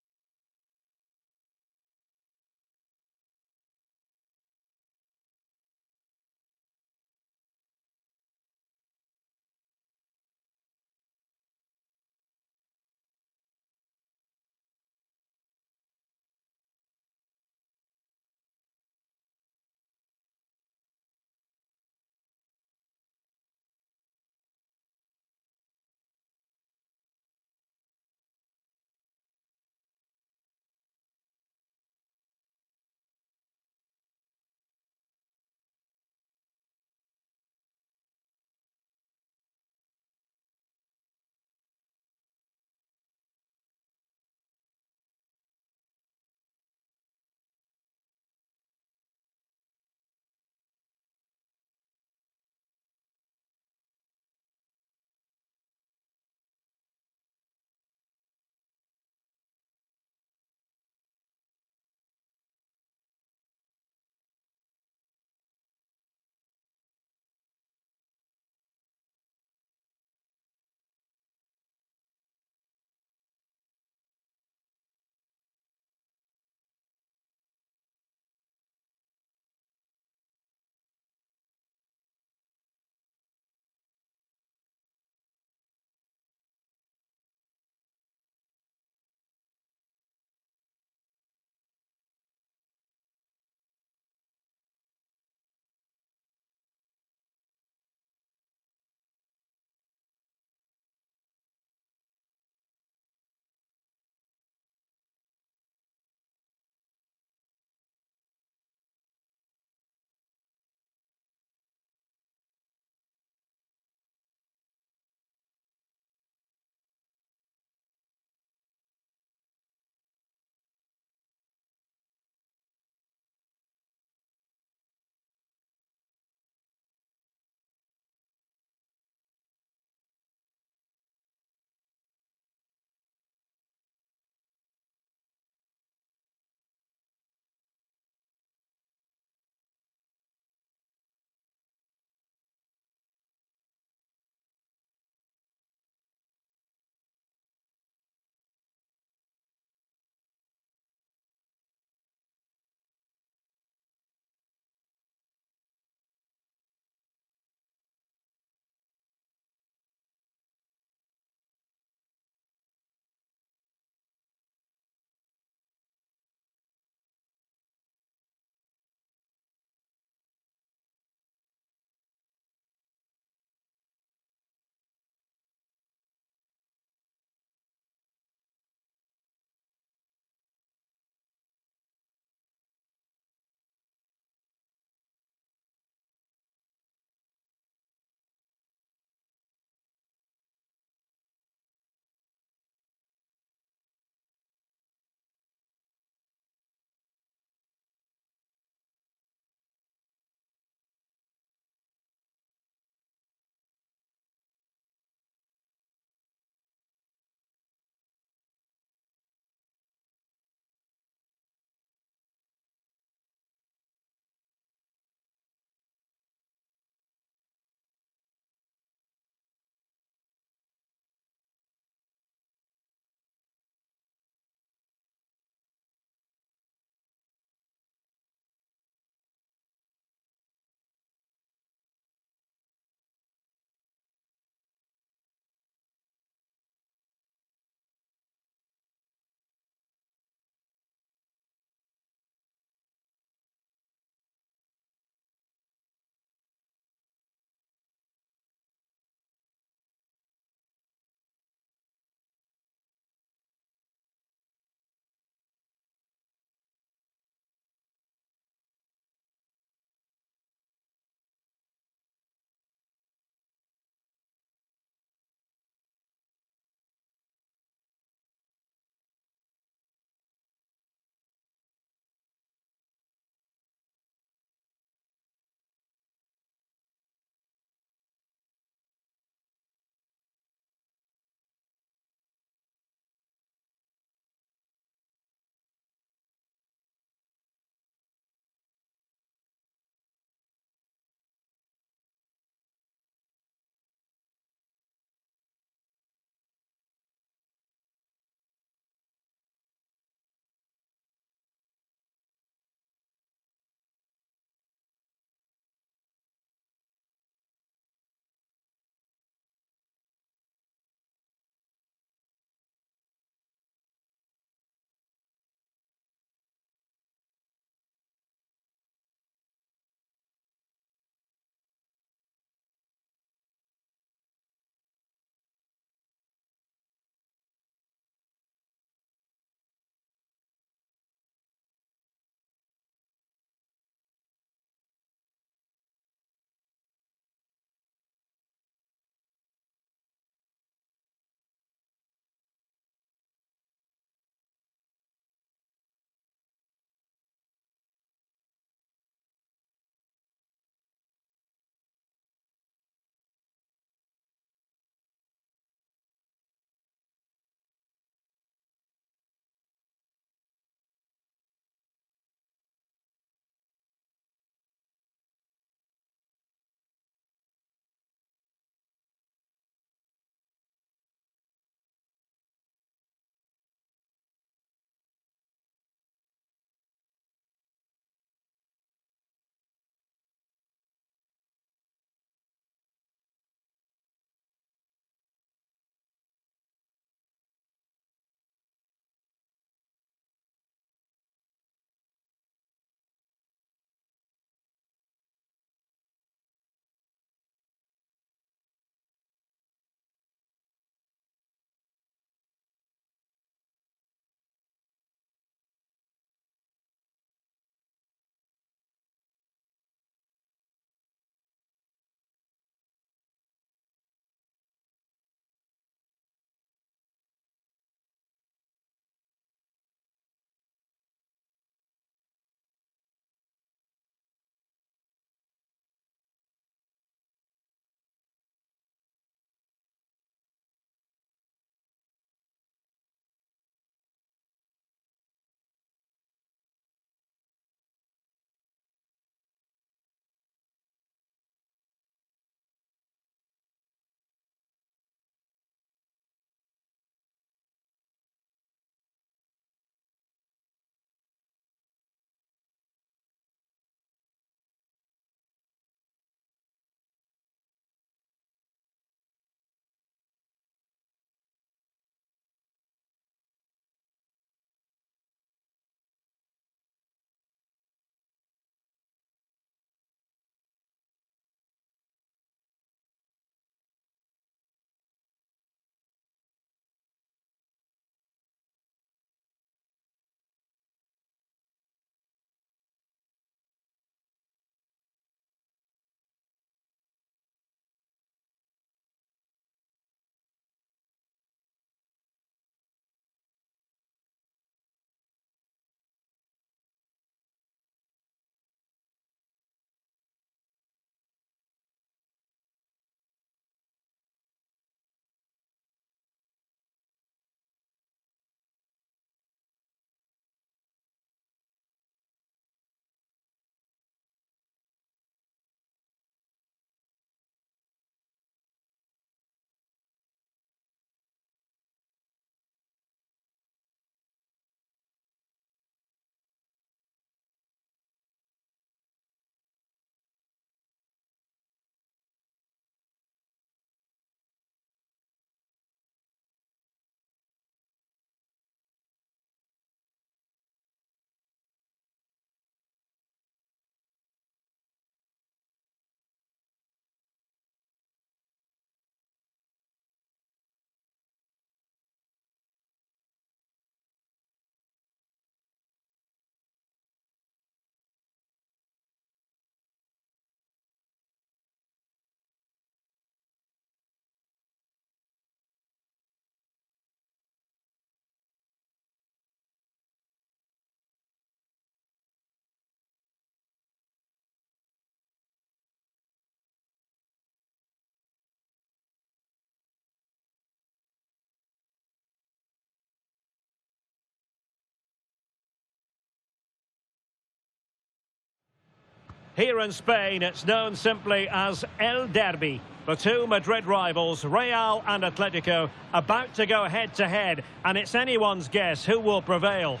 Here in Spain, it's known simply as El Derby. The two Madrid rivals, Real and Atletico, about to go head-to-head, and it's anyone's guess who will prevail.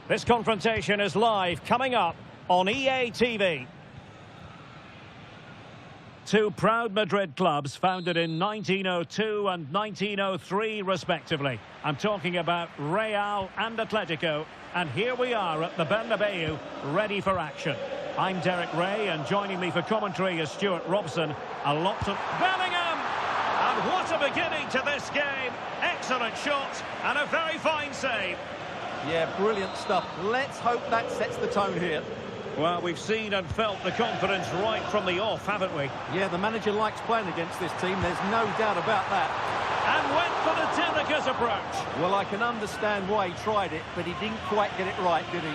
This confrontation is live, coming up on EA TV. Two proud Madrid clubs founded in 1902 and 1903 respectively. I'm talking about Real and Atletico, and here we are at the Bernabeu, ready for action. I'm Derek Ray, and joining me for commentary is Stuart Robson. A lot of Bellingham! And what a beginning to this game. Excellent shot and a very fine save. Yeah, brilliant stuff. Let's hope that sets the tone here. Well, we've seen and felt the confidence right from the off, haven't we? Yeah, the manager likes playing against this team, there's no doubt about that. And went for the delicate approach. Well, I can understand why he tried it, but he didn't quite get it right, did he?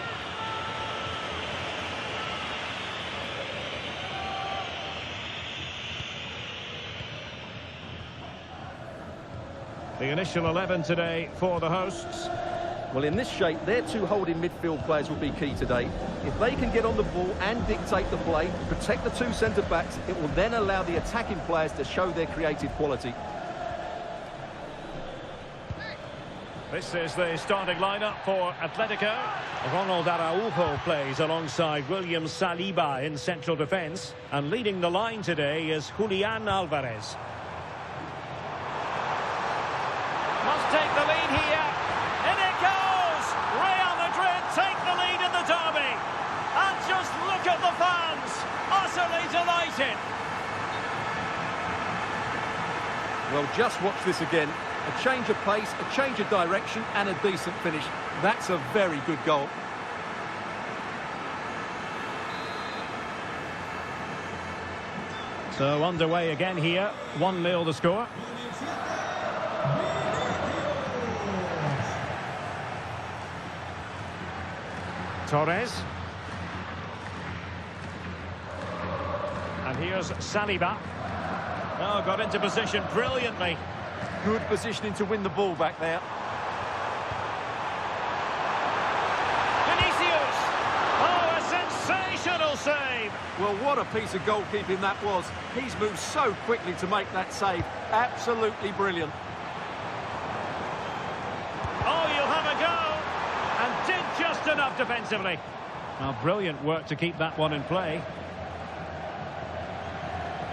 The initial 11 today for the hosts. Well, in this shape, their two holding midfield players will be key today. If they can get on the ball and dictate the play, protect the two centre-backs, it will then allow the attacking players to show their creative quality. This is the starting lineup for Atletico. Ronald Araujo plays alongside William Saliba in central defence. And leading the line today is Julian Alvarez. Must take the lead here. In it goes! Real Madrid take the lead in the derby. And just look at the fans, utterly delighted. Well, just watch this again. A change of pace, a change of direction, and a decent finish. That's a very good goal. So underway again here. 1-0 the score. Torres. And here's Saliba. Oh, got into position brilliantly. Good positioning to win the ball back there. Vinicius! Oh, a sensational save! Well, what a piece of goalkeeping that was. He's moved so quickly to make that save. Absolutely brilliant. Oh, you'll have a go! And did just enough defensively. Well, brilliant work to keep that one in play.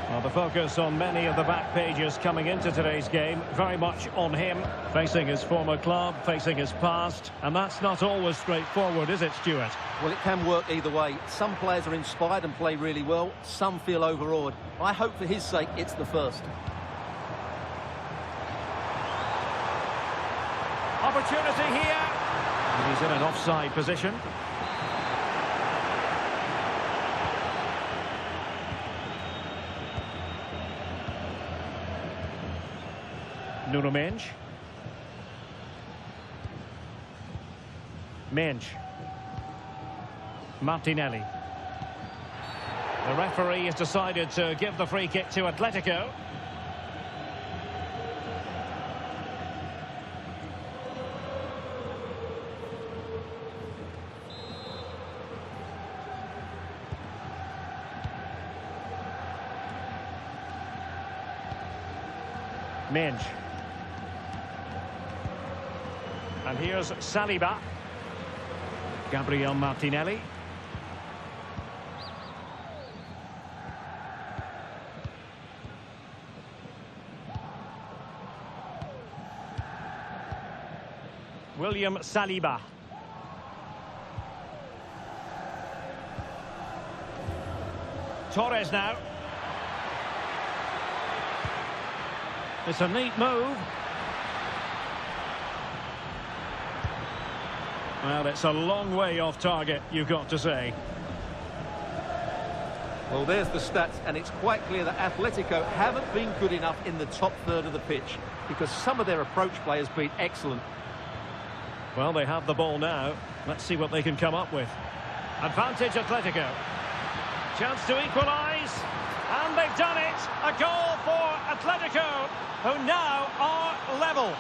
Well, the focus on many of the back pages coming into today's game, very much on him, facing his former club, facing his past, and that's not always straightforward, is it, Stuart? Well, it can work either way. Some players are inspired and play really well, some feel overawed. I hope for his sake it's the first. Opportunity here. And he's in an offside position. Nuno Mendes. Martinelli. The referee has decided to give the free kick to Atletico. Mendes. And here's Saliba. Gabriel Martinelli. William Saliba. Torres now. It's a neat move. Well, it's a long way off target, you've got to say. Well, there's the stats, and it's quite clear that Atletico haven't been good enough in the top third of the pitch because some of their approach play has been excellent. Well, they have the ball now. Let's see what they can come up with. Advantage Atletico. Chance to equalise. And they've done it. A goal for Atletico, who now are level.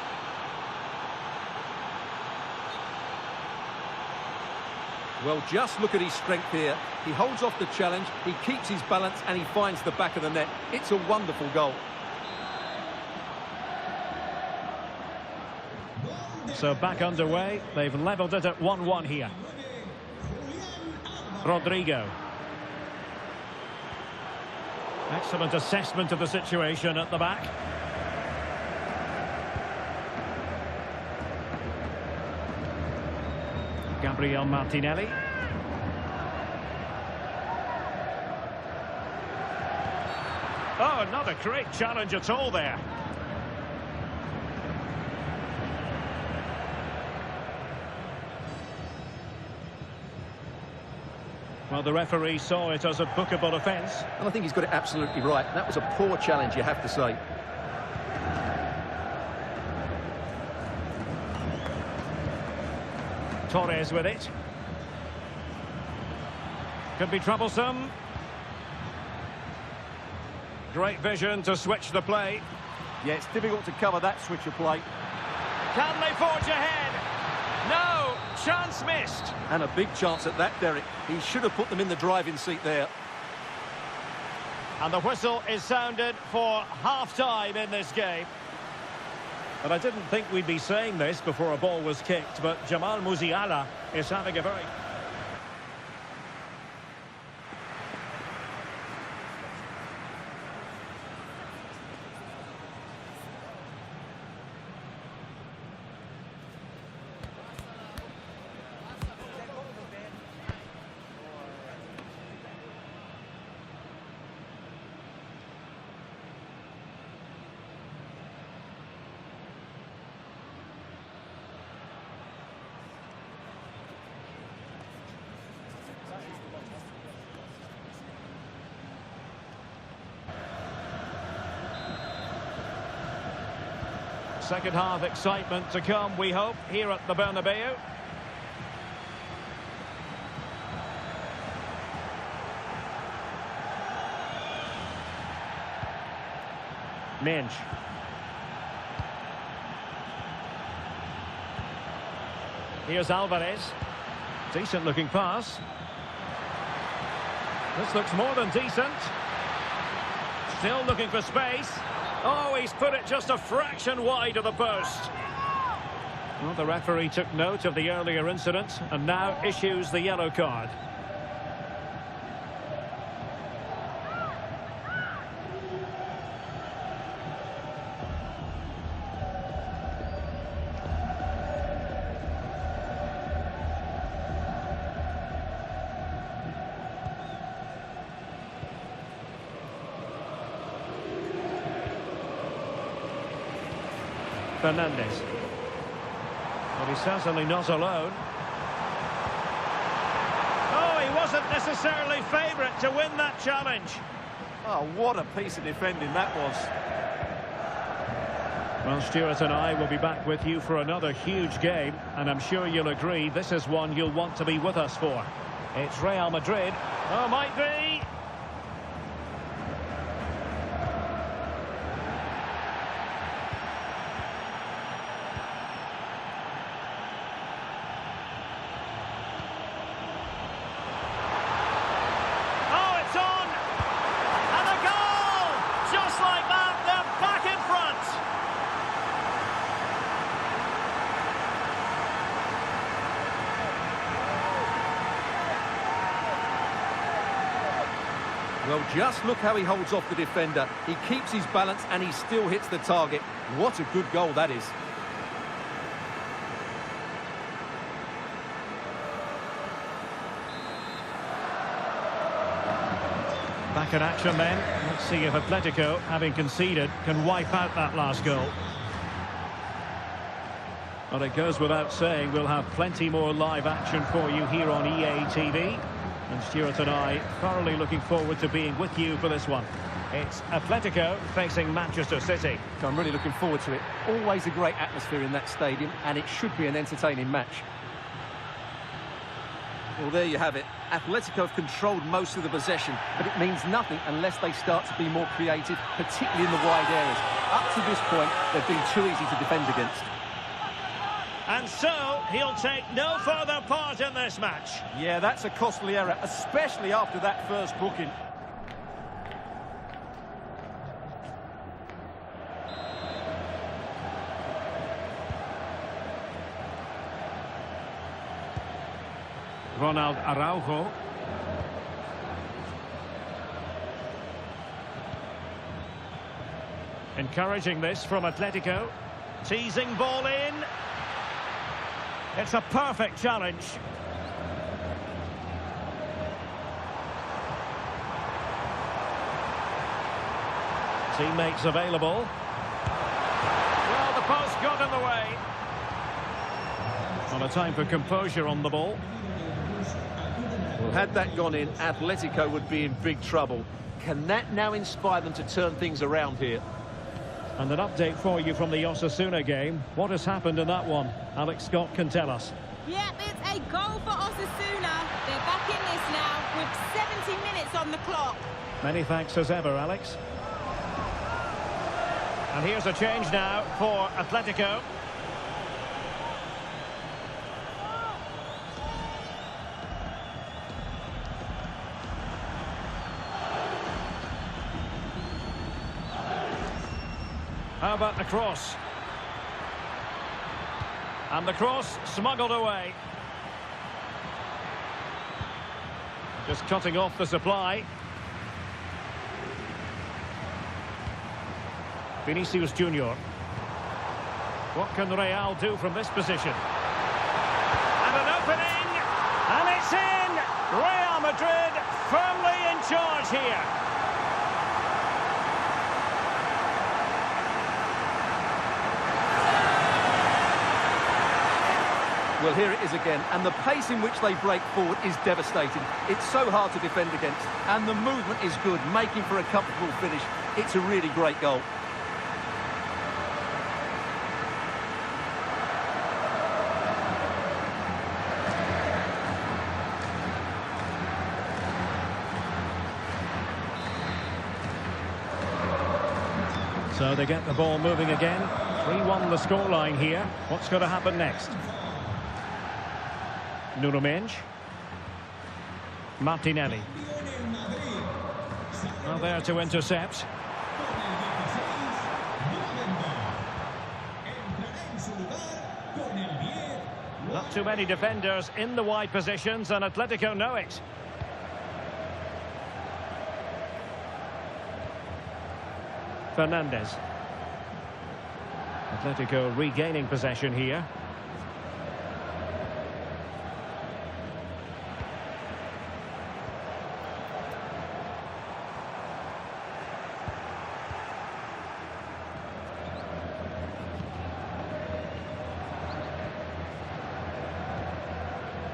Well, just look at his strength here. He holds off the challenge, he keeps his balance, and he finds the back of the net. It's a wonderful goal. So back underway. They've levelled it at 1-1 here. Rodrigo. Excellent assessment of the situation at the back. Gabriel Martinelli. Oh, not a great challenge at all there. Well, the referee saw it as a bookable offence. And I think he's got it absolutely right. That was a poor challenge, you have to say. Torres with it. Could be troublesome. Great vision to switch the play. Yeah, it's difficult to cover that switch of play. Can they forge ahead? No! Chance missed. And a big chance at that, Derek. He should have put them in the driving seat there. And the whistle is sounded for half-time in this game. But I didn't think we'd be saying this before a ball was kicked, but Jamal Musiala is having a very... Second half excitement to come, we hope, here at the Bernabeu. Minge. Here's Alvarez. Decent looking pass. This looks more than decent. Still looking for space. Oh, he's put it just a fraction wide of the post. Well, the referee took note of the earlier incident and now issues the yellow card. Fernandez. But he's certainly not alone. Oh, he wasn't necessarily favourite to win that challenge. Oh, what a piece of defending that was. Well, Stuart and I will be back with you for another huge game, and I'm sure you'll agree this is one you'll want to be with us for. It's Real Madrid. Oh, might be. Well, just look how he holds off the defender. He keeps his balance and he still hits the target. What a good goal that is. Back in action then. Let's see if Atletico, having conceded, can wipe out that last goal. Well, it goes without saying we'll have plenty more live action for you here on EA TV. And Stuart and I thoroughly looking forward to being with you for this one. It's Atletico facing Manchester City. I'm really looking forward to it. Always a great atmosphere in that stadium, and it should be an entertaining match. Well, there you have it. Atletico have controlled most of the possession, but it means nothing unless they start to be more creative, particularly in the wide areas. Up to this point, they've been too easy to defend against. And so, he'll take no further part in this match. Yeah, that's a costly error, especially after that first booking. Ronald Araujo. Encouraging this from Atletico. Teasing ball in. It's a perfect challenge. Teammates available. Well, the post got in the way. On a time for composure on the ball. Well, had that gone in, Atletico would be in big trouble. Can that now inspire them to turn things around here? And an update for you from the Osasuna game. What has happened in that one? Alex Scott can tell us. Yep, it's a goal for Osasuna. They're back in this now with 70 minutes on the clock. Many thanks as ever, Alex. And here's a change now for Atletico. How about the cross? And the cross smuggled away. Just cutting off the supply. Vinicius Junior. What can Real do from this position? And an opening! And it's in! Real Madrid firmly in charge here. Well, here it is again, and the pace in which they break forward is devastating. It's so hard to defend against, and the movement is good, making for a comfortable finish. It's a really great goal. So they get the ball moving again. 3-1 the scoreline here. What's going to happen next? Nuno Mendes. Martinelli. Well, there to intercept. Not too many defenders in the wide positions, and Atletico know it. Fernandez. Atletico regaining possession here.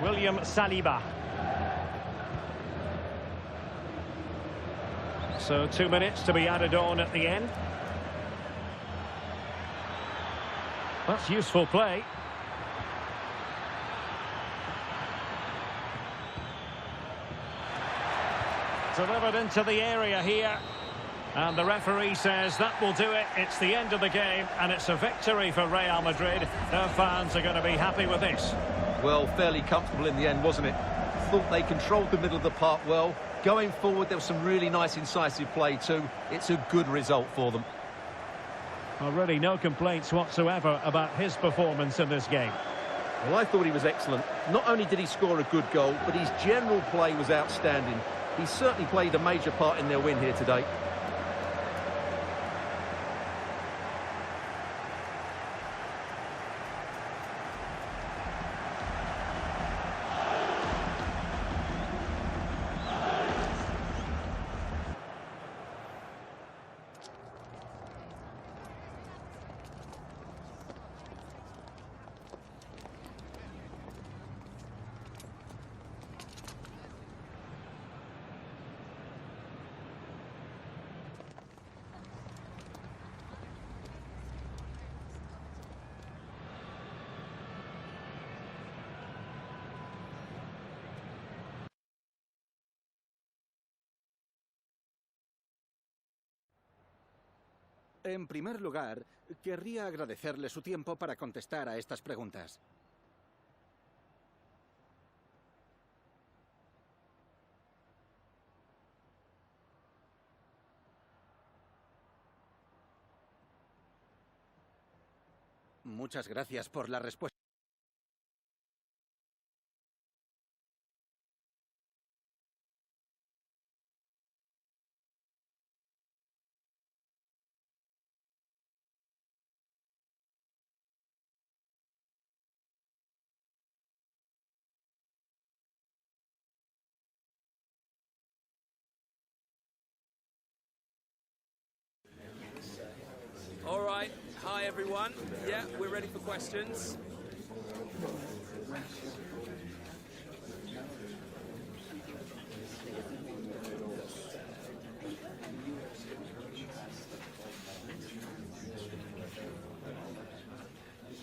William Saliba. So 2 minutes to be added on at the end. That's useful play. Delivered into the area here. And the referee says that will do it. It's the end of the game, and it's a victory for Real Madrid. Their fans are going to be happy with this. Well, fairly comfortable in the end, wasn't it? Thought they controlled the middle of the park well. Going forward, there was some really nice incisive play too. It's a good result for them. Well, really no complaints whatsoever about his performance in this game. Well, I thought he was excellent. Not only did he score a good goal, but his general play was outstanding. He certainly played a major part in their win here today. En primer lugar, querría agradecerle su tiempo para contestar a estas preguntas. Muchas gracias por la respuesta. All right. Hi, everyone. Yeah, we're ready for questions.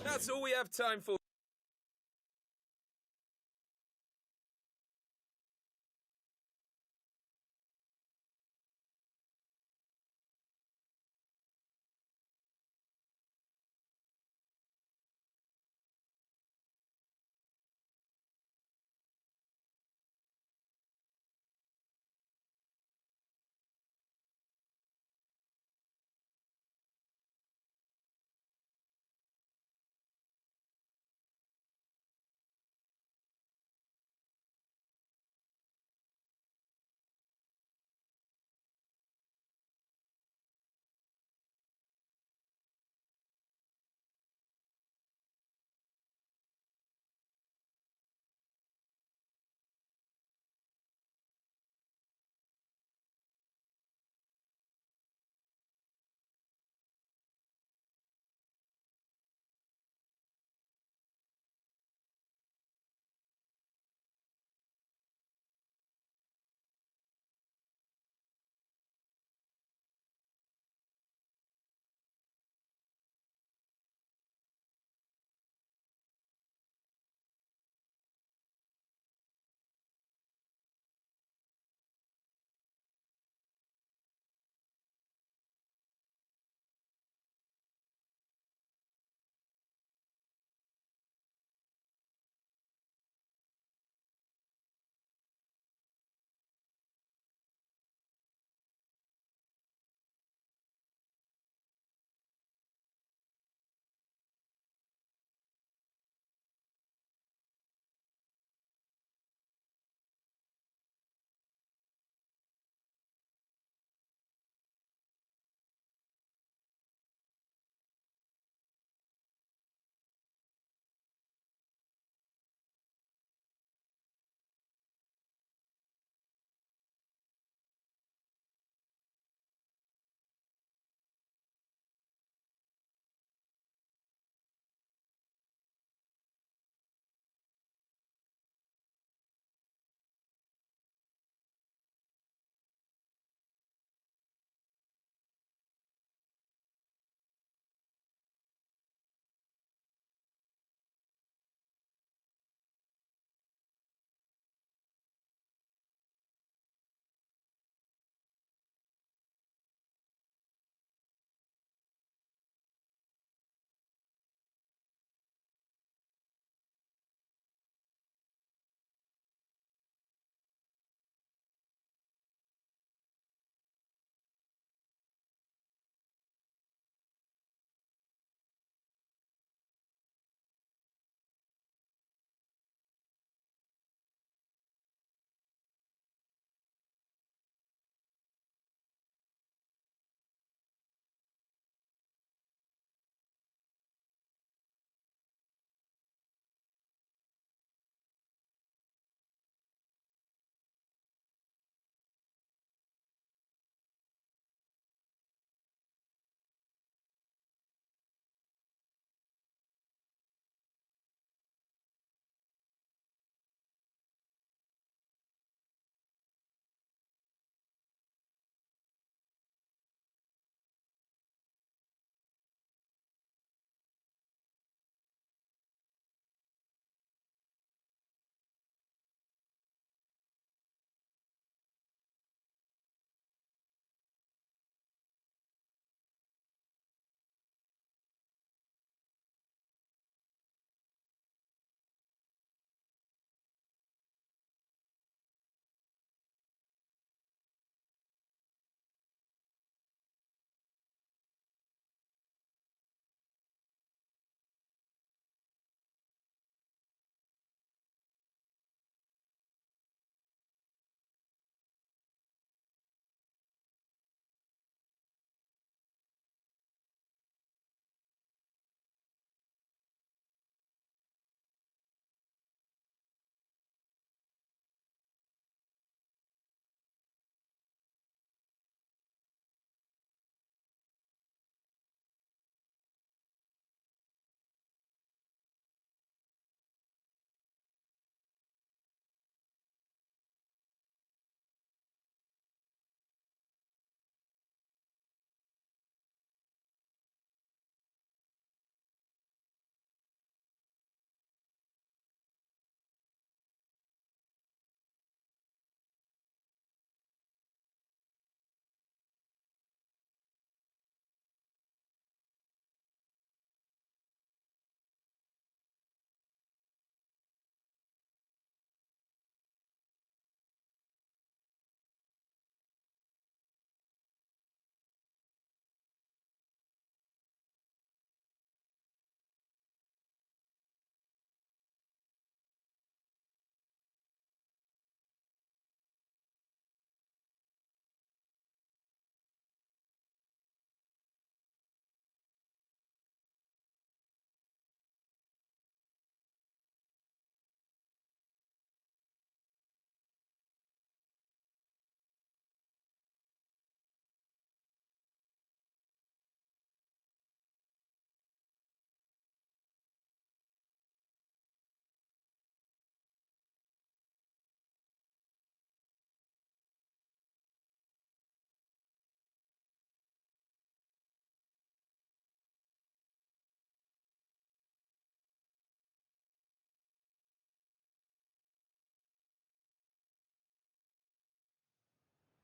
That's all we have time for.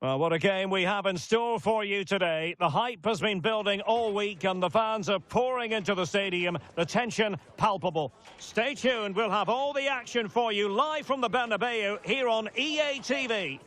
Well, what a game we have in store for you today. The hype has been building all week and the fans are pouring into the stadium. The tension palpable. Stay tuned. We'll have all the action for you live from the Bernabeu here on EA TV.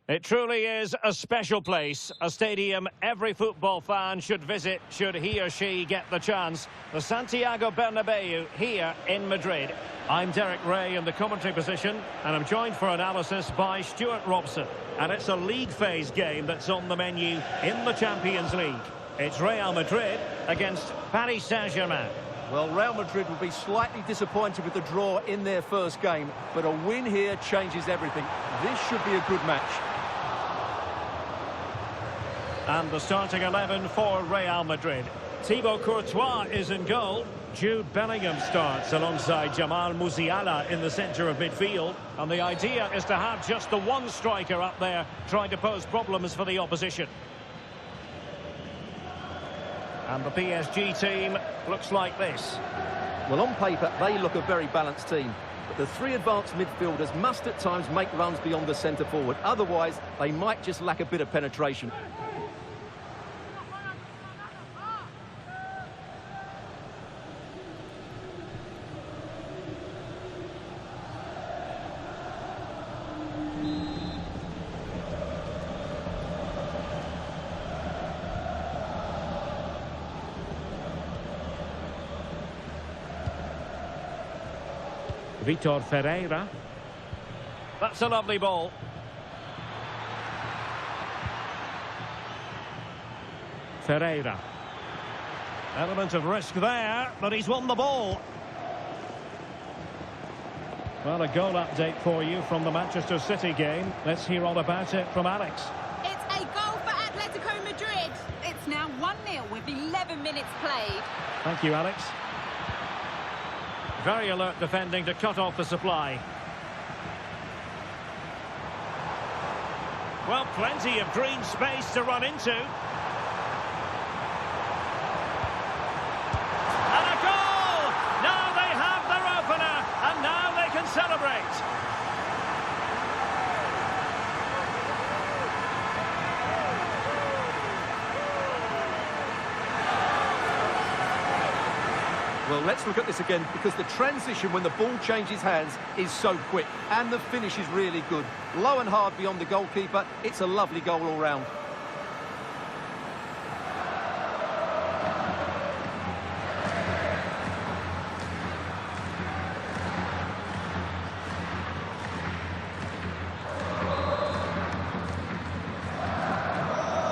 It truly is a special place, a stadium every football fan should visit should he or she get the chance. The Santiago Bernabeu here in Madrid. I'm Derek Ray in the commentary position and I'm joined for analysis by Stuart Robson. And it's a league phase game that's on the menu in the Champions League. It's Real Madrid against Paris Saint-Germain. Well, Real Madrid will be slightly disappointed with the draw in their first game, but a win here changes everything. This should be a good match. And the starting 11 for Real Madrid. Thibaut Courtois is in goal. Jude Bellingham starts alongside Jamal Musiala in the centre of midfield. And the idea is to have just the one striker up there trying to pose problems for the opposition. And the PSG team looks like this. Well, on paper, they look a very balanced team. But the three advanced midfielders must at times make runs beyond the centre forward. Otherwise, they might just lack a bit of penetration. Vitor Ferreira. That's a lovely ball. Ferreira. Element of risk there, but he's won the ball. Well, a goal update for you from the Manchester City game. Let's hear all about it from Alex. It's a goal for Atletico Madrid. It's now 1-0 with 11 minutes played. Thank you, Alex. Very alert defending to cut off the supply. Well, plenty of green space to run into. And a goal! Now they have their opener, and now they can celebrate. Well, let's look at this again, because the transition when the ball changes hands is so quick, and the finish is really good. Low and hard beyond the goalkeeper. It's a lovely goal all round.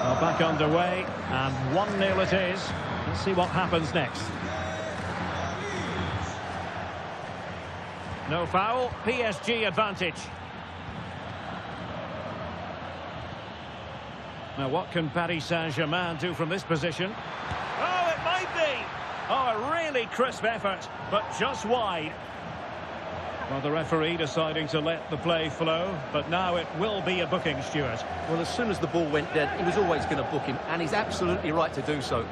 Well, back underway, and 1-0 it is. Let's see what happens next. No foul, PSG advantage. Now what can Paris Saint-Germain do from this position? Oh, it might be! Oh, a really crisp effort, but just wide. Well, the referee deciding to let the play flow, but now it will be a booking, Stuart. Well, as soon as the ball went dead, he was always going to book him, and he's absolutely right to do so.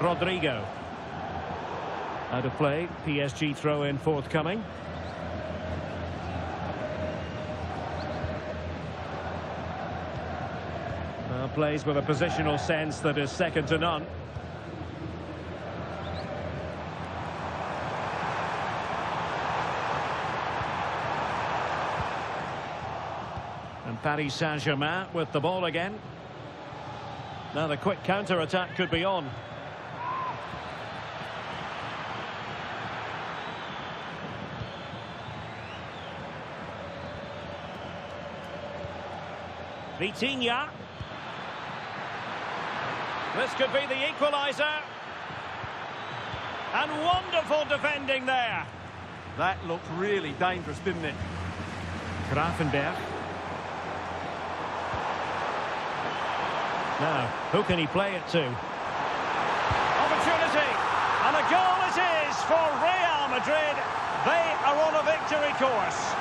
Rodrigo. Out of play, PSG throw-in forthcoming. Plays with a positional sense that is second to none. And Paris Saint-Germain with the ball again. Now the quick counter-attack could be on. Vitinha. This could be the equaliser. And wonderful defending there. That looked really dangerous, didn't it? Grafenberg. Now, who can he play it to? Opportunity. And a goal it is for Real Madrid. They are on a victory course.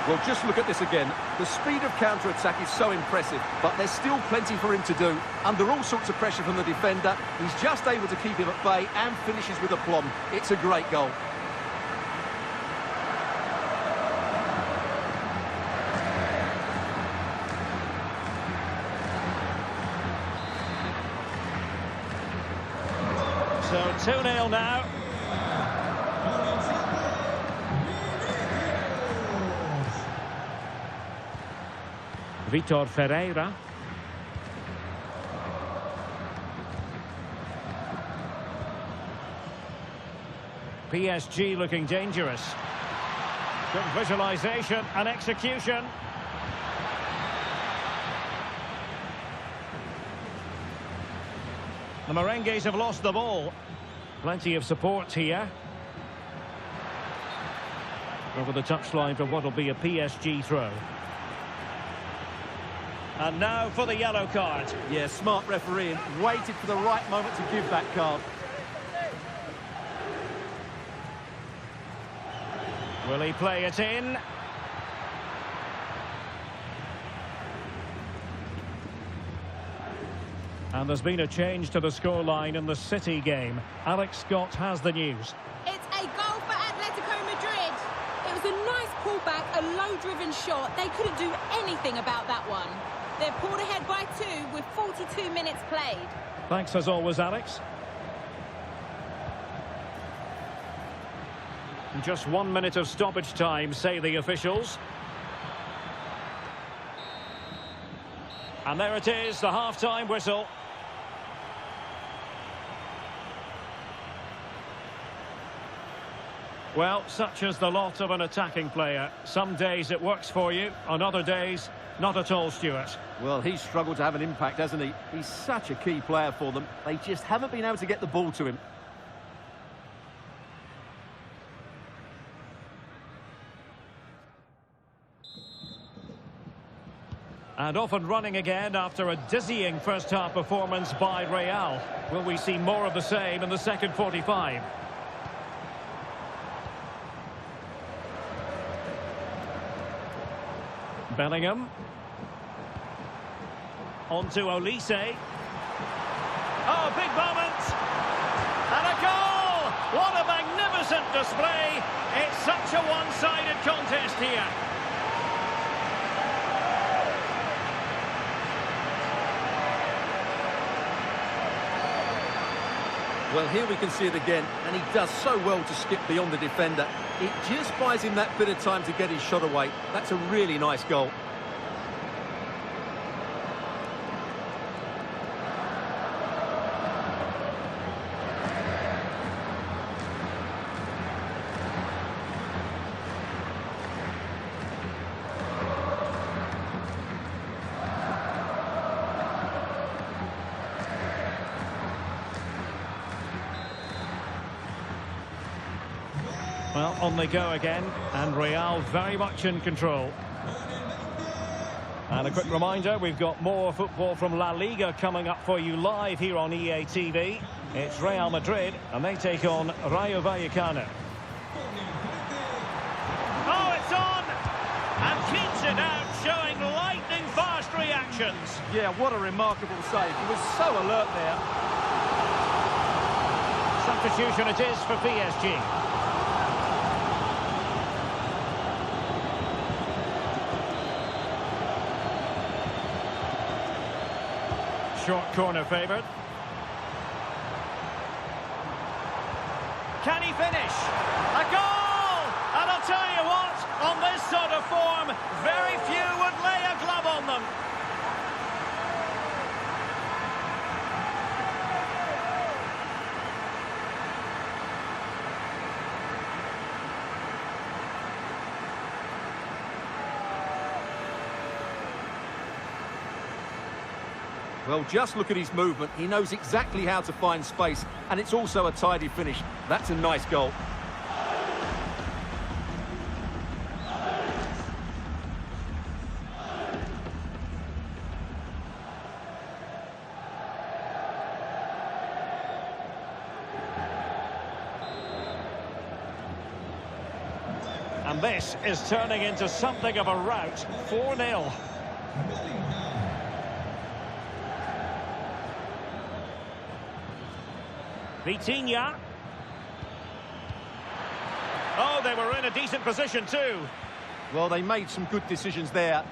Well, just look at this again. The speed of counter-attack is so impressive, but there's still plenty for him to do. Under all sorts of pressure from the defender, he's just able to keep him at bay and finishes with aplomb. It's a great goal. So 2-0 now. Vitor Ferreira. PSG looking dangerous. Good visualisation and execution. The Merengues have lost the ball. Plenty of support here. Over the touchline for what will be a PSG throw. And now for the yellow card. Yeah, smart refereeing. Waited for the right moment to give that card. Will he play it in? And there's been a change to the scoreline in the City game. Alex Scott has the news. It's a goal for Atletico Madrid. It was a nice pullback, a low-driven shot. They couldn't do anything about that one. They're pulled ahead by 2 with 42 minutes played. Thanks as always, Alex. Just 1 minute of stoppage time, say the officials. And there it is, the half-time whistle. Well, such is the lot of an attacking player. Some days it works for you, on other days, not at all, Stuart. Well, he's struggled to have an impact, hasn't he? He's such a key player for them. They just haven't been able to get the ball to him. And off and running again after a dizzying first-half performance by Real. Will we see more of the same in the second 45? Bellingham. On to Olise. Oh, big moment! And a goal! What a magnificent display! It's such a one-sided contest here. Well, here we can see it again, and he does so well to skip beyond the defender. It just buys him that bit of time to get his shot away. That's a really nice goal. Well, on they go again, and Real very much in control. And a quick reminder, we've got more football from La Liga coming up for you live here on EA TV. It's Real Madrid, and they take on Rayo Vallecano. Oh, it's on! And keeps it out, showing lightning-fast reactions. Yeah, what a remarkable save. He was so alert there. Substitution it is for PSG. Short corner favoured. Can he finish? A goal! And I'll tell you what, on this sort of form, very few would lay a glove on them. Well, just look at his movement. He knows exactly how to find space, and it's also a tidy finish. That's a nice goal. And this is turning into something of a rout. 4-0. Vitinha. Oh, they were in a decent position too. Well, they made some good decisions there.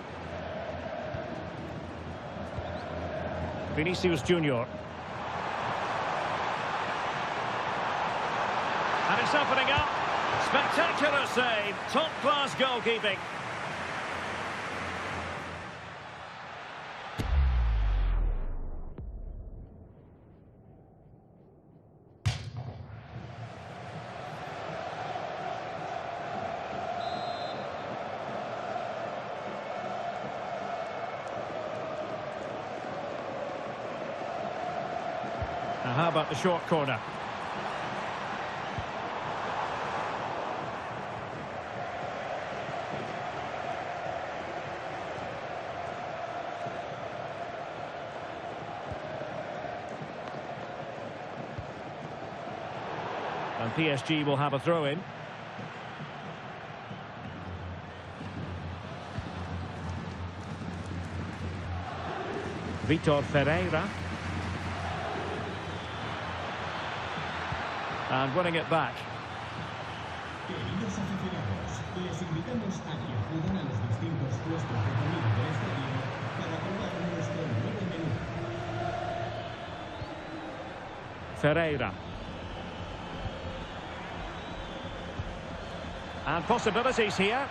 Vinicius Junior. And it's opening up. Spectacular save. Top-class goalkeeping. Now, how about the short corner? And PSG will have a throw-in. Vitor Ferreira. And winning it back. Queridos aficionados, les invitamos a que acudan a los distintos puestos de comida del estadio para probar nuestro nuevo menú. Ferreira. And possibilities here.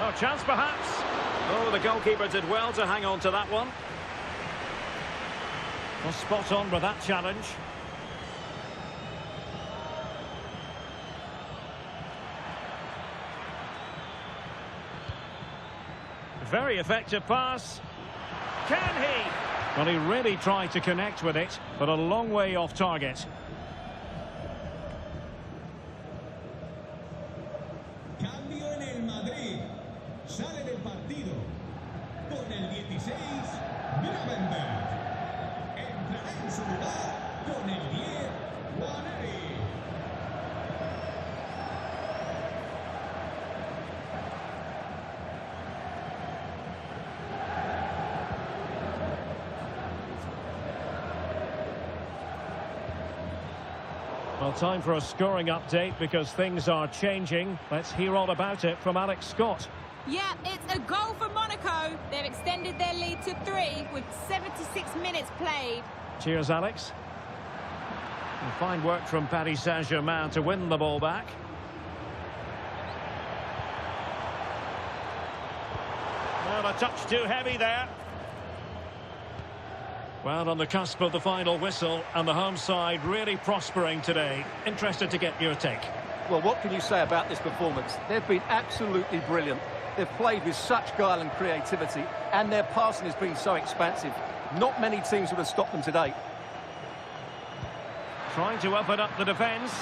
Oh, chance perhaps. Oh, the goalkeeper did well to hang on to that one. Well, spot on with that challenge. Very effective pass. Can he? Well, he really tried to connect with it, but a long way off target. Cambio en el Madrid. Sale del partido con el 16, Gravenberg. Entrará en su lugar con el 10, Madrid. Well, time for a scoring update because things are changing. Let's hear all about it from Alex Scott. Yeah, it's a goal for Monaco. They've extended their lead to 3 with 76 minutes played. Cheers, Alex. And fine work from Paris Saint-Germain to win the ball back. Well, a touch too heavy there. Well, on the cusp of the final whistle, and the home side really prospering today. Interested to get your take. Well, what can you say about this performance? They've been absolutely brilliant. They've played with such guile and creativity, and their passing has been so expansive. Not many teams would have stopped them today. Trying to open up the defence.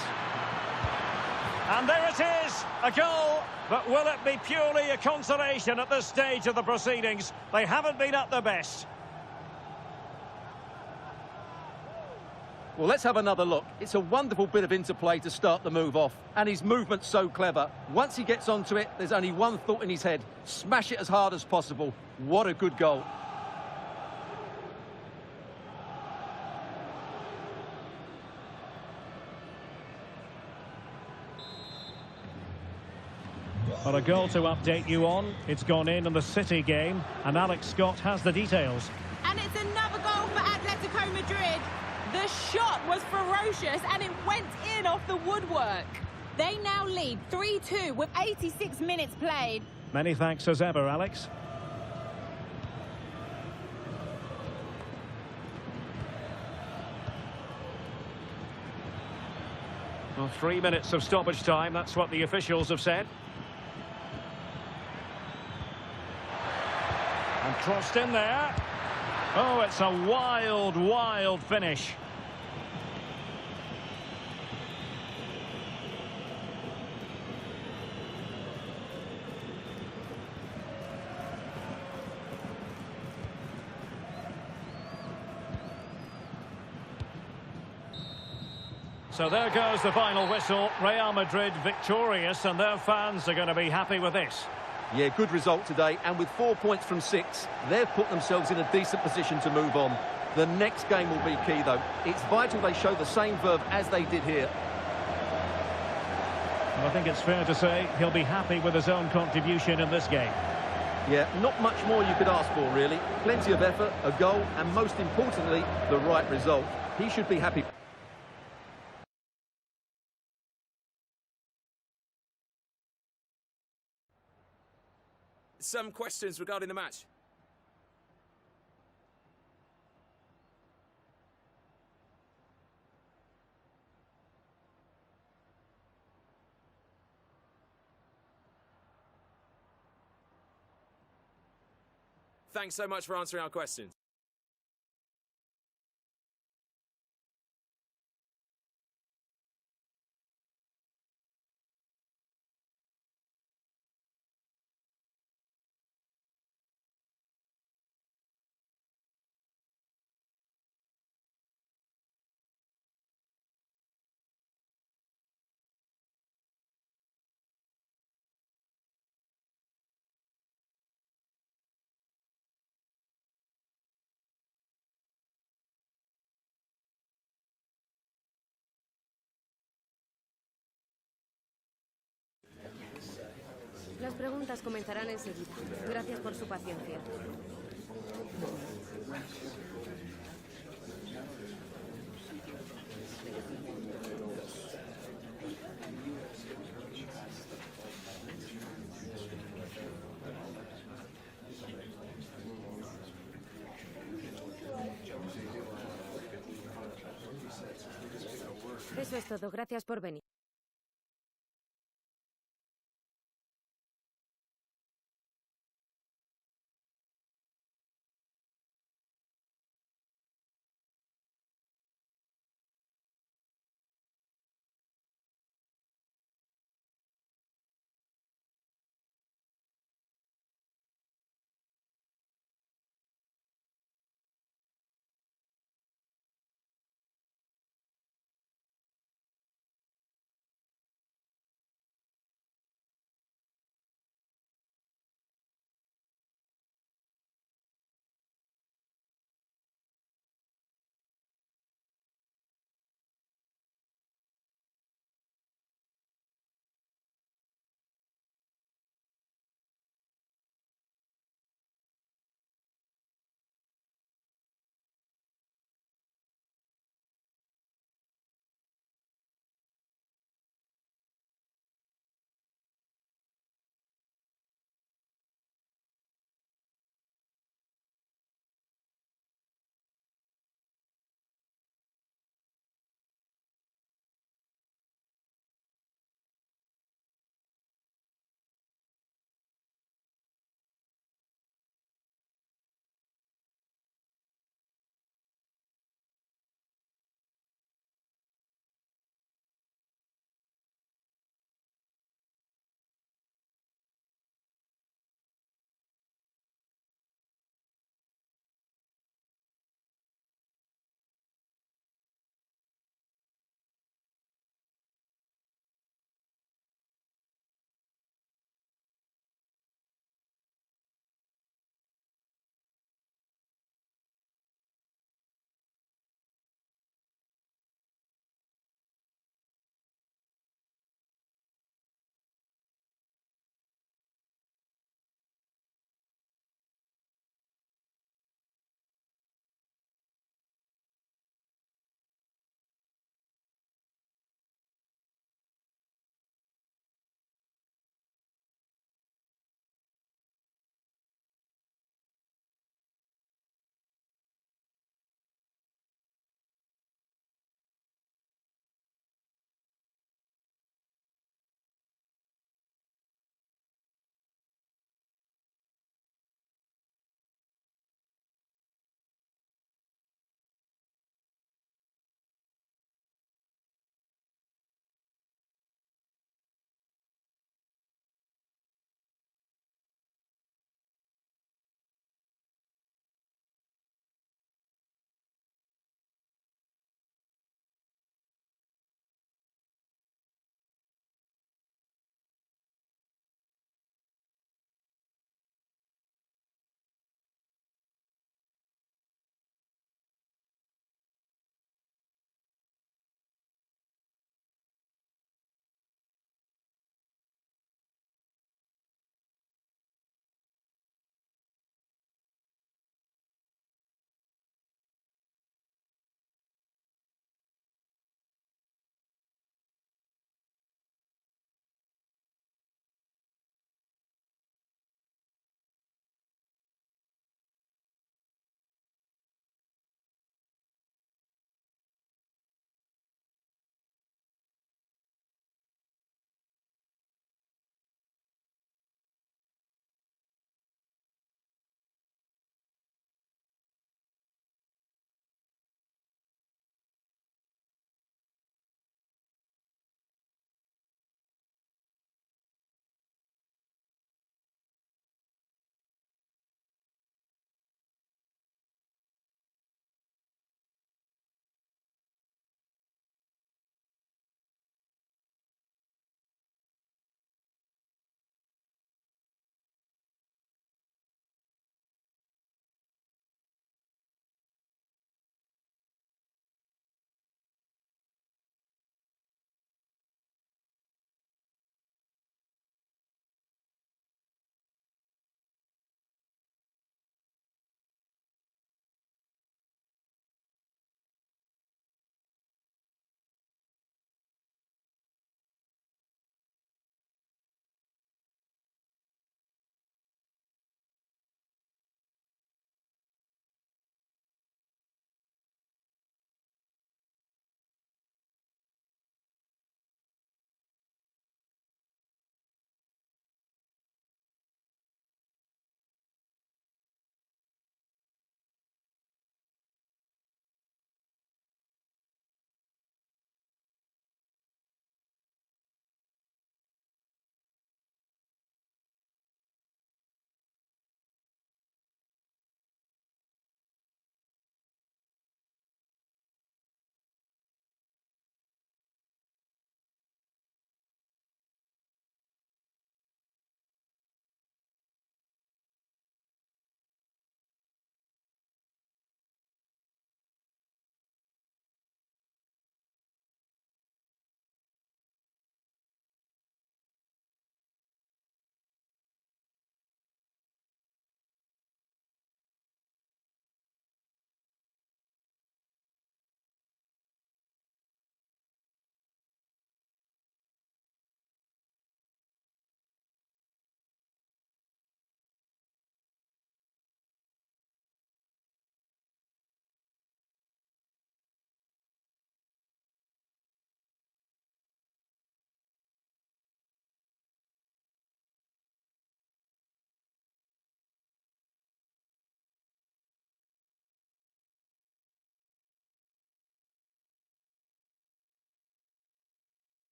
And there it is, a goal. But will it be purely a consolation at this stage of the proceedings? They haven't been at their best. Well, let's have another look. It's a wonderful bit of interplay to start the move off. And his movement's so clever. Once he gets onto it, there's only one thought in his head. Smash it as hard as possible. What a good goal. Well, a goal to update you on. It's gone in the City game. And Alex Scott has the details. And it's another goal for Atletico Madrid. The shot was ferocious and it went in off the woodwork. They now lead 3-2 with 86 minutes played. Many thanks as ever, Alex. Well, 3 minutes of stoppage time, that's what the officials have said. And crossed in there. Oh, it's a wild, wild finish. So there goes the final whistle. Real Madrid victorious, and their fans are going to be happy with this. Yeah, good result today, and with 4 points from 6, they've put themselves in a decent position to move on. The next game will be key, though. It's vital they show the same verve as they did here. Well, I think it's fair to say he'll be happy with his own contribution in this game. Yeah, not much more you could ask for, really. Plenty of effort, a goal, and most importantly, the right result. He should be happy. Some questions regarding the match. Thanks so much for answering our questions. Las preguntas comenzarán enseguida. Gracias por su paciencia. Eso es todo. Gracias por venir.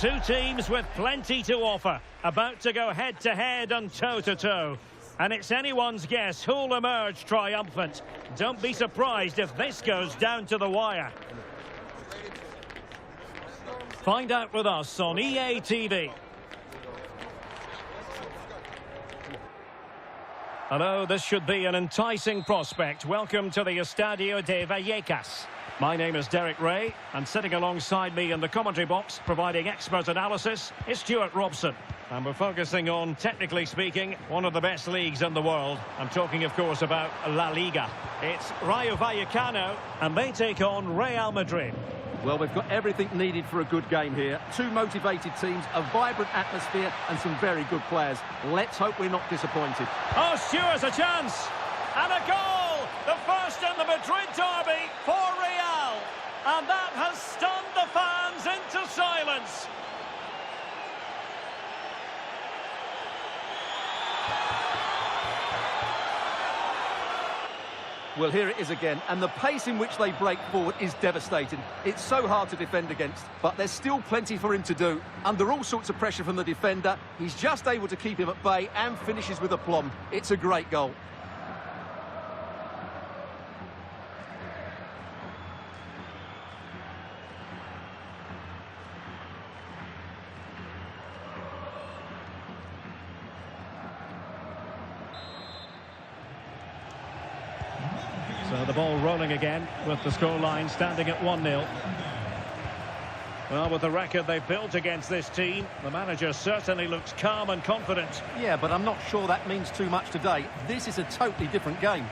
Two teams with plenty to offer, about to go head-to-head and toe-to-toe. And it's anyone's guess who'll emerge triumphant. Don't be surprised if this goes down to the wire. Find out with us on EA TV. Hello, this should be an enticing prospect. Welcome to the Estadio de Vallecas. My name is Derek Ray, and sitting alongside me in the commentary box, providing expert analysis, is Stuart Robson. And we're focusing on, technically speaking, one of the best leagues in the world. I'm talking, of course, about La Liga. It's Rayo Vallecano, and they take on Real Madrid. Well, we've got everything needed for a good game here. Two motivated teams, a vibrant atmosphere, and some very good players. Let's hope we're not disappointed. Oh, Stuart's a chance! And a goal! The first in the Madrid derby for Real. And that has stunned the fans into silence. Well, here it is again, and the pace in which they break forward is devastating. It's so hard to defend against, but there's still plenty for him to do. Under all sorts of pressure from the defender, he's just able to keep him at bay and finishes with aplomb. It's a great goal. So the ball rolling again with the scoreline standing at 1-0. Well, with the record they've built against this team, the manager certainly looks calm and confident. Yeah, but I'm not sure that means too much today. This is a totally different game.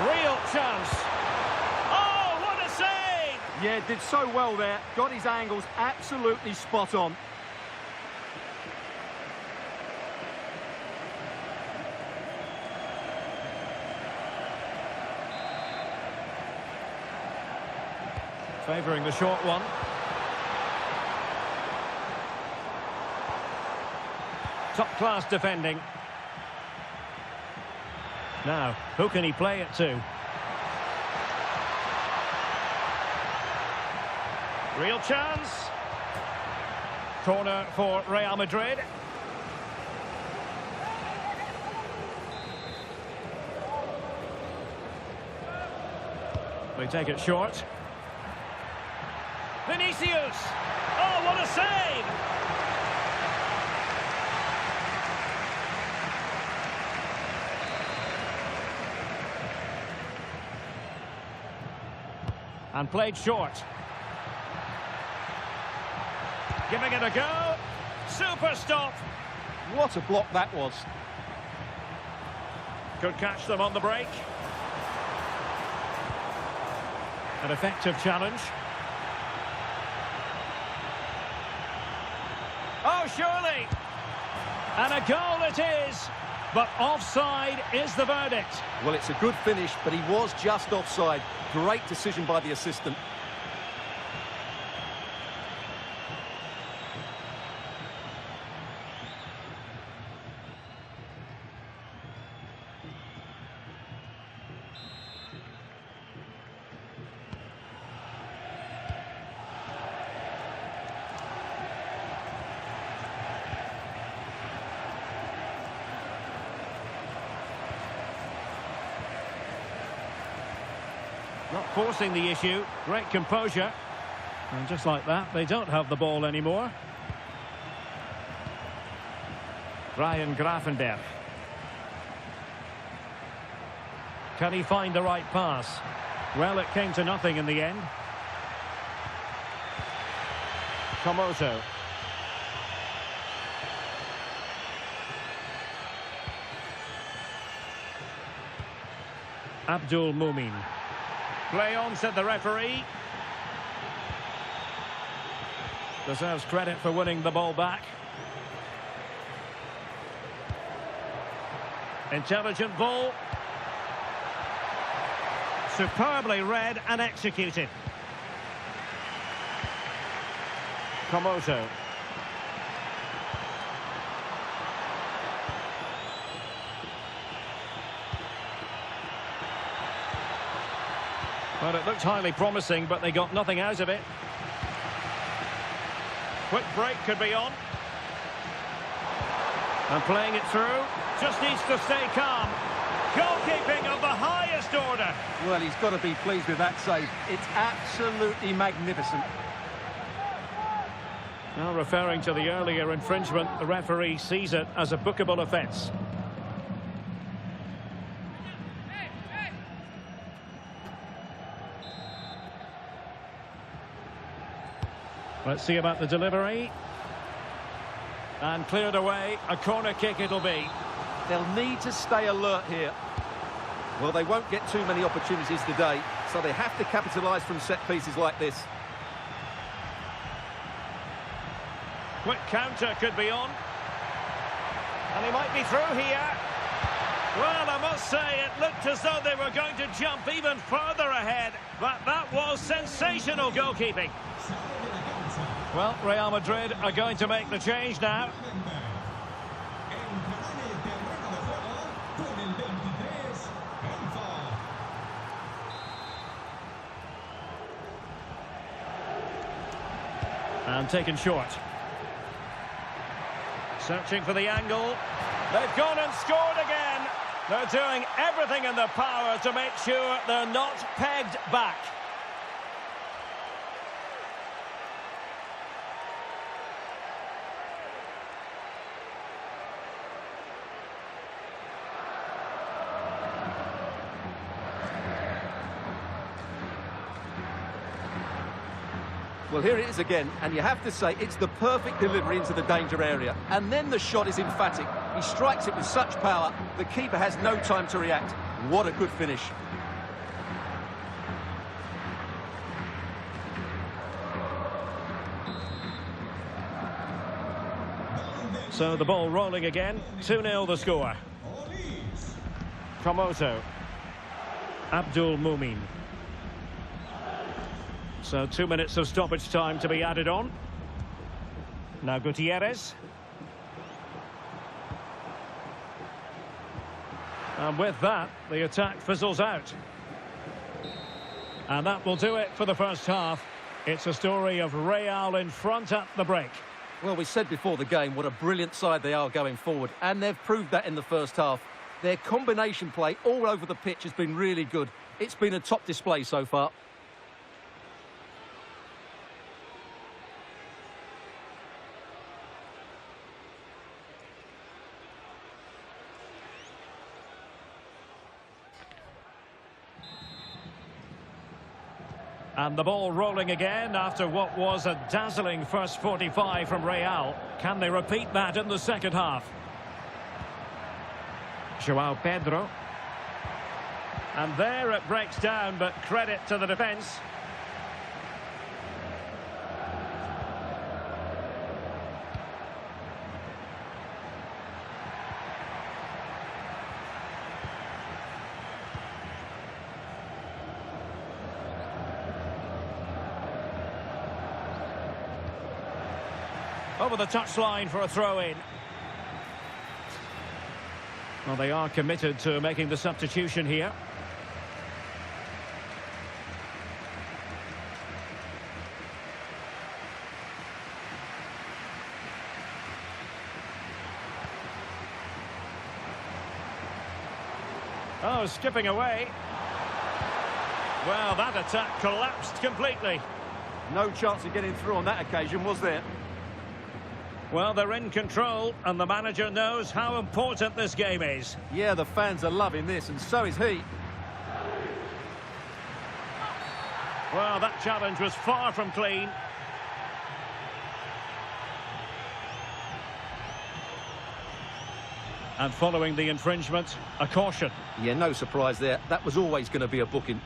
Real chance. Yeah, did so well there. Got his angles absolutely spot on. Favouring the short one. Top-class defending. Now, who can he play it to? Real chance. Corner for Real Madrid. They take it short. Vinicius! Oh, what a save! And played short. Giving it a go. Super stop. What a block that was. Could catch them on the break. An effective challenge. Oh, surely. And a goal it is. But offside is the verdict. Well, it's a good finish, but he was just offside. Great decision by the assistant. Not forcing the issue. Great composure. And just like that, they don't have the ball anymore. Ryan Gravenberch. Can he find the right pass? Well, it came to nothing in the end. Comoso. Abdul Mumin. Play on, said the referee. Deserves credit for winning the ball back. Intelligent ball. Superbly read and executed. Comoso. Well, it looked highly promising, but they got nothing out of it. Quick break could be on. And playing it through. Just needs to stay calm. Goalkeeping of the highest order. Well, he's got to be pleased with that save. It's absolutely magnificent. Now, referring to the earlier infringement, the referee sees it as a bookable offence. Let's see about the delivery. And cleared away. A corner kick it'll be. They'll need to stay alert here. Well, they won't get too many opportunities today, so they have to capitalise from set pieces like this. Quick counter could be on. And he might be through here. Well, I must say, it looked as though they were going to jump even further ahead. But that was sensational goalkeeping. Well, Real Madrid are going to make the change now. And taken short. Searching for the angle. They've gone and scored again. They're doing everything in their power to make sure they're not pegged back. Well, here it is again, and you have to say it's the perfect delivery into the danger area. And then the shot is emphatic. He strikes it with such power, the keeper has no time to react. What a good finish. So the ball rolling again. 2-0 the score. Promoto. Abdul Mumin. So 2 minutes of stoppage time to be added on. Now Gutierrez. And with that, the attack fizzles out. And that will do it for the first half. It's a story of Real in front at the break. Well, we said before the game what a brilliant side they are going forward, and they've proved that in the first half. Their combination play all over the pitch has been really good. It's been a top display so far. And the ball rolling again after what was a dazzling first 45 from Real. Can they repeat that in the second half? João Pedro. And there it breaks down, but credit to the defence. Over the touchline for a throw-in. Well, they are committed to making the substitution here. Oh, skipping away. Well, that attack collapsed completely. No chance of getting through on that occasion, was there? Well, they're in control, and the manager knows how important this game is. Yeah, the fans are loving this, and so is he. Well, that challenge was far from clean. And following the infringement, a caution. Yeah, no surprise there. That was always going to be a booking.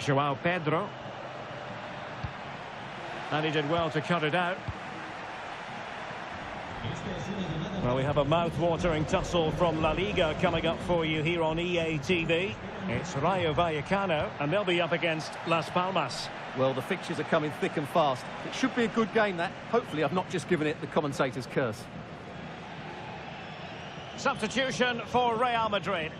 João Pedro. And he did well to cut it out. Well, we have a mouth-watering tussle from La Liga coming up for you here on EA TV. It's Rayo Vallecano, and they'll be up against Las Palmas. Well, the fixtures are coming thick and fast. It should be a good game, that. Hopefully I've not just given it the commentator's curse. Substitution for Real Madrid.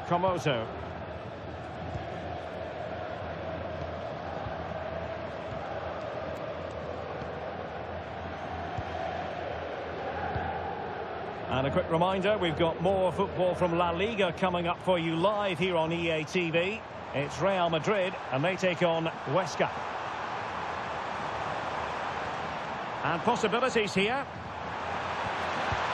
Comoso. And a quick reminder, we've got more football from La Liga coming up for you live here on EA TV. It's Real Madrid, and they take on Huesca. And possibilities here.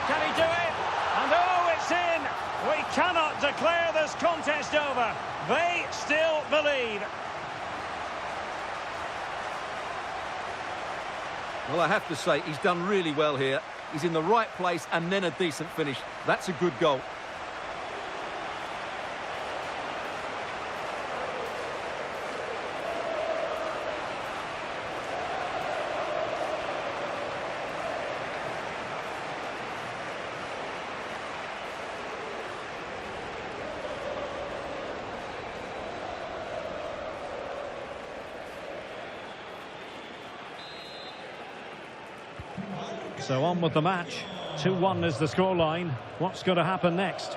Can he do it? And oh, it's in! We cannot declare this contest over. They still believe. Well, I have to say, he's done really well here. He's in the right place and then a decent finish. That's a good goal. So on with the match. 2-1 is the scoreline. What's going to happen next?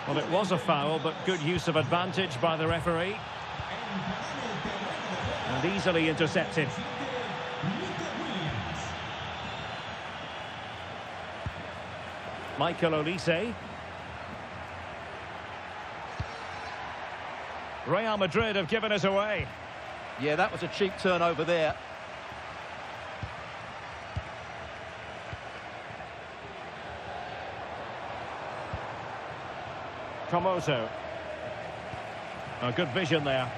Well, it was a foul, but good use of advantage by the referee. And easily intercepted. Michael Olise. Real Madrid have given us away. Yeah, that was a cheap turnover there. Comoso. A good vision there.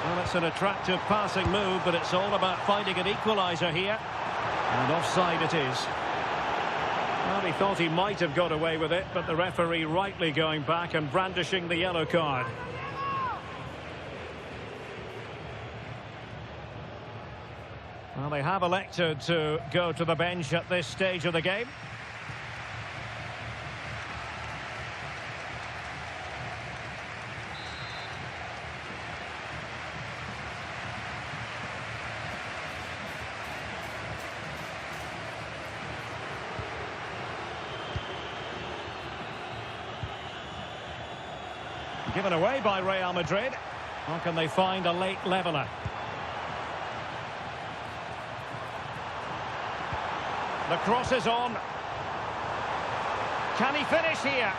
Well, it's an attractive passing move, but it's all about finding an equaliser here. And offside it is. Well, he thought he might have got away with it, but the referee rightly going back and brandishing the yellow card. Well, they have elected to go to the bench at this stage of the game. Given away by Real Madrid. How can they find a late leveller? The cross is on. Can he finish here?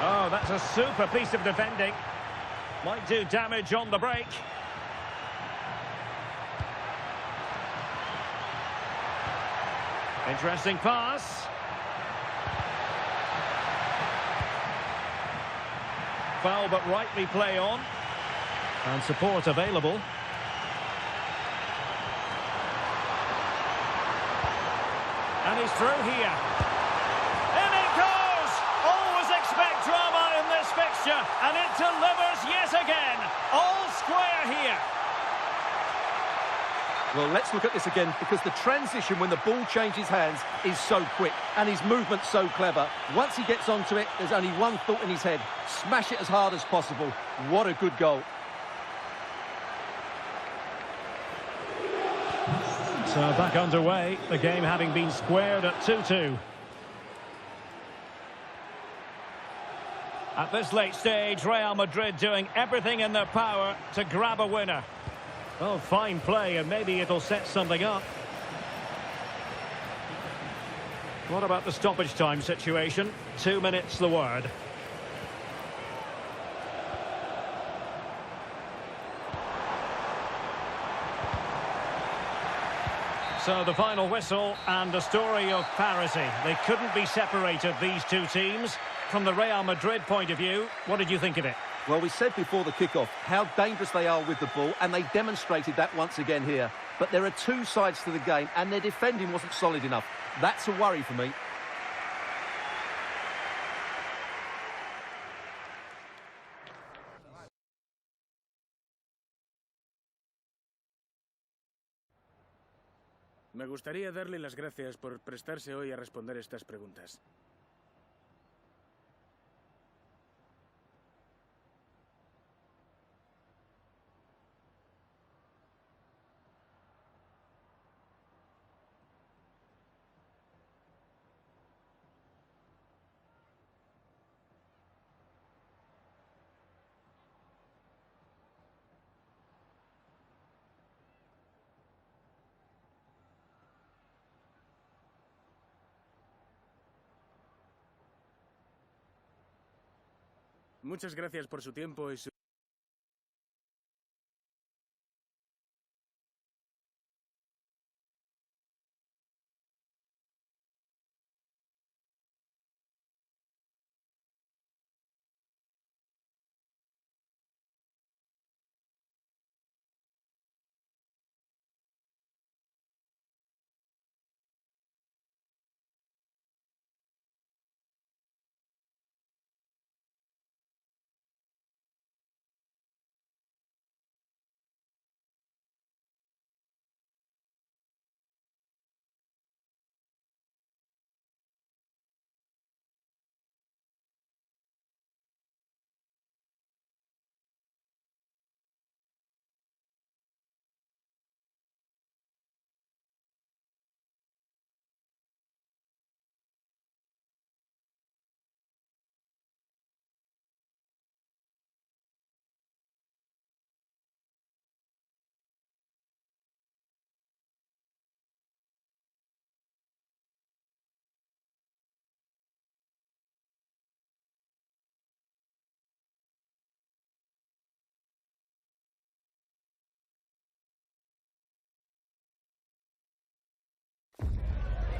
Oh, that's a super piece of defending. Might do damage on the break. Interesting pass. Foul, but rightly play on. And support available. And he's through here. In it goes! Always expect drama in this fixture. And it delivers yet again. All square here. Well, let's look at this again, because the transition when the ball changes hands is so quick and his movement's so clever. Once he gets onto it, there's only one thought in his head: smash it as hard as possible. What a good goal. So back underway, the game having been squared at 2-2. At this late stage, Real Madrid doing everything in their power to grab a winner. Oh, fine play, and maybe it'll set something up. What about the stoppage time situation? 2 minutes, the word. So the final whistle and a story of parity. They couldn't be separated, these two teams. From the Real Madrid point of view, what did you think of it? Well, we said before the kickoff how dangerous they are with the ball, and they demonstrated that once again here. but there are two sides to the game, and their defending wasn't solid enough. That's a worry for me. Me gustaría darle las gracias por prestarse hoy a responder estas preguntas. Muchas gracias por su tiempo y su...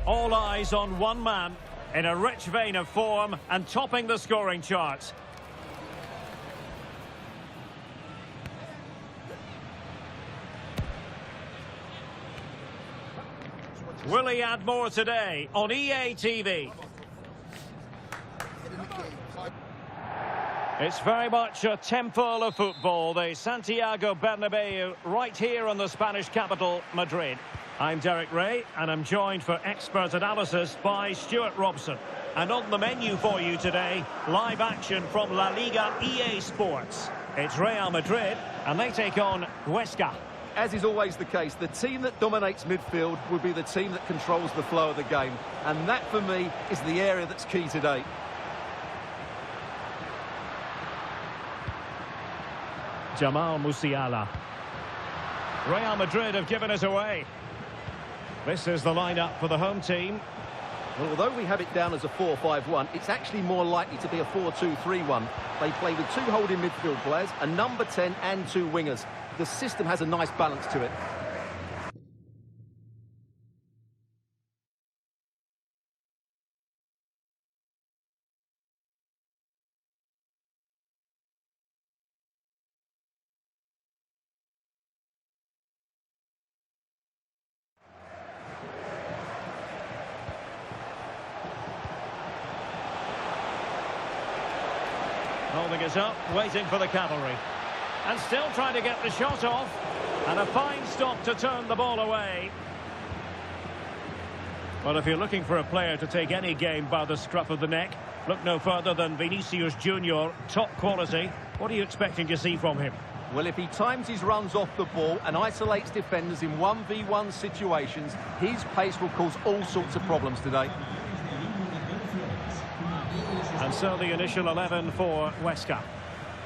All eyes on one man, in a rich vein of form and topping the scoring charts. Will he add more today on EA TV? It's very much a temple of football, the Santiago Bernabeu, right here in the Spanish capital, Madrid. I'm Derek Ray, and I'm joined for expert analysis by Stuart Robson. And on the menu for you today, live action from La Liga EA Sports. It's Real Madrid, and they take on Huesca. As is always the case, the team that dominates midfield will be the team that controls the flow of the game. And that, for me, is the area that's key today. Jamal Musiala. Real Madrid have given us away. This is the lineup for the home team. Well, although we have it down as a 4-5-1, it's actually more likely to be a 4-2-3-1. They play with two holding midfield players, a number 10 and two wingers. The system has a nice balance to it. Holding it up, waiting for the cavalry. And still trying to get the shot off. And a fine stop to turn the ball away. Well, if you're looking for a player to take any game by the scruff of the neck, look no further than Vinicius Junior, top quality. What are you expecting to see from him? Well, if he times his runs off the ball and isolates defenders in 1v1 situations, his pace will cause all sorts of problems today. And so the initial 11 for Huesca.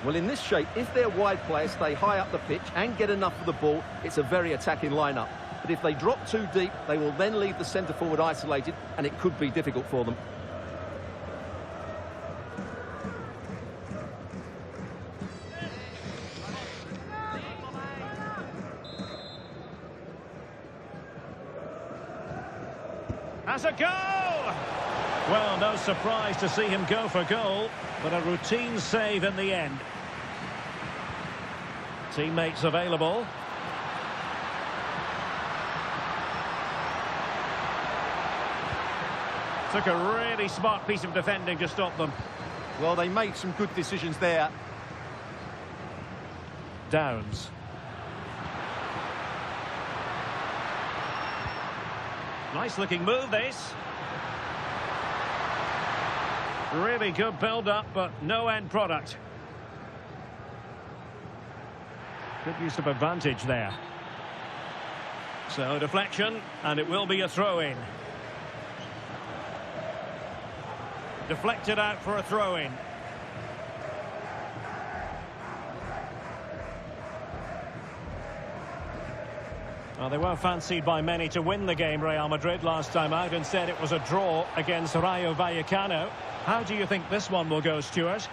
Well, in this shape, if their wide players stay high up the pitch and get enough of the ball, it's a very attacking lineup. But if they drop too deep, they will then leave the centre-forward isolated, and it could be difficult for them. Has a goal! Well, no surprise to see him go for goal, but a routine save in the end. Teammates available. Took a really smart piece of defending to stop them. Well, they made some good decisions there. Downs. Nice looking move, this. Really good build-up, but no end product. Good use of advantage there. So, deflection, and it will be a throw-in. Deflected out for a throw-in. Well, they were fancied by many to win the game, Real Madrid, last time out. Instead, it was a draw against Rayo Vallecano. How do you think this one will go, Stuart?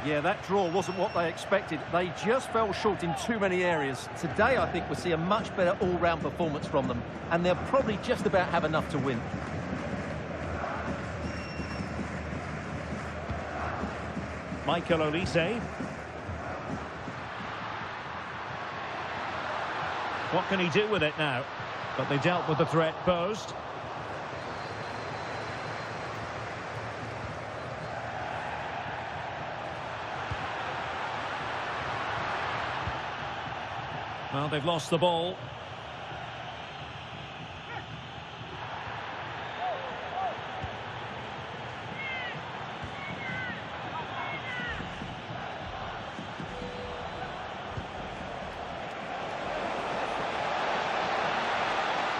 Yeah, that draw wasn't what they expected. They just fell short in too many areas. Today, I think we'll see a much better all-round performance from them, and they'll probably just about have enough to win. Michael Olise. What can he do with it now? But they dealt with the threat posed. Well, they've lost the ball.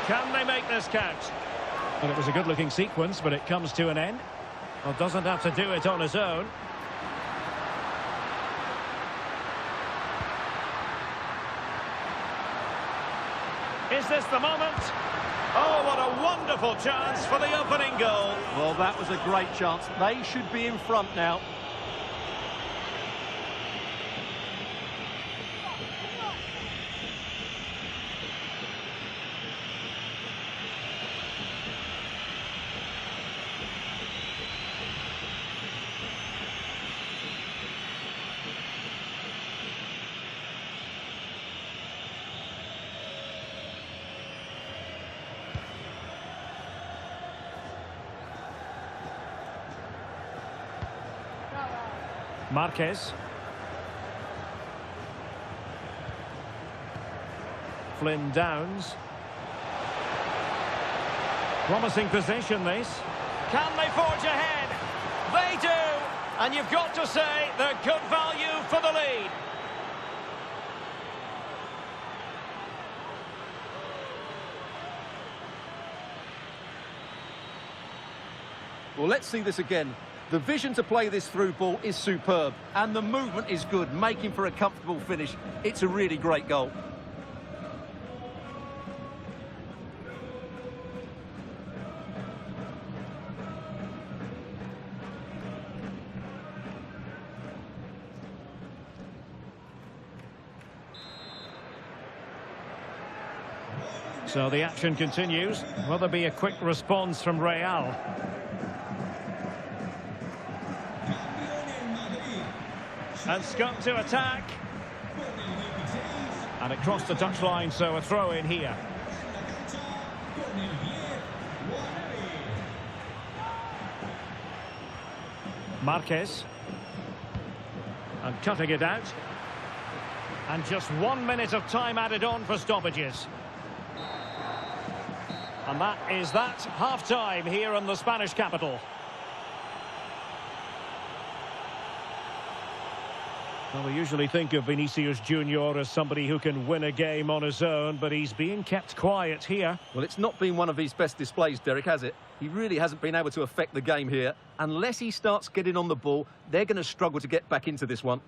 Can they make this count? Well, it was a good-looking sequence, but it comes to an end. Well, doesn't have to do it on his own. Is this the moment? Oh, what a wonderful chance for the opening goal. Well, that was a great chance. They should be in front now. Marquez. Flynn Downs. Promising possession, this. Can they forge ahead? They do! And you've got to say they're good value for the lead. Well, let's see this again. The vision to play this through ball is superb, and the movement is good, making for a comfortable finish. It's a really great goal. So the action continues. Will there be a quick response from Real? And Scott to attack. And it crossed the touchline, so a throw in here. Marquez. And cutting it out. And just 1 minute of time added on for stoppages. And that is that. Half-time here in the Spanish capital. Well, we usually think of Vinicius Junior as somebody who can win a game on his own, but he's being kept quiet here. Well, it's not been one of his best displays, Derek, has it? He really hasn't been able to affect the game here. Unless he starts getting on the ball, they're going to struggle to get back into this one.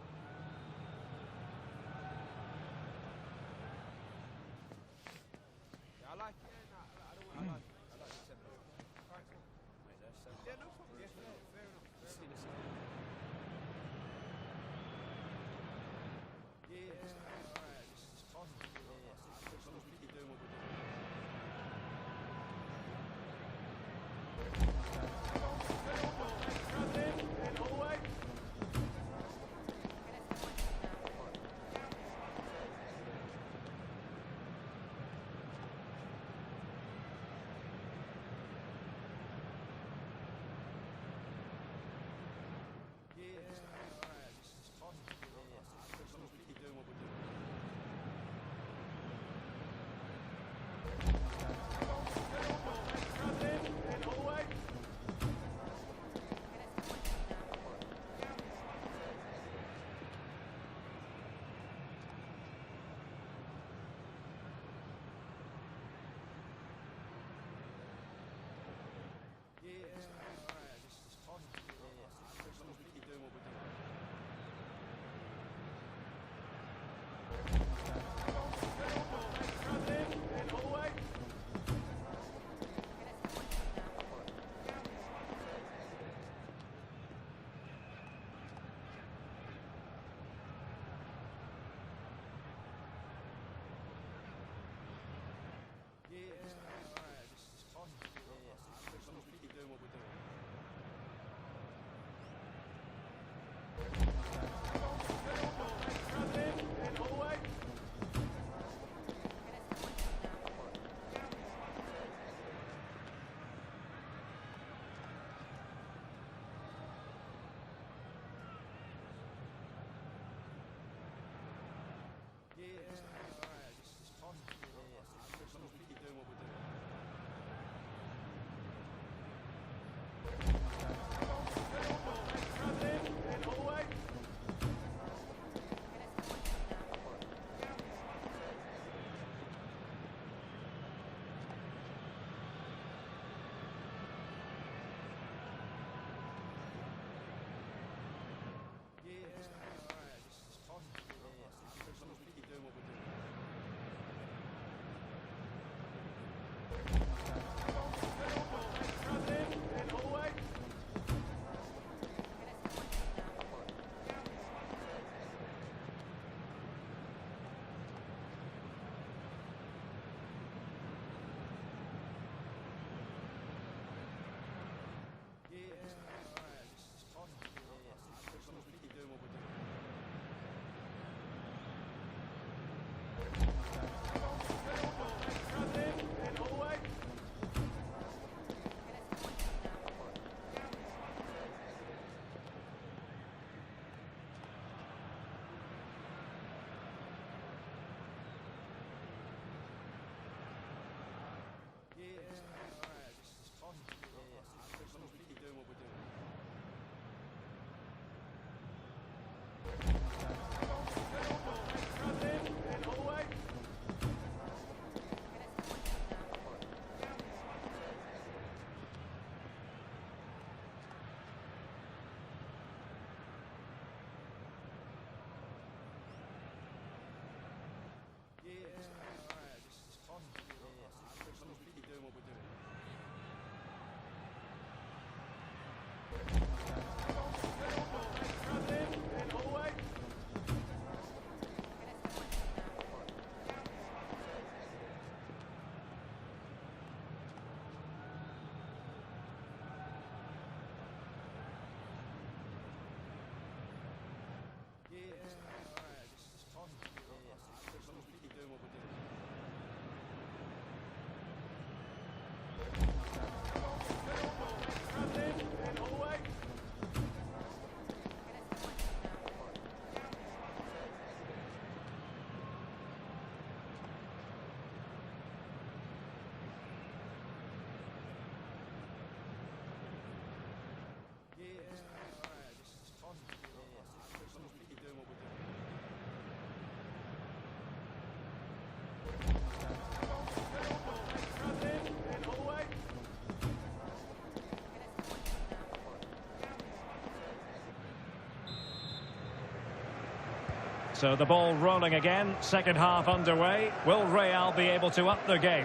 So the ball rolling again, second half underway. Will Real be able to up their game?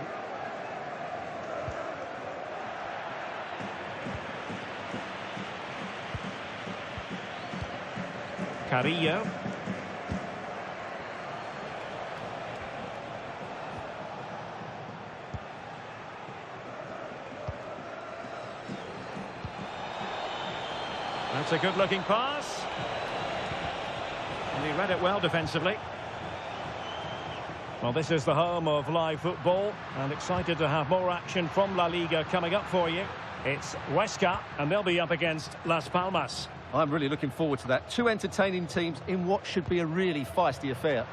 Carrillo. That's a good-looking pass. And he read it well defensively. Well, this is the home of live football, and excited to have more action from La Liga coming up for you. It's Huesca, and they'll be up against Las Palmas. I'm really looking forward to that. Two entertaining teams in what should be a really feisty affair.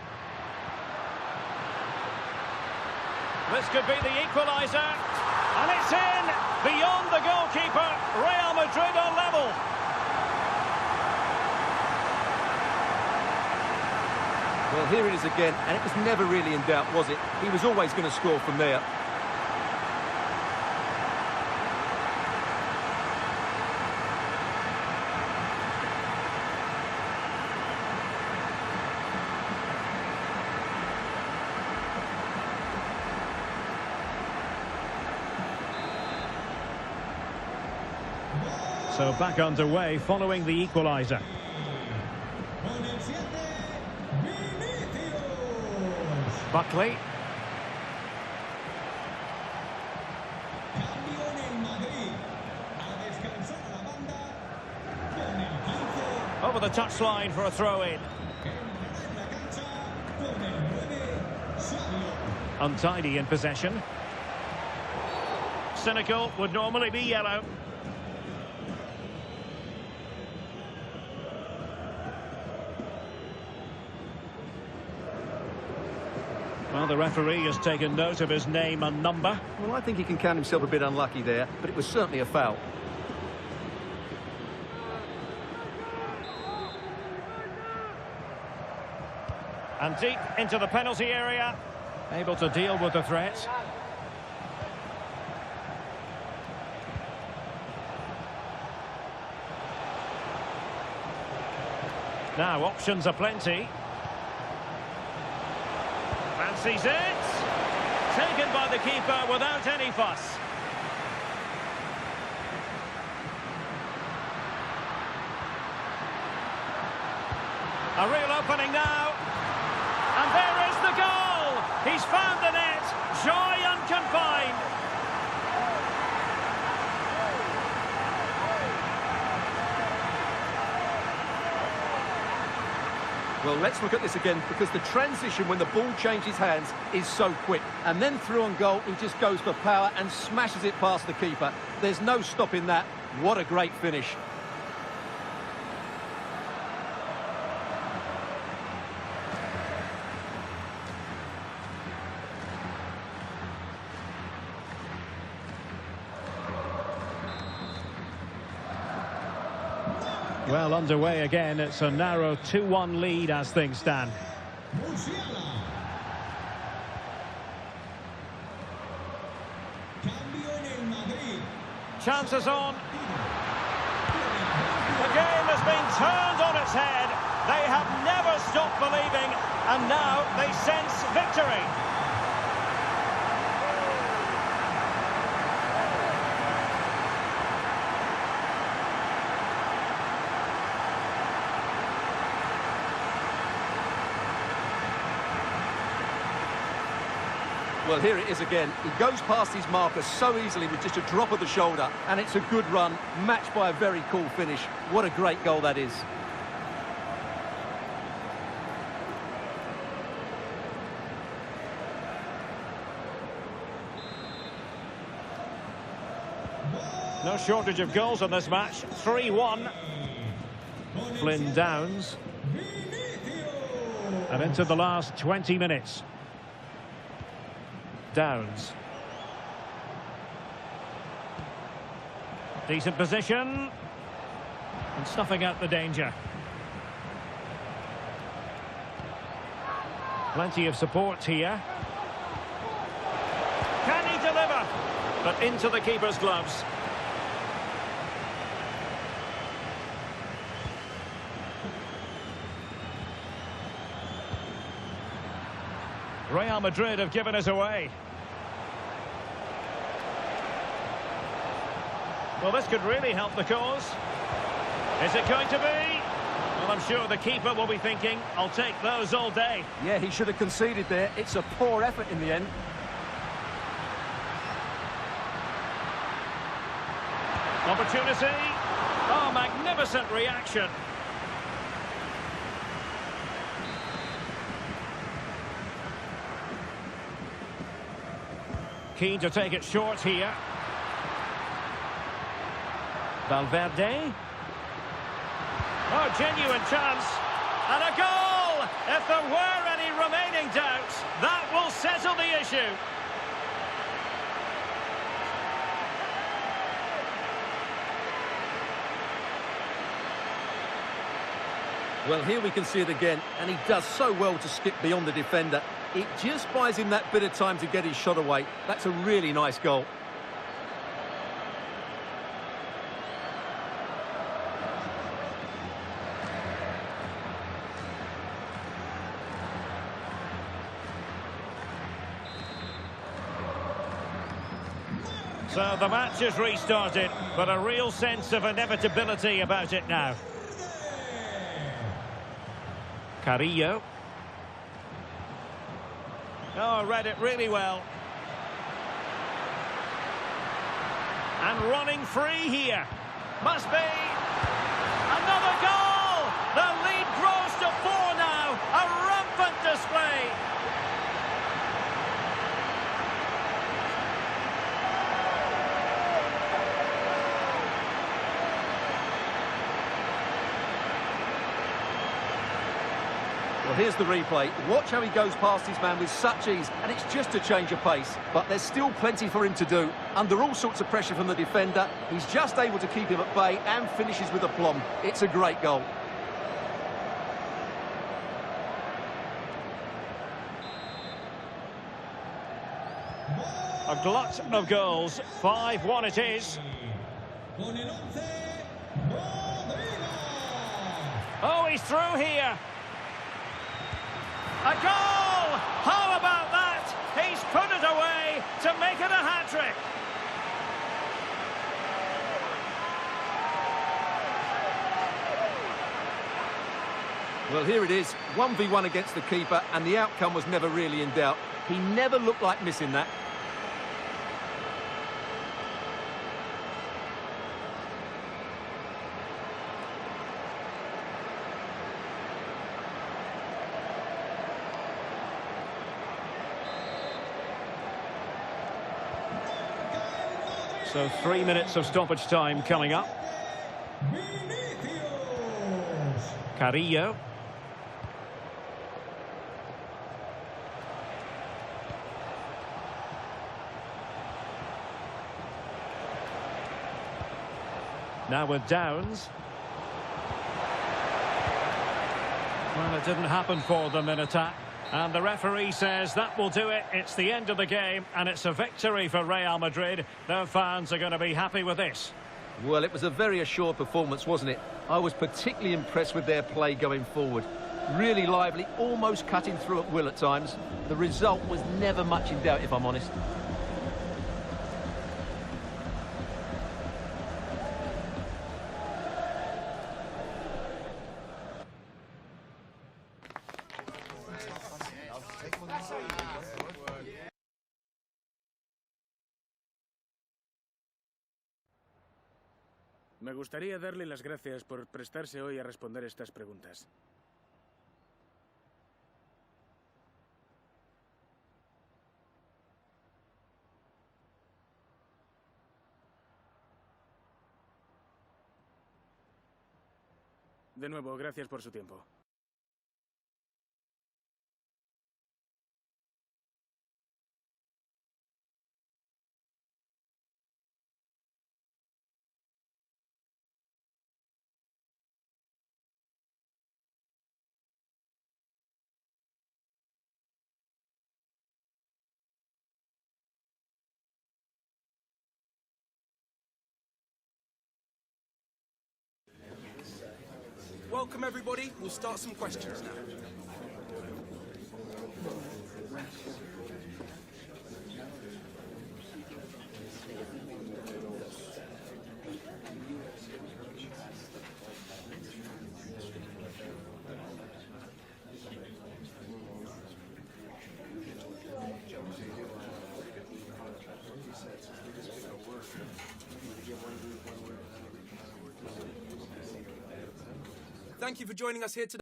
This could be the equaliser, and it's in! Beyond the goalkeeper, Real Madrid are level. Well, here it is again, and it was never really in doubt, was it? He was always going to score from there. So back underway following the equaliser. Buckley. Over the touchline for a throw-in. Untidy in possession. Cynical would normally be yellow. Well, the referee has taken note of his name and number. Well, I think he can count himself a bit unlucky there, but it was certainly a foul. And deep into the penalty area. Able to deal with the threat. Now, options are plenty. Fancies it. Taken by the keeper without any fuss. A real opening now. And there is the goal. He's found the net. Joy unconfined. Well, let's look at this again, because the transition when the ball changes hands is so quick. And then through on goal, he just goes for power and smashes it past the keeper. There's no stopping that. What a great finish. Well, underway again. It's a narrow 2-1 lead as things stand. Chances on. The game has been turned on its head. They have never stopped believing, and now they sense victory. Well, here it is again. He goes past his marker so easily with just a drop of the shoulder, and it's a good run, matched by a very cool finish. What a great goal that is. No shortage of goals on this match. 3-1. Flynn Downs. And into the last 20 minutes. Downs. Decent position. And snuffing out the danger. Plenty of support here. Can he deliver? But into the keeper's gloves. Real Madrid have given us away. Well, this could really help the cause. Is it going to be? Well, I'm sure the keeper will be thinking, I'll take those all day. Yeah, he should have conceded there. It's a poor effort in the end. Opportunity. Oh, magnificent reaction. Keen to take it short here. Valverde. Oh, genuine chance. And a goal! If there were any remaining doubts, that will settle the issue. Well, here we can see it again, and he does so well to skip beyond the defender. It just buys him that bit of time to get his shot away. That's a really nice goal. So the match is restarted, but a real sense of inevitability about it now. Carrillo. Oh, read it really well. And running free here. Must be. Another goal! The lead grows to 4 now. A rampant display. Well, here's the replay. Watch how he goes past his man with such ease, and it's just a change of pace. But there's still plenty for him to do. Under all sorts of pressure from the defender, he's just able to keep him at bay and finishes with aplomb. It's a great goal. A glut of goals. 5-1 it is. Oh, he's through here. A goal! How about that? He's put it away to make it a hat-trick. Well, here it is, 1v1 against the keeper, and the outcome was never really in doubt. He never looked like missing that. So 3 minutes of stoppage time coming up. Carrillo. Now with Downs. Well, it didn't happen for them in attack. And the referee says that will do it. It's the end of the game, and it's a victory for Real Madrid. Their fans are going to be happy with this. Well, it was a very assured performance, wasn't it? I was particularly impressed with their play going forward. Really lively, almost cutting through at will at times. The result was never much in doubt, if I'm honest. Me gustaría darle las gracias por prestarse hoy a responder estas preguntas. De nuevo, gracias por su tiempo. Welcome, everybody. We'll start some questions now. Thank you for joining us here today.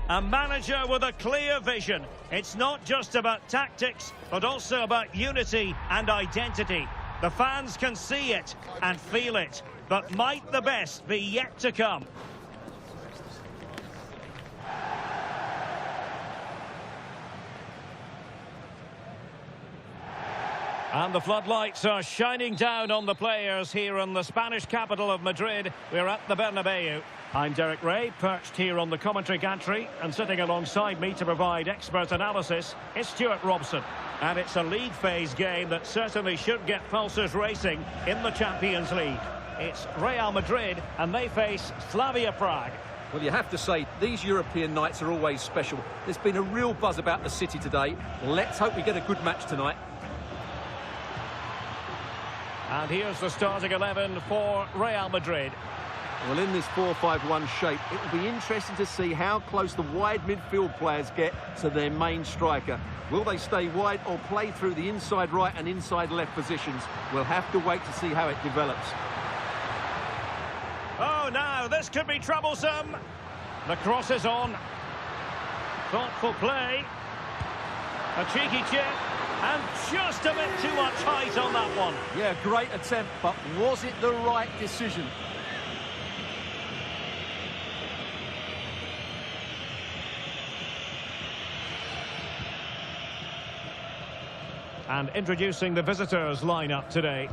A manager with a clear vision. It's not just about tactics, but also about unity and identity. The fans can see it and feel it, but might the best be yet to come? And the floodlights are shining down on the players here in the Spanish capital of Madrid. We're at the Bernabeu. I'm Derek Ray, perched here on the commentary gantry, and sitting alongside me to provide expert analysis is Stuart Robson. And it's a league phase game that certainly should get pulses racing in the Champions League. It's Real Madrid, and they face Slavia Prague. Well, you have to say, these European nights are always special. There's been a real buzz about the city today. Let's hope we get a good match tonight. And here's the starting 11 for Real Madrid. Well, in this 4-5-1 shape, it will be interesting to see how close the wide midfield players get to their main striker. Will they stay wide or play through the inside right and inside left positions? We'll have to wait to see how it develops. Oh, now this could be troublesome. The cross is on. Thoughtful play. A cheeky chip. And just a bit too much height on that one. Yeah, great attempt, but was it the right decision? And introducing the visitors lineup today.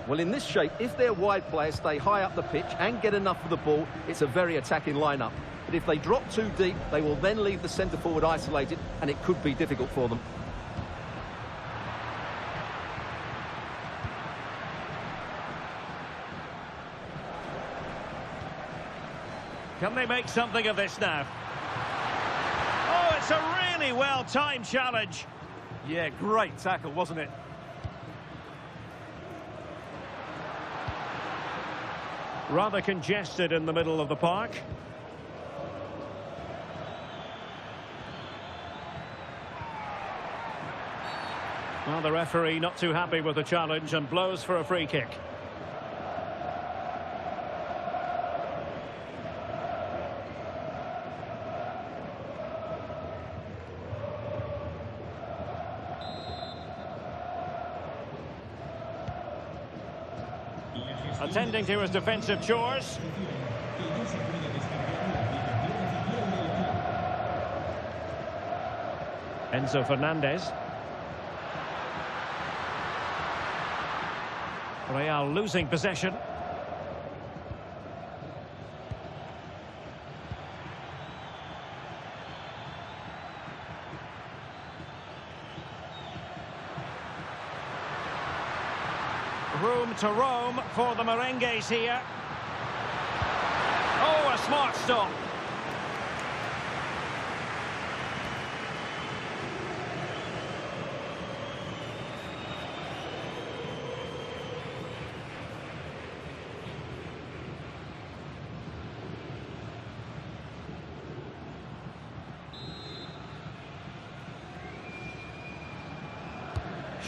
Well, in this shape, if their wide players stay high up the pitch and get enough of the ball, it's a very attacking lineup. But if they drop too deep, they will then leave the centre-forward isolated, and it could be difficult for them. Can they make something of this now? Oh, it's a really well-timed challenge. Yeah, great tackle, wasn't it? Rather congested in the middle of the park. Well, the referee not too happy with the challenge and blows for a free kick. Attending to his defensive chores. Enzo Fernandez. Real losing possession. Room to roam for the merengues here. Oh, a smart stop.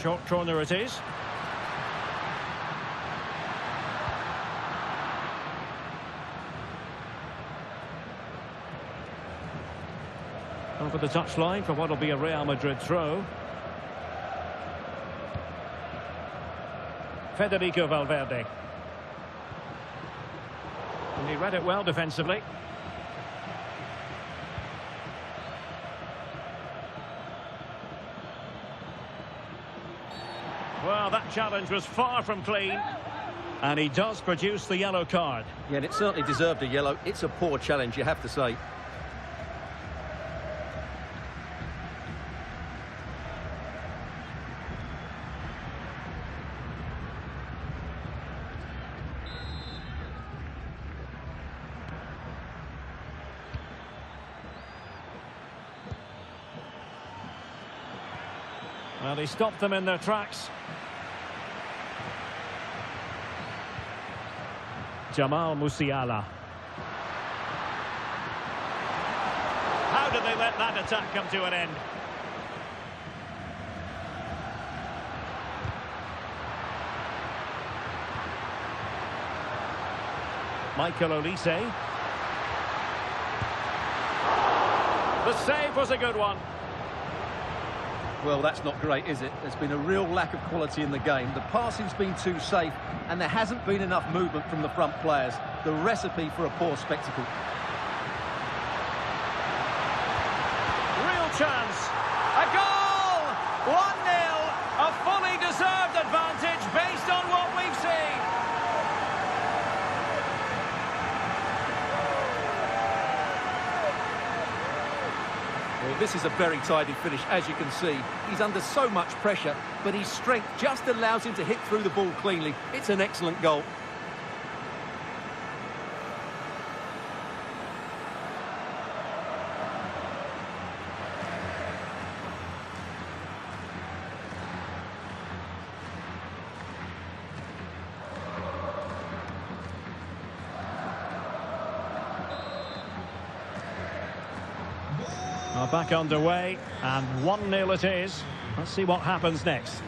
Short corner it is. Over the touchline for what will be a Real Madrid throw. Federico Valverde. And he read it well defensively. Well, that challenge was far from clean. And he does produce the yellow card. Yeah, and it certainly deserved a yellow. It's a poor challenge, you have to say. Well, he stopped them in their tracks. Jamal Musiala. How did they let that attack come to an end? Michael Olise. The save was a good one. Well, that's not great, is it? There's been a real lack of quality in the game. The passing's been too safe, and there hasn't been enough movement from the front players. The recipe for a poor spectacle. Real chance. A goal! 1-0. A fully deserved advantage based on what we've seen. Well, this is a very tidy finish, as you can see. He's under so much pressure, but his strength just allows him to hit through the ball cleanly. It's an excellent goal. Well, back underway, and 1-0 it is. Let's see what happens next.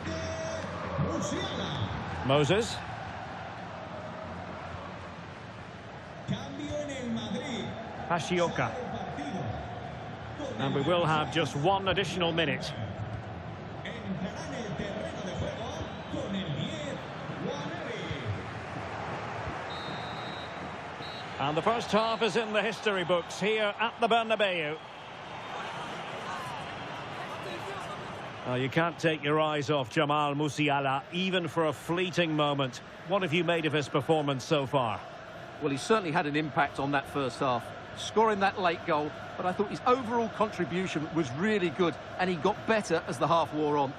Moses. Hashioka. And we will have just one additional minute. And the first half is in the history books here at the Bernabeu. You can't take your eyes off Jamal Musiala, even for a fleeting moment. What have you made of his performance so far? Well, he certainly had an impact on that first half, scoring that late goal, but I thought his overall contribution was really good, and he got better as the half wore on.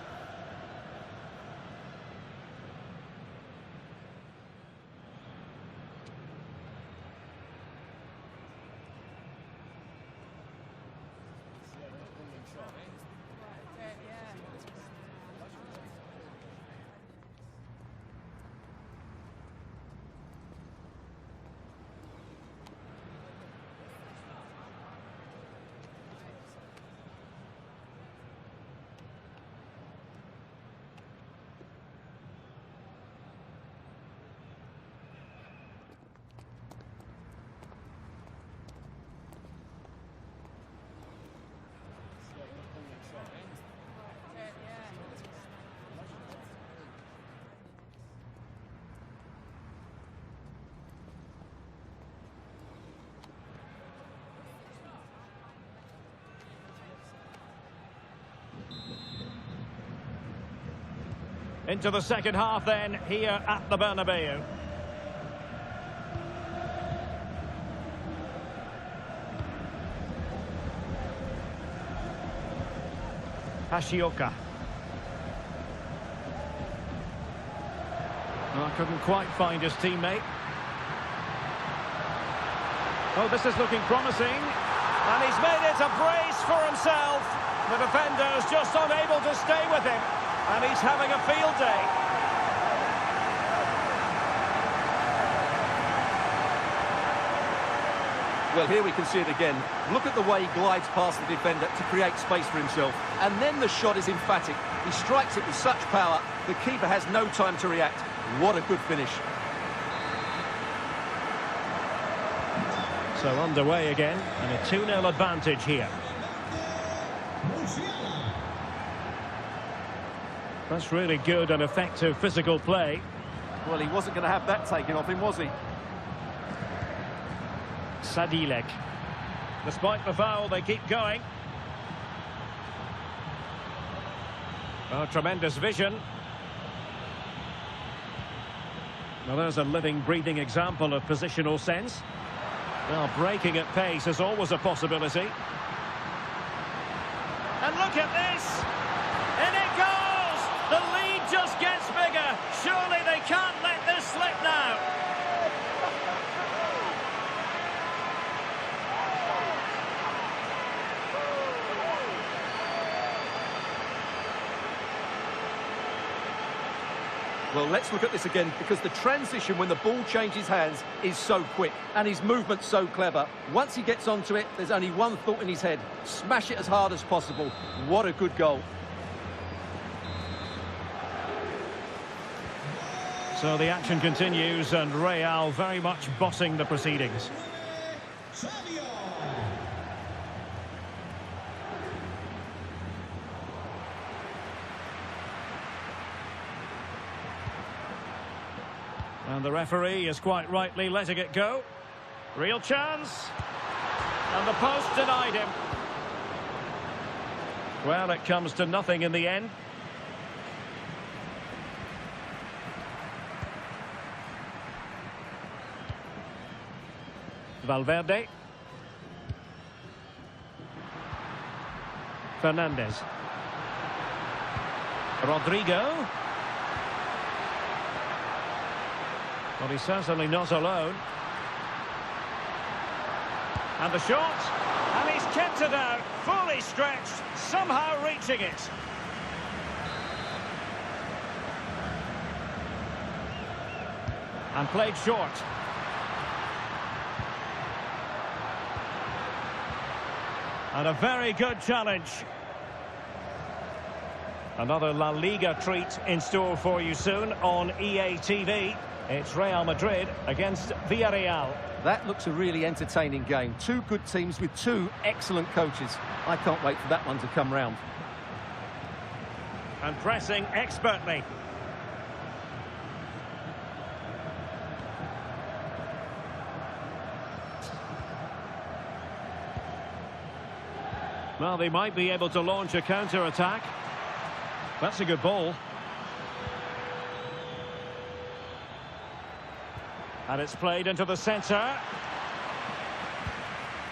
Into the second half then, here at the Bernabeu. Hashioka. Oh, couldn't quite find his teammate. Oh, this is looking promising. And he's made it a brace for himself. The defender's just unable to stay with him. And he's having a field day. Well, here we can see it again. Look at the way he glides past the defender to create space for himself. And then the shot is emphatic. He strikes it with such power, the keeper has no time to react. What a good finish. So underway again, and a 2-0 advantage here. That's really good and effective physical play. Well, he wasn't going to have that taken off him, was he? Sadilek. Despite the foul, they keep going. Oh, tremendous vision. Well, there's a living, breathing example of positional sense. Well, breaking at pace is always a possibility. And look at this! In it goes! The lead just gets bigger. Surely they can't let this slip now. Well, let's look at this again, because the transition when the ball changes hands is so quick, and his movement's so clever. Once he gets onto it, there's only one thought in his head: smash it as hard as possible. What a good goal. So the action continues, and Real very much bossing the proceedings. And the referee is quite rightly letting it go. Real chance. And the post denied him. Well, it comes to nothing in the end. Valverde. Fernandez. Rodrigo. Well, he's certainly not alone. And the shot. And he's kept it out, fully stretched, somehow reaching it. And played short. And a very good challenge. Another La Liga treat in store for you soon on EA TV. It's Real Madrid against Villarreal. That looks a really entertaining game. Two good teams with two excellent coaches. I can't wait for that one to come round. And pressing expertly. Well, they might be able to launch a counter-attack. That's a good ball. And it's played into the centre.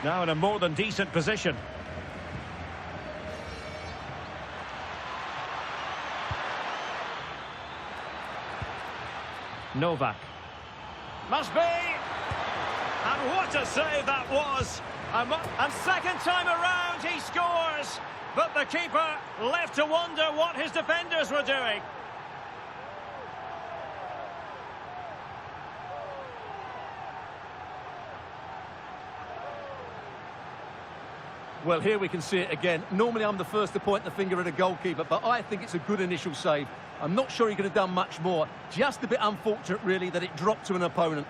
Now in a more than decent position. Novak. Must be! And what a save that was! And second time around he scores! But the keeper left to wonder what his defenders were doing. Well, here we can see it again. Normally I'm the first to point the finger at a goalkeeper, but I think it's a good initial save. I'm not sure he could have done much more. Just a bit unfortunate, really, that it dropped to an opponent.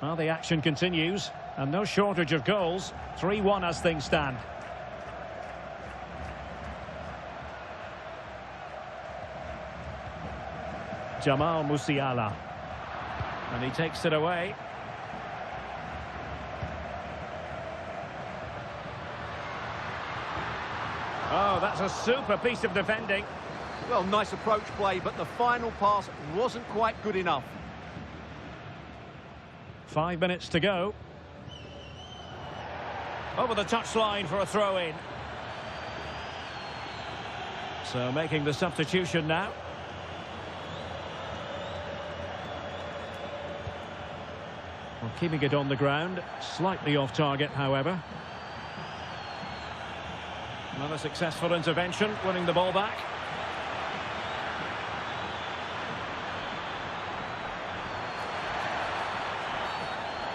Well, the action continues, and no shortage of goals. 3-1 as things stand. Jamal Musiala. And he takes it away. Oh, that's a super piece of defending. Well, nice approach play, but the final pass wasn't quite good enough. 5 minutes to go. Over the touchline for a throw-in. So making the substitution now. Well, keeping it on the ground. Slightly off target, however. Another successful intervention, winning the ball back.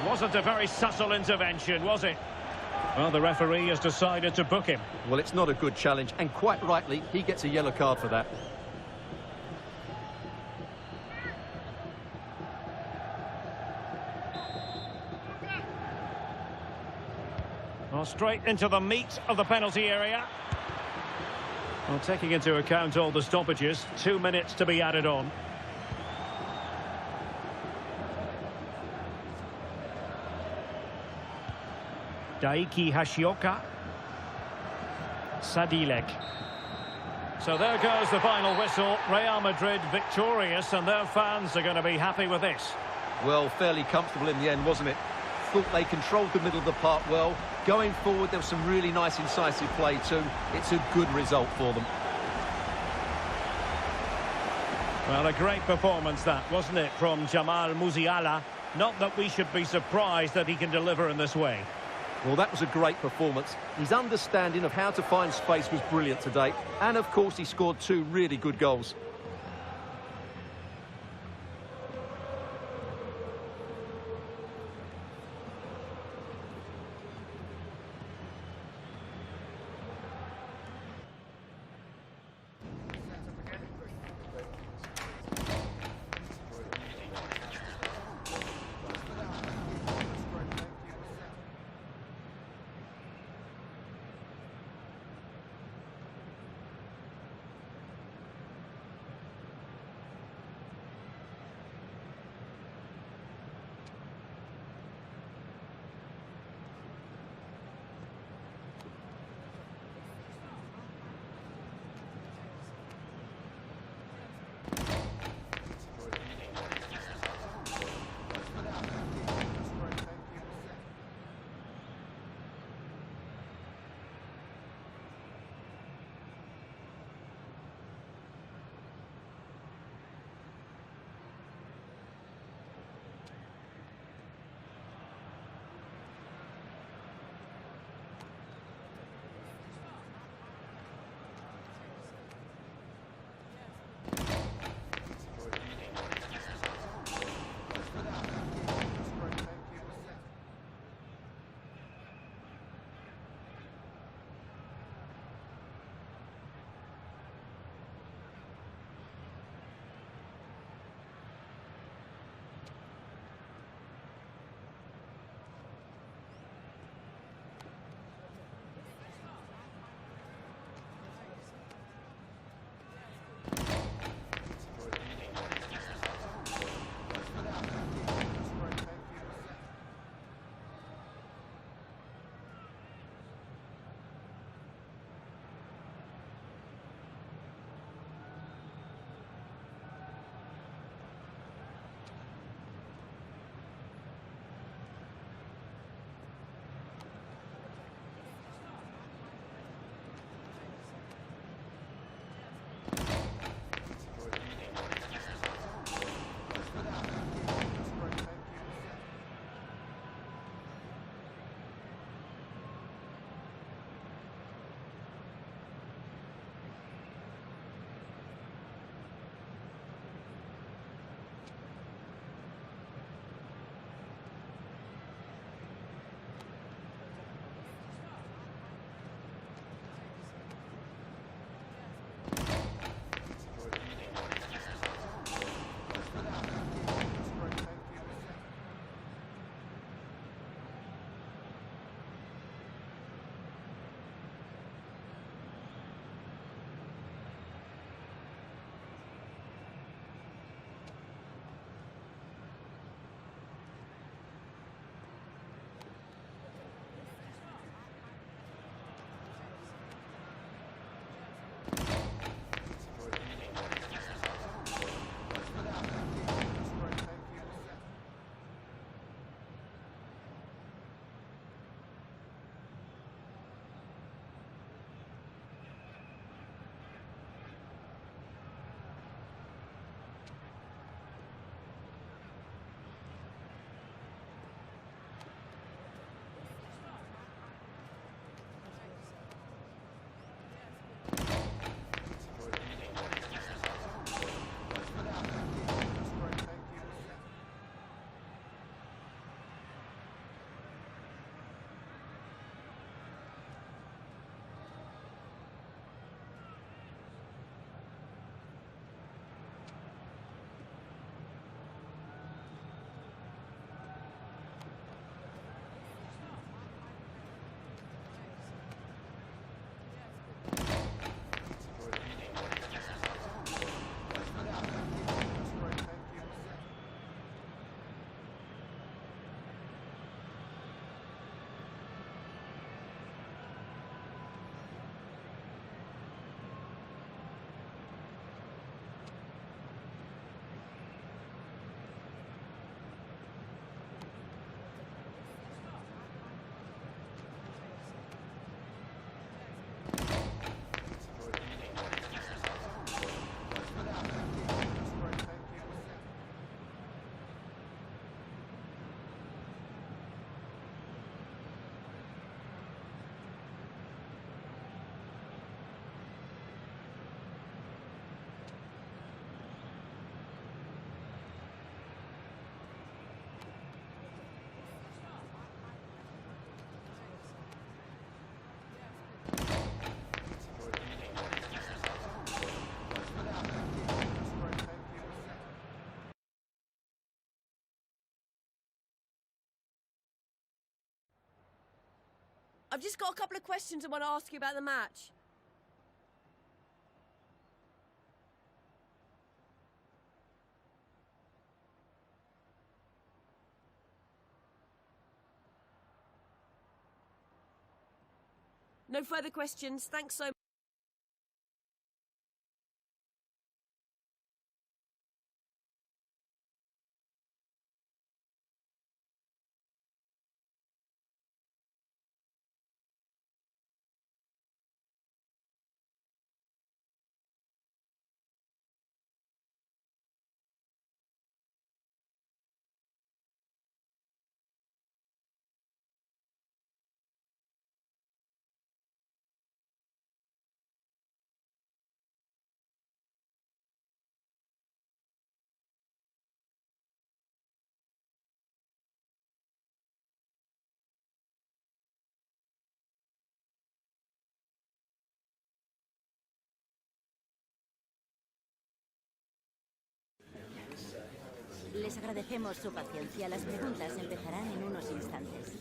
Wasn't a very subtle intervention, was it? Well, the referee has decided to book him. Well, it's not a good challenge, and quite rightly, he gets a yellow card for that. Well, straight into the meat of the penalty area. Well, taking into account all the stoppages, 2 minutes to be added on. Daiki Hashioka. Sadilek. So there goes the final whistle. Real Madrid victorious, and their fans are going to be happy with this. Well, fairly comfortable in the end, wasn't it? Thought they controlled the middle of the park well. Going forward, there was some really nice incisive play too. It's a good result for them. Well, a great performance that, wasn't it, from Jamal Musiala? Not that we should be surprised that he can deliver in this way. Well, that was a great performance. His understanding of how to find space was brilliant today. And, of course, he scored 2 really good goals. I've just got a couple of questions I want to ask you about the match. No further questions. Thanks so much. Les agradecemos su paciencia. Las preguntas empezarán en unos instantes.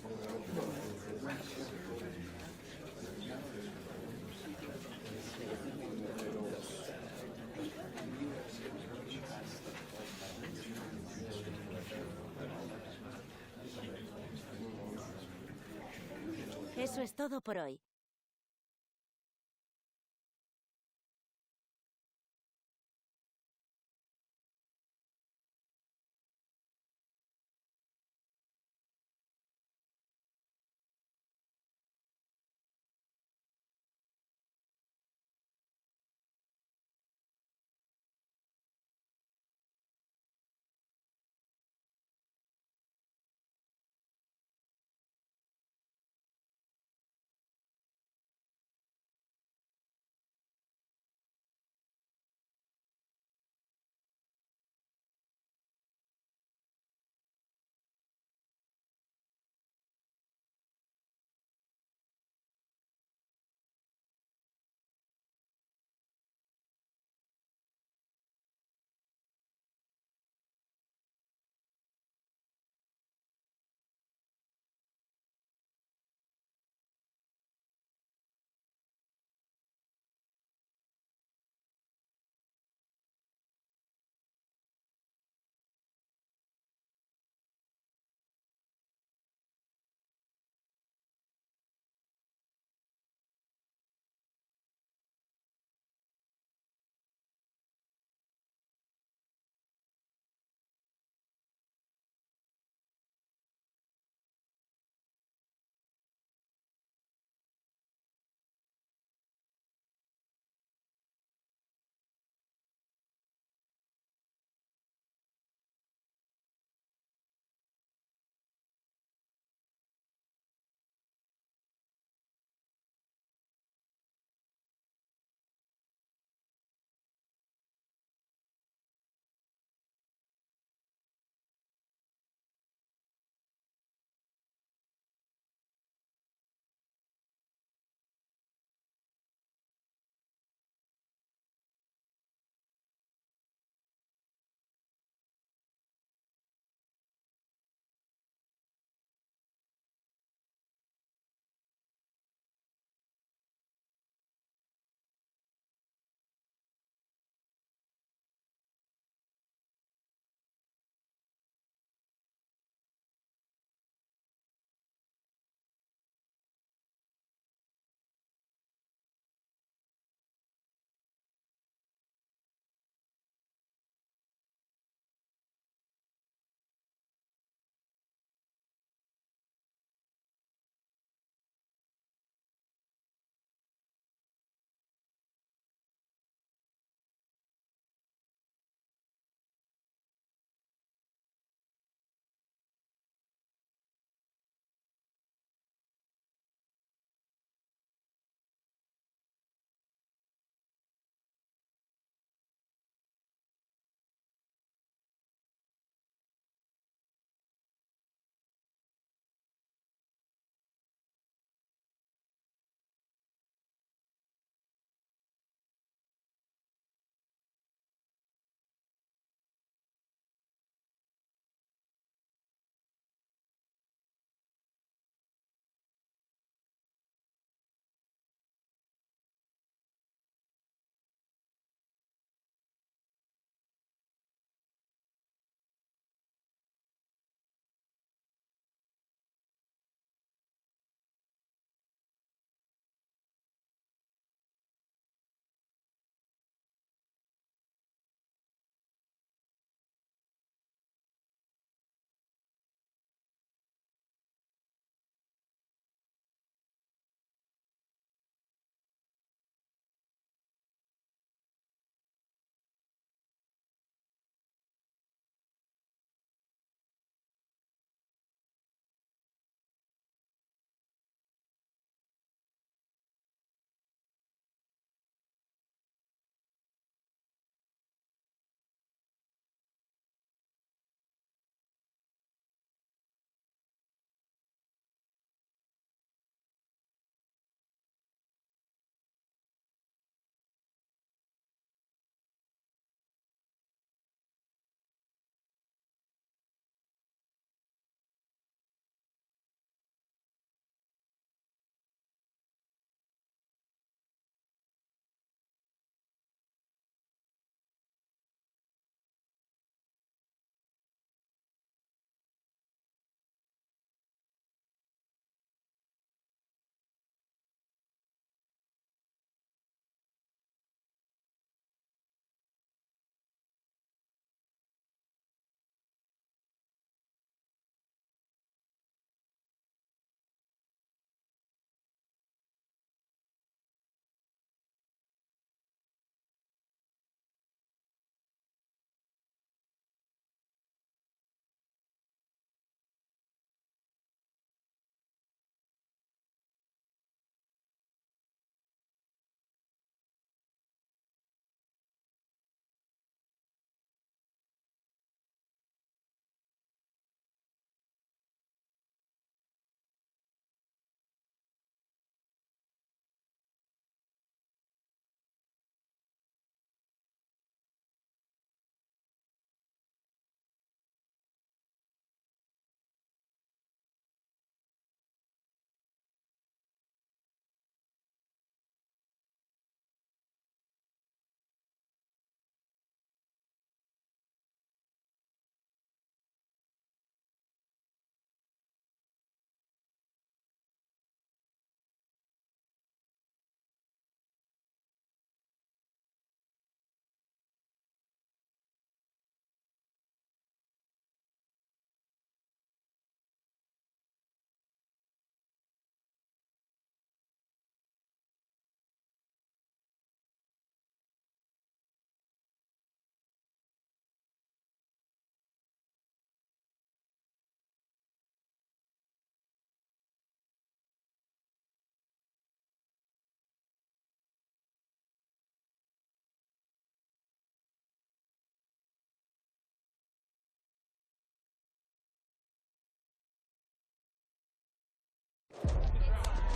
Eso es todo por hoy.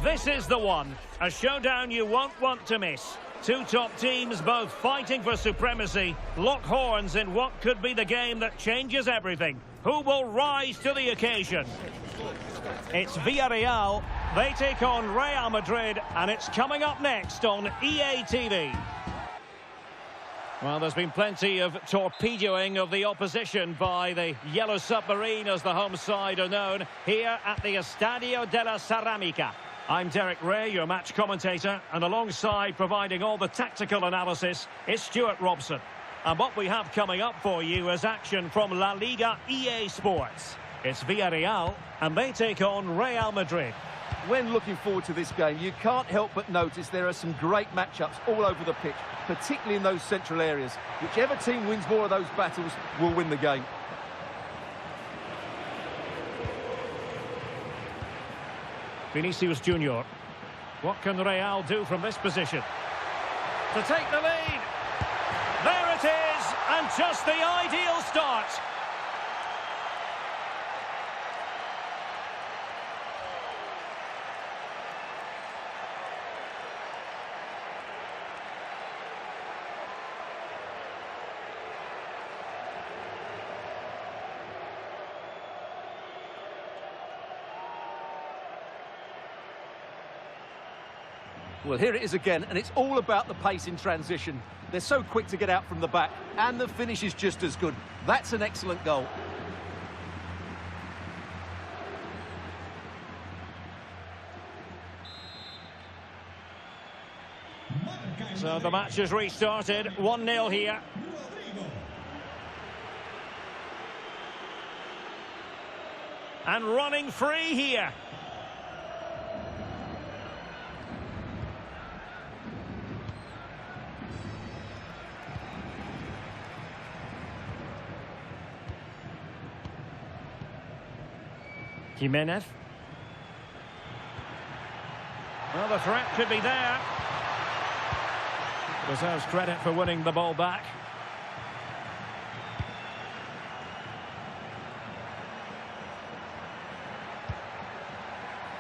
This is the one. A showdown you won't want to miss. Two top teams both fighting for supremacy. Lock horns in what could be the game that changes everything. Who will rise to the occasion? It's Villarreal. They take on Real Madrid, and it's coming up next on EA TV. Well, there's been plenty of torpedoing of the opposition by the Yellow Submarine, as the home side are known, here at the Estadio de la Cerámica. I'm Derek Ray, your match commentator, and alongside providing all the tactical analysis is Stuart Robson. And what we have coming up for you is action from La Liga EA Sports. It's Villarreal, and they take on Real Madrid. When looking forward to this game, you can't help but notice there are some great matchups all over the pitch, particularly in those central areas. Whichever team wins more of those battles will win the game. Vinicius Junior. What can Real do from this position? To take the lead. There it is, and just the ideal start. Well, here it is again, and it's all about the pace in transition. They're so quick to get out from the back, and the finish is just as good. That's an excellent goal. So the match has restarted, 1-0 here. And running free here. Jimenez. Well, the threat could be there. Deserves credit for winning the ball back.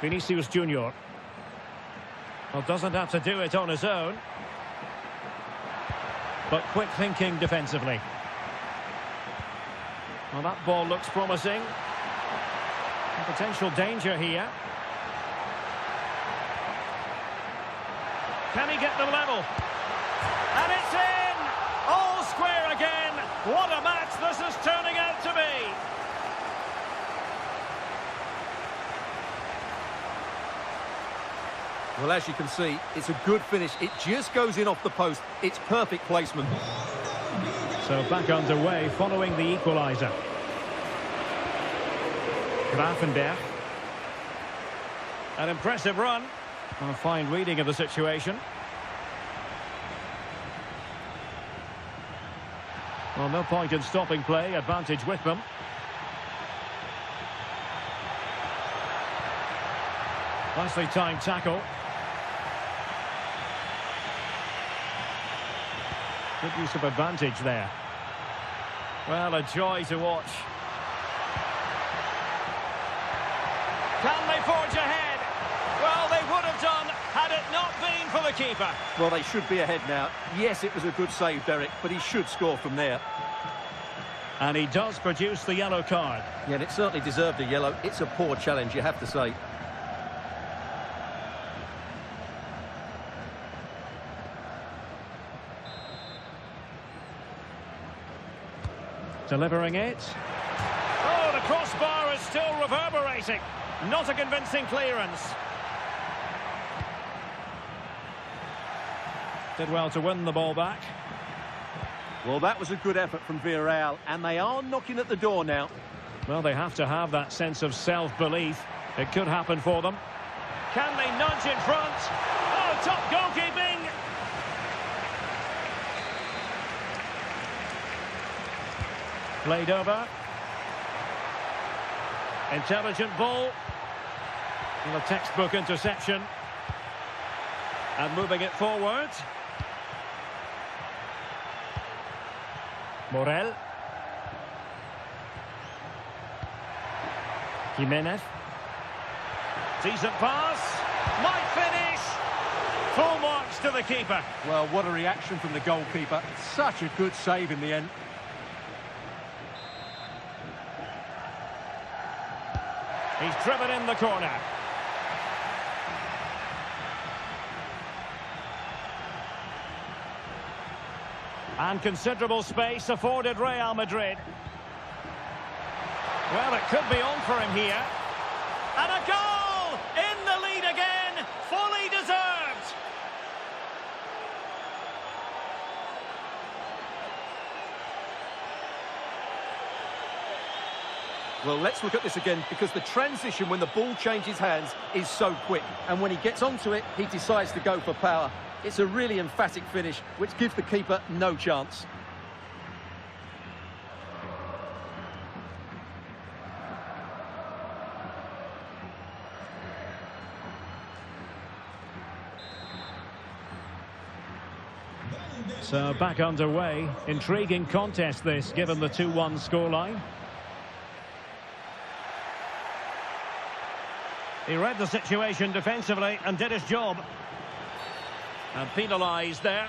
Vinicius Junior. Well, doesn't have to do it on his own. But quick thinking defensively. Well, that ball looks promising. Potential danger here. Can he get them level? And it's in! All square again. What a match this is turning out to be. Well, as you can see, it's a good finish. It just goes in off the post. It's perfect placement. So back underway following the equaliser. Grafenberg. An impressive run. A fine reading of the situation. Well, no point in stopping play. Advantage with them. Nicely timed tackle. Good use of advantage there. Well, a joy to watch. Can they forge ahead? Well, they would have done had it not been for the keeper. Well, they should be ahead now. Yes, it was a good save, Derek, but he should score from there. And he does produce the yellow card. Yeah, and it certainly deserved a yellow. It's a poor challenge, you have to say. Delivering it. Oh, the crossbar is still reverberating. Not a convincing clearance. Did well to win the ball back. Well, that was a good effort from Villarreal, and they are knocking at the door now. Well, they have to have that sense of self-belief. It could happen for them. Can they nudge in front? Oh, top goalkeeping! Played over. Intelligent ball. And a textbook interception. And moving it forward. Morel. Jimenez. Decent pass. might finish. Full marks to the keeper. Well, what a reaction from the goalkeeper. Such a good save in the end. He's driven in the corner. And considerable space afforded Real Madrid. Well, it could be on for him here. And a goal! In the lead again, fully deserved. Well, let's look at this again, because the transition when the ball changes hands is so quick. And when he gets onto it, he decides to go for power. It's a really emphatic finish, which gives the keeper no chance. So back underway. Intriguing contest this, given the 2-1 scoreline. He read the situation defensively and did his job. And penalised there.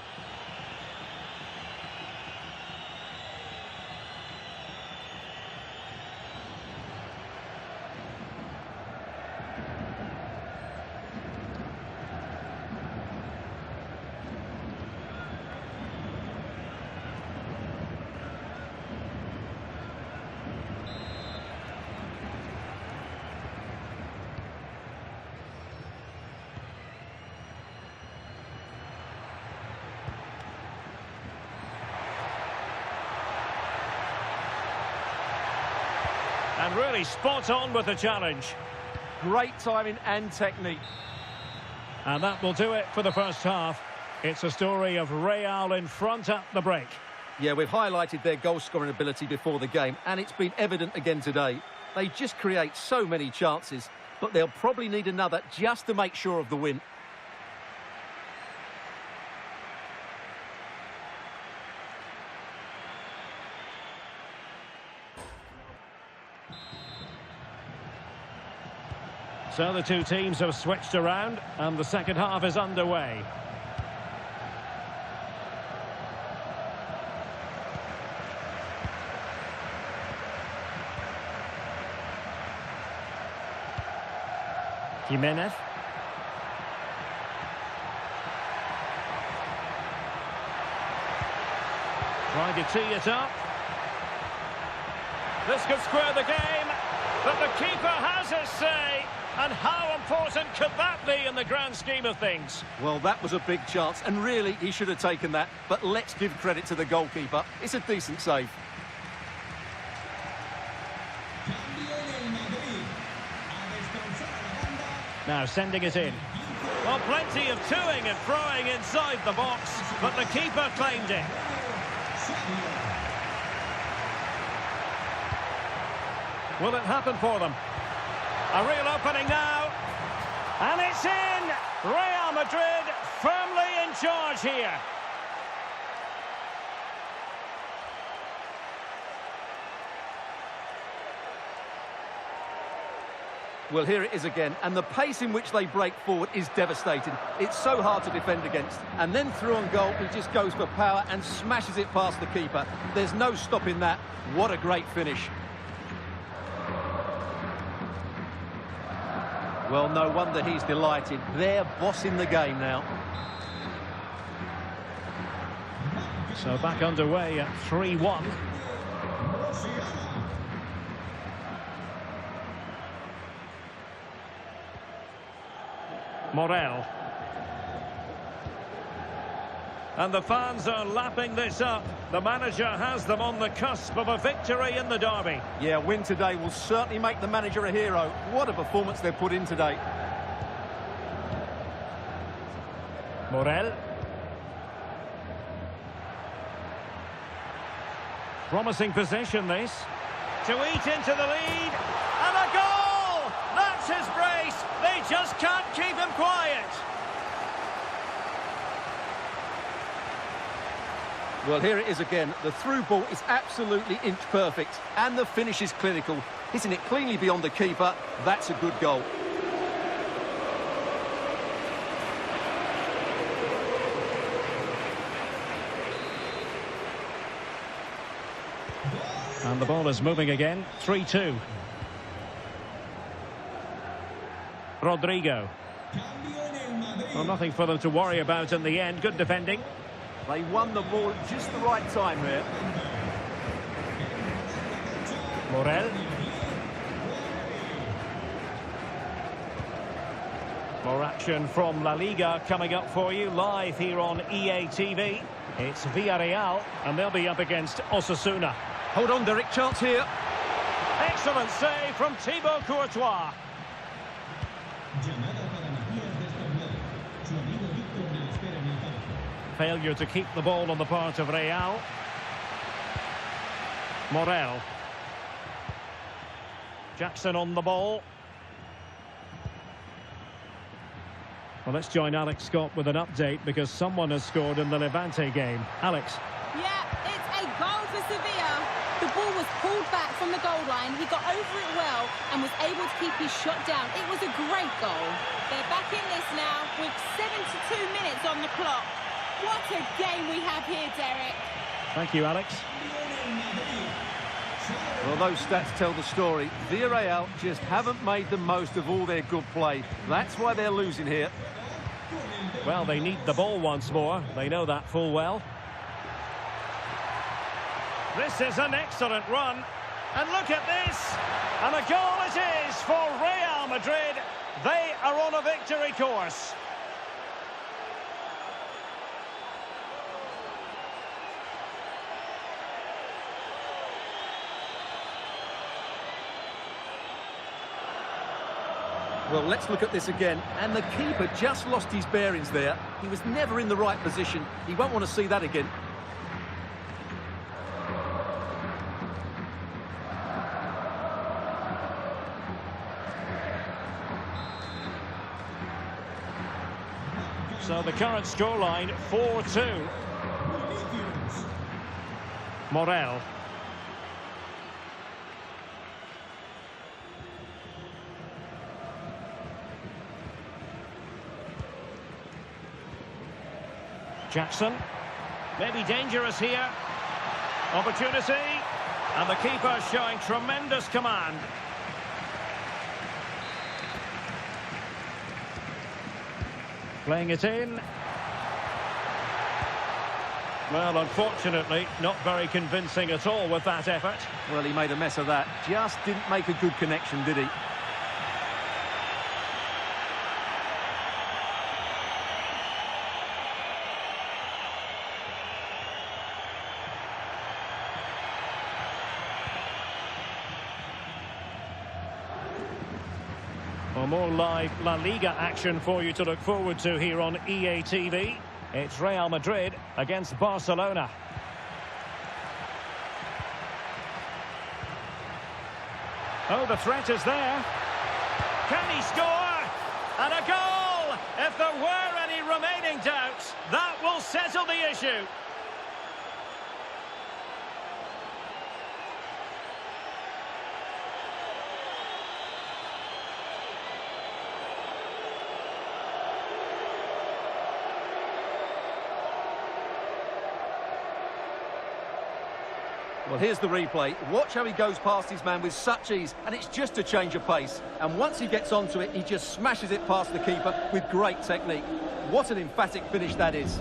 And really spot on with the challenge. Great timing and technique. And that will do it for the first half. It's a story of Real in front at the break. Yeah, we've highlighted their goal-scoring ability before the game, and it's been evident again today. They just create so many chances, but they'll probably need another just to make sure of the win. So the two teams have switched around and the second half is underway. Jimenez. Trying to tee it up. This could square the game, but the keeper has his say. And how important could that be in the grand scheme of things? Well, that was a big chance, and really, he should have taken that. But let's give credit to the goalkeeper. It's a decent save. Now sending it in. Well, plenty of toing and throwing inside the box, but the keeper claimed it. Will it happen for them? A real opening now. And it's in! Real Madrid firmly in charge here. Well, here it is again, and the pace in which they break forward is devastating. It's so hard to defend against. And then through on goal, he just goes for power and smashes it past the keeper. There's no stopping that. What a great finish. Well, no wonder he's delighted. They're bossing the game now. So back underway at 3-1. Morel. And the fans are lapping this up. The manager has them on the cusp of a victory in the derby. Yeah, win today will certainly make the manager a hero. What a performance they've put in today. Morel. Promising possession, this. To eat into the lead. And a goal! That's his brace. They just can't keep him quiet. Well, here it is again. The through ball is absolutely inch perfect, and the finish is clinical. Hitting it cleanly beyond the keeper, that's a good goal. And the ball is moving again. 3-2. Rodrigo. Well, nothing for them to worry about in the end. Good defending. They won the ball at just the right time here. Morel. More action from La Liga coming up for you live here on EA TV. It's Villarreal, and they'll be up against Osasuna. Hold on, Derek, chance here. Excellent save from Thibaut Courtois. Failure to keep the ball on the part of Real. Morel. Jackson on the ball. Well, let's join Alex Scott with an update because someone has scored in the Levante game. Alex. Yeah, it's a goal for Sevilla. The ball was pulled back from the goal line. He got over it well and was able to keep his shot down. It was a great goal. They're back in this now with 72 minutes on the clock. What a game we have here, Derek. Thank you, Alex. Well, those stats tell the story. Villarreal just haven't made the most of all their good play. That's why they're losing here. Well, they need the ball once more. They know that full well. This is an excellent run. And look at this. And a goal it is for Real Madrid. They are on a victory course. Well, let's look at this again. And the keeper just lost his bearings there. He was never in the right position. He won't want to see that again. So the current scoreline, 4-2. Morel. Jackson, maybe dangerous here. Opportunity, and the keeper showing tremendous command. Playing it in. Well, unfortunately, not very convincing at all with that effort. Well, he made a mess of that. Just didn't make a good connection, did he? Well, more live La Liga action for you to look forward to here on EA TV. It's Real Madrid against Barcelona. Oh, the threat is there. Can he score? And a goal! If there were any remaining doubts, that will settle the issue. Well, here's the replay. Watch how he goes past his man with such ease, and it's just a change of pace. And once he gets onto it, he just smashes it past the keeper with great technique. What an emphatic finish that is.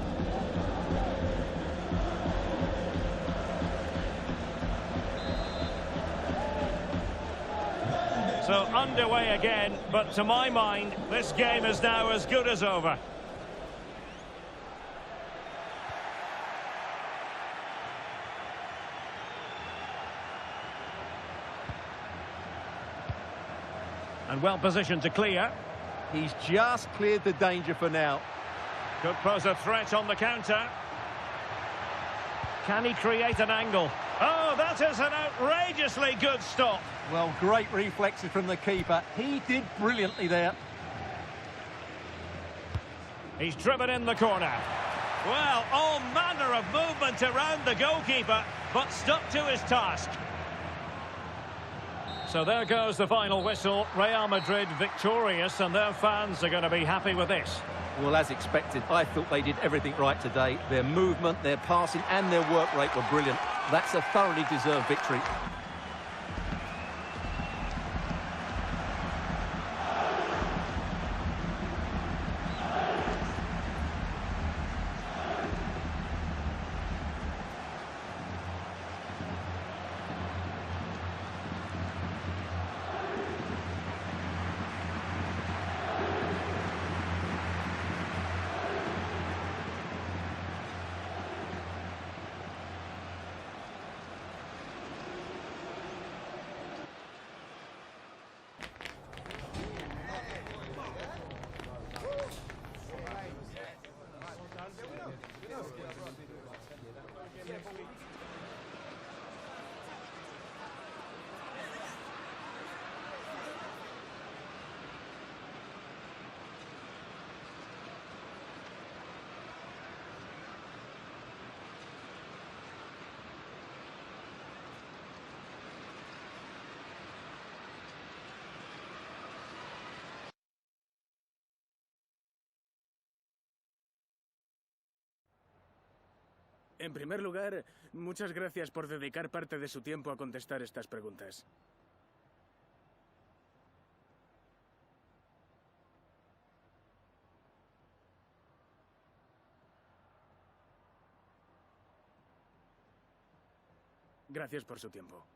So underway again, but to my mind, this game is now as good as over. And well positioned to clear. He's just cleared the danger for now. Could pose a threat on the counter. Can he create an angle? Oh, that is an outrageously good stop. Well, great reflexes from the keeper. He did brilliantly there. He's driven in the corner. Well, all manner of movement around the goalkeeper, but stuck to his task. So there goes the final whistle. Real Madrid victorious, and their fans are going to be happy with this. Well, as expected, I thought they did everything right today. Their movement, their passing and their work rate were brilliant. That's a thoroughly deserved victory. En primer lugar, muchas gracias por dedicar parte de su tiempo a contestar estas preguntas. Gracias por su tiempo.